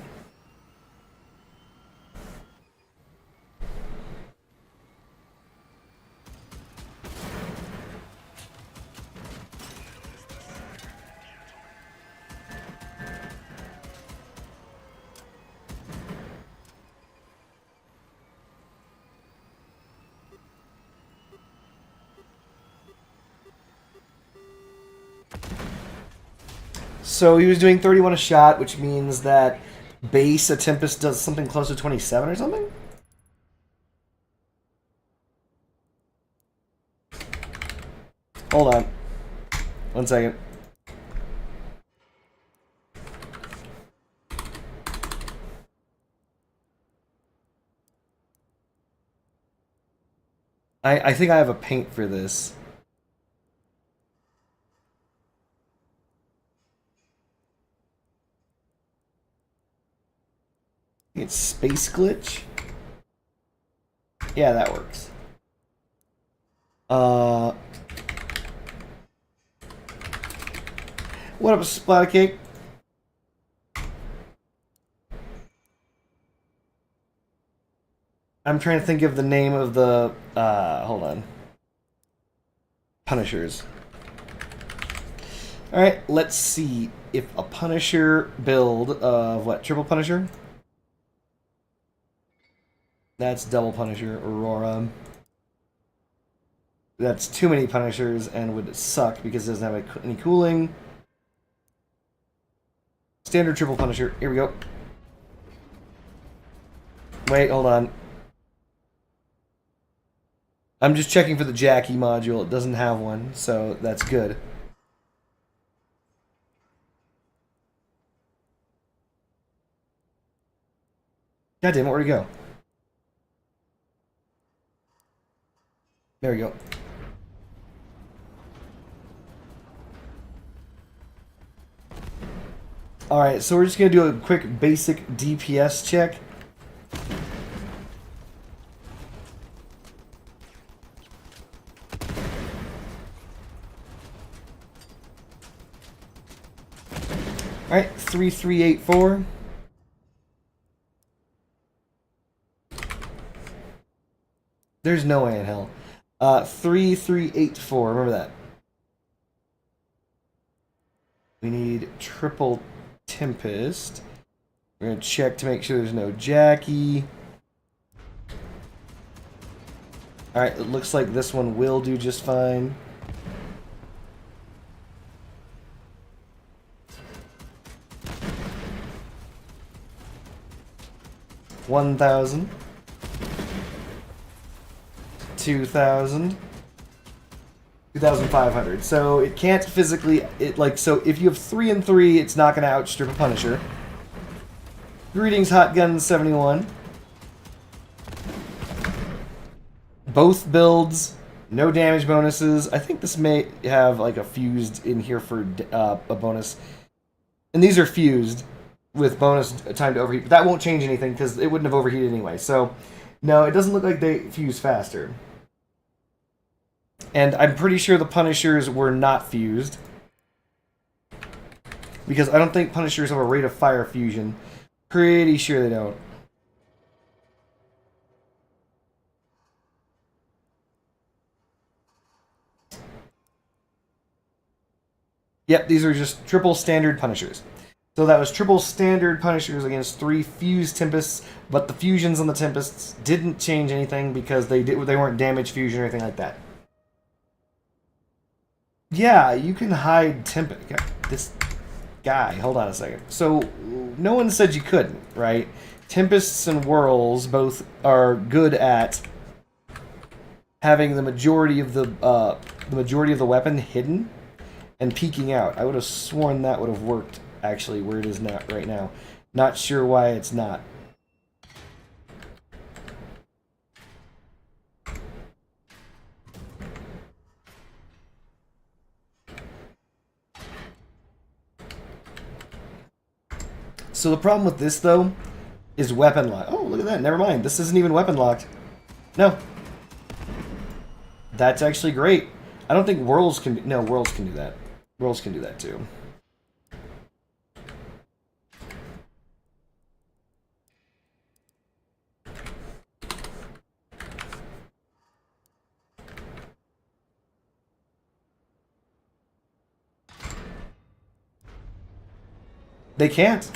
So he was doing 31 a shot, which means that base a Tempest does something close to 27 or something? Hold on. 1 second. I think I have a paint for this. It's Space Glitch. Yeah, that works. What up, Splattercake? I'm trying to think of the name of the hold on. Punishers. Alright, let's see if a Punisher build of what? Triple Punisher? That's double Punisher, Aurora. That's too many Punishers and would suck because it doesn't have any cooling. Standard triple Punisher. Here we go. Wait, hold on. I'm just checking for the Jackie module. It doesn't have one, so that's good. God damn it, where'd he go? There we go. Alright, so we're just going to do a quick basic DPS check. Alright, 3384. There's no way in hell. 3384, remember that. We need triple Tempest. We're going to check to make sure there's no Jackie. Alright, it looks like this one will do just fine. $1,000. 2,000. 2,500. So it can't physically, so if you have 3 and 3, it's not going to outstrip a Punisher. Greetings, Hot Gun 71. Both builds, no damage bonuses. I think this may have like a fused in here for a bonus. And these are fused with bonus time to overheat. But that won't change anything because it wouldn't have overheated anyway. So, no, it doesn't look like they fuse faster. And I'm pretty sure the Punishers were not fused. Because I don't think Punishers have a rate of fire fusion. Pretty sure they don't. Yep, these are just triple standard Punishers. So that was triple standard Punishers against 3 fused Tempests, but the fusions on the Tempests didn't change anything because they weren't damage fusion or anything like that. Yeah, you can hide Tempest. This guy, hold on a second. So, no one said you couldn't, right? Tempests and Whirls both are good at having the majority of the weapon hidden, and peeking out. I would have sworn that would have worked, actually, where it is now, right now. Not sure why it's not. So the problem with this, though, is weapon lock. Oh, look at that. Never mind. This isn't even weapon locked. No. That's actually great. I don't think Worlds can... No, Worlds can do that. Worlds can do that, too. They can't.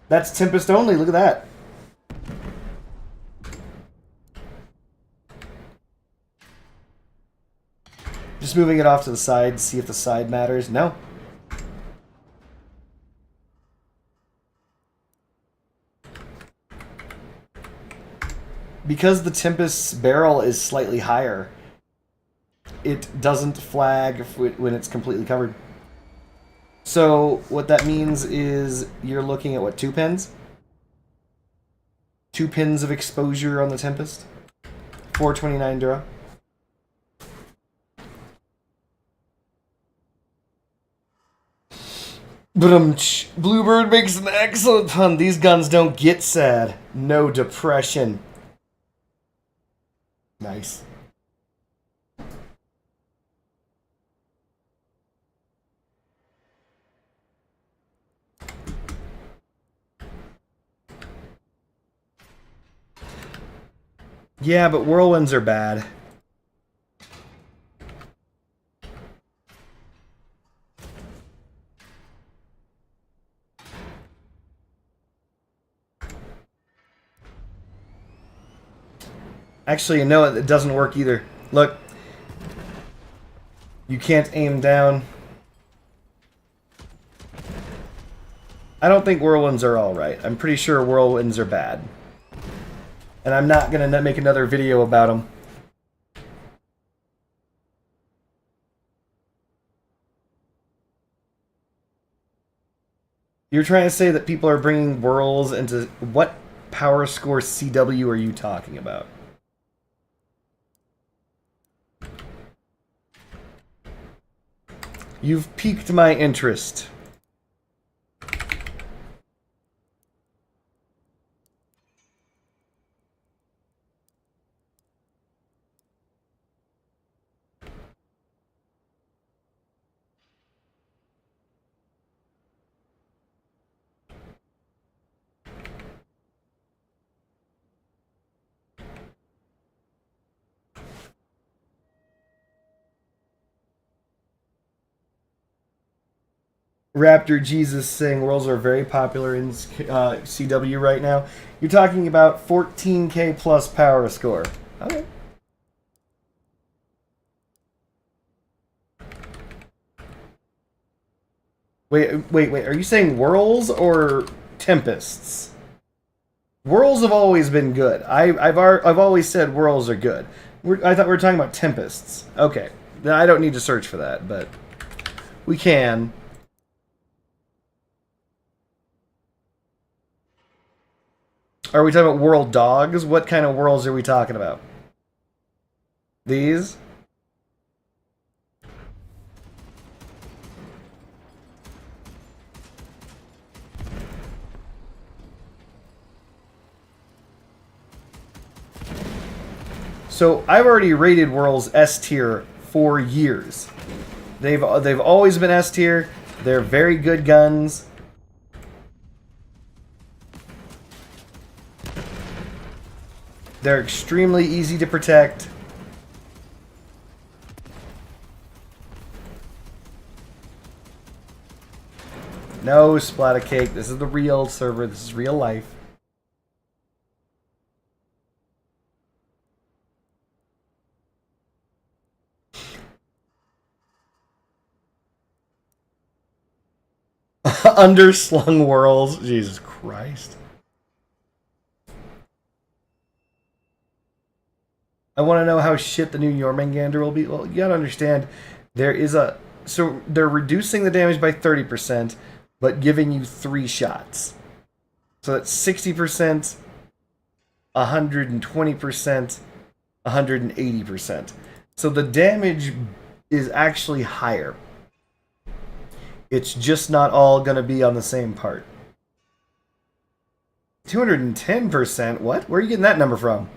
That's Tempest only. Look at that. Just moving it off to the side, see if the side matters. No. Because the Tempest's barrel is slightly higher, it doesn't flag when it's completely covered. So what that means is you're looking at, what, 2 pins? 2 pins of exposure on the Tempest. 429 Dura. But Bluebird makes an excellent pun. These guns don't get sad. No depression. Nice. Yeah, but whirlwinds are bad. Actually, no, it doesn't work either. Look. You can't aim down. I don't think whirlwinds are alright. I'm pretty sure whirlwinds are bad. And I'm not going to make another video about them. You're trying to say that people are bringing whirls into... What power score CW are you talking about? You've piqued my interest. Raptor Jesus saying worlds are very popular in CW right now. You're talking about 14k plus power score. Okay. Wait. Are you saying whirls or tempests? Whirls have always been good. I've always said whirls are good. I thought we were talking about tempests. Okay. Then I don't need to search for that, but we can. Are we talking about world dogs? What kind of worlds are we talking about? These? So I've already rated worlds S tier for years. They've always been S tier. They're very good guns. They're extremely easy to protect. No splatter cake. This is the real server. This is real life. Underslung whirls. Jesus Christ. I want to know how shit the new Jormungandr will be. Well, you gotta understand, there is a So they're reducing the damage by 30%, but giving you 3 shots. So that's 60%, 120%, 180%. So the damage is actually higher. It's just not all going to be on the same part. 210%? What? Where are you getting that number from?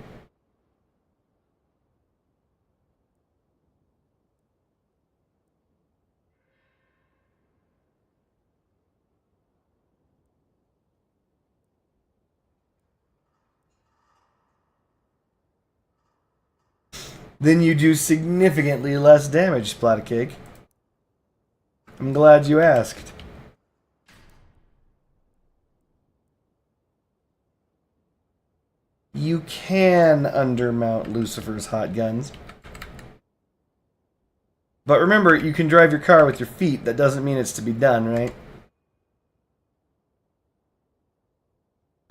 Then you do significantly less damage, Splatacake. I'm glad you asked. You can undermount Lucifer's hot guns. But remember, you can drive your car with your feet. That doesn't mean it's to be done, right?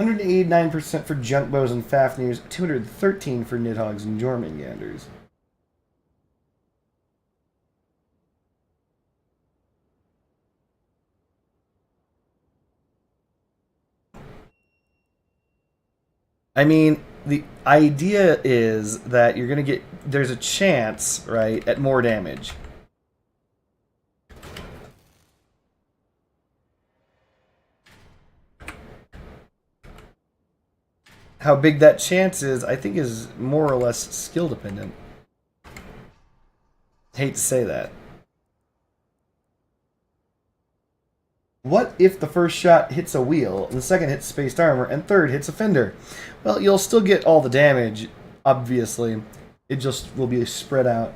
189% for Junkbows and Fafnirs, 213 for Nidhogg's and Jormunganders. I mean, the idea is that you're going to get... There's a chance, right, at more damage. How big that chance is, I think, is more or less skill dependent. Hate to say that. What if the first shot hits a wheel, and the second hits spaced armor, and third hits a fender? Well, you'll still get all the damage, obviously. It just will be spread out.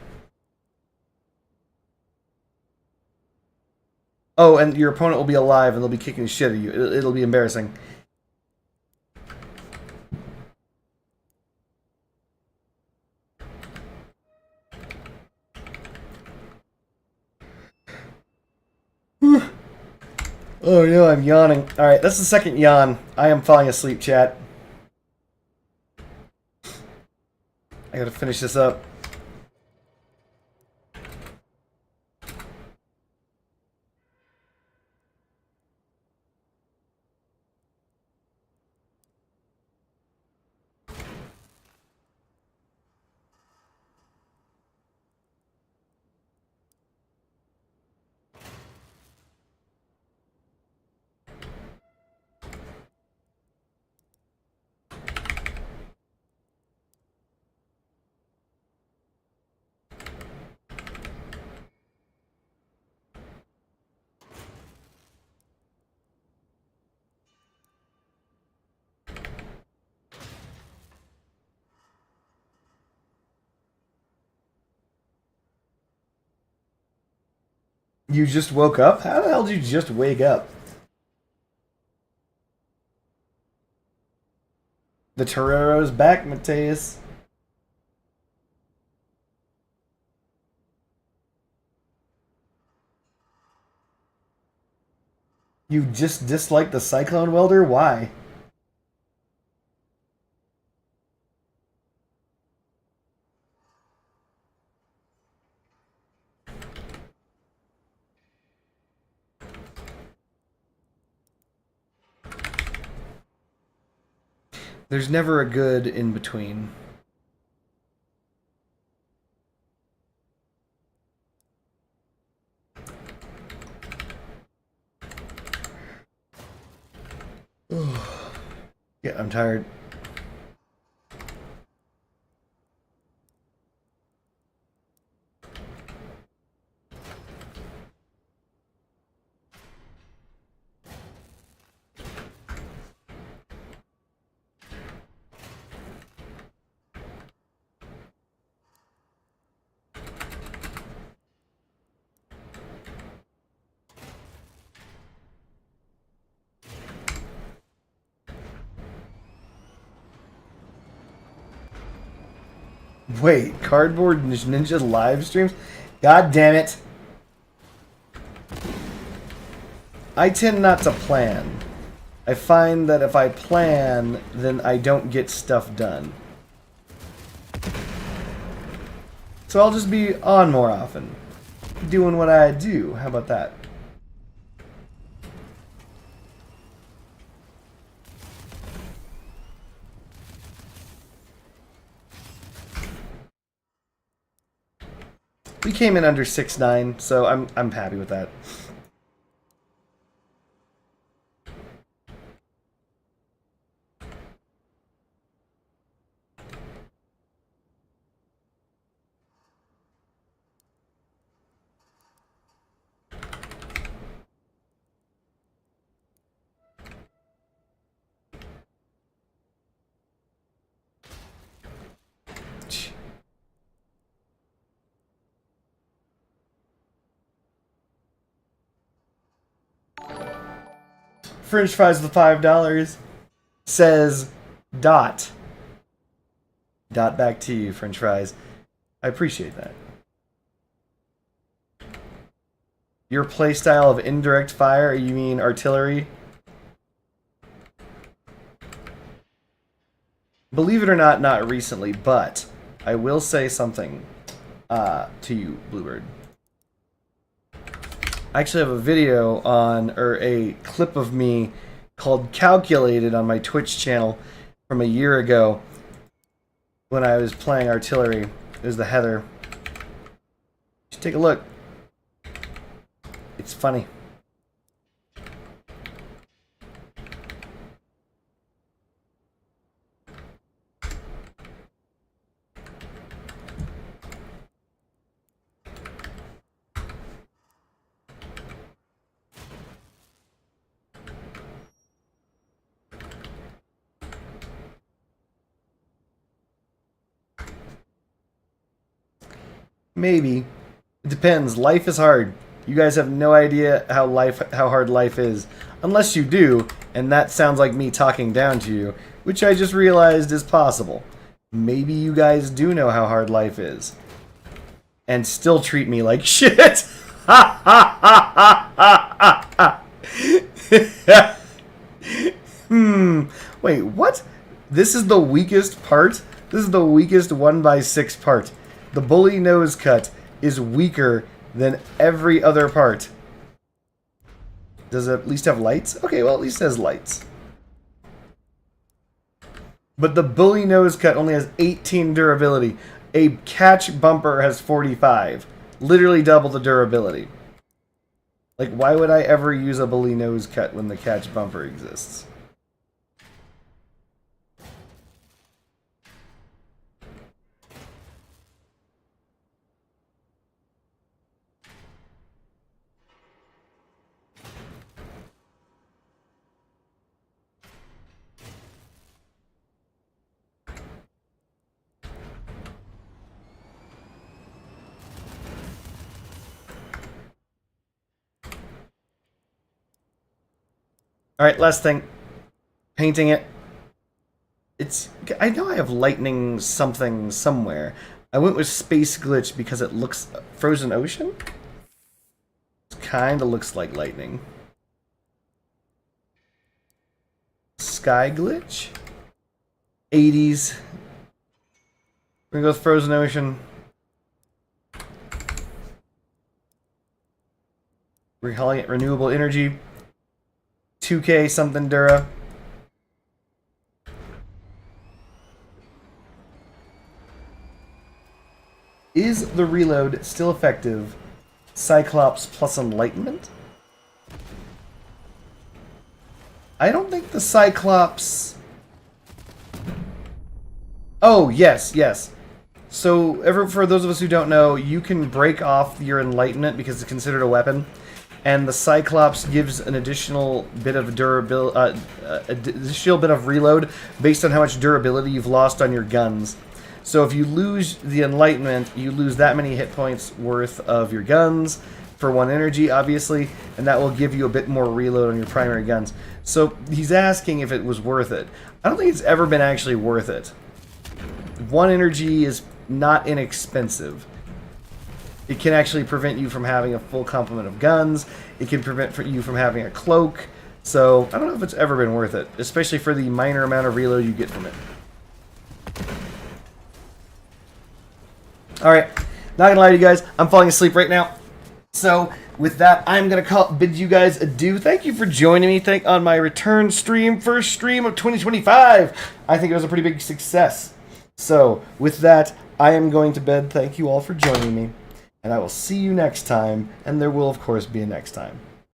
Oh, and your opponent will be alive, and they'll be kicking the shit out of you. It'll be embarrassing. Oh no, I'm yawning. Alright, that's the second yawn. I am falling asleep, chat. I gotta finish this up. You just woke up? How the hell did you just wake up? The Torero's back, Mateus. You just dislike the Cyclone Welder? Why? There's never a good in between. Yeah, I'm tired. Wait, Cardboard Ninja live streams? God damn it. I tend not to plan. I find that if I plan, then I don't get stuff done. So I'll just be on more often. doing what I do. How about that? We came in under 6-9, so I'm happy with that. French fries with $5 says dot. Dot back to you, French fries. I appreciate that. Your playstyle of indirect fire, you mean artillery? Believe it or not, not recently, but I will say something to you, Bluebird. I actually have a video on, or a clip of me called Calculated on my Twitch channel from a year ago when I was playing artillery. It was the Heather. Just take a look. It's funny. Maybe. It depends. Life is hard. You guys have no idea how hard life is. Unless you do, and that sounds like me talking down to you, which I just realized is possible. Maybe you guys do know how hard life is. And still treat me like shit. Ha ha ha ha ha ha. Wait, what? This is the weakest part? This is the weakest 1x6 part. The bully nose cut is weaker than every other part. Does it at least have lights? Okay, well, at least it has lights. But the bully nose cut only has 18 durability. A catch bumper has 45. Literally double the durability. Like, why would I ever use a bully nose cut when the catch bumper exists? Alright, last thing. Painting it. I know I have lightning something somewhere. I went with Space Glitch because it looks... Frozen Ocean? It kinda looks like lightning. Sky Glitch? 80s. We're gonna go with Frozen Ocean. We're calling it Renewable Energy. 2K something Dura. Is the reload still effective? Cyclops plus Enlightenment? I don't think the Cyclops... Oh, yes, yes. So, for those of us who don't know, you can break off your Enlightenment because it's considered a weapon. And the Cyclops gives an additional bit of durability, additional bit of reload based on how much durability you've lost on your guns. So if you lose the Enlightenment, you lose that many hit points worth of your guns for 1 energy, obviously, and that will give you a bit more reload on your primary guns. So he's asking if it was worth it. I don't think it's ever been actually worth it. 1 energy is not inexpensive. It can actually prevent you from having a full complement of guns. It can prevent you from having a cloak. So, I don't know if it's ever been worth it, especially for the minor amount of reload you get from it. Alright, not gonna lie to you guys, I'm falling asleep right now. So, with that, I'm going to bid you guys adieu. Thank you for joining me on my return stream, first stream of 2025. I think it was a pretty big success. So, with that, I am going to bed. Thank you all for joining me. And I will see you next time. And there will, of course, be a next time.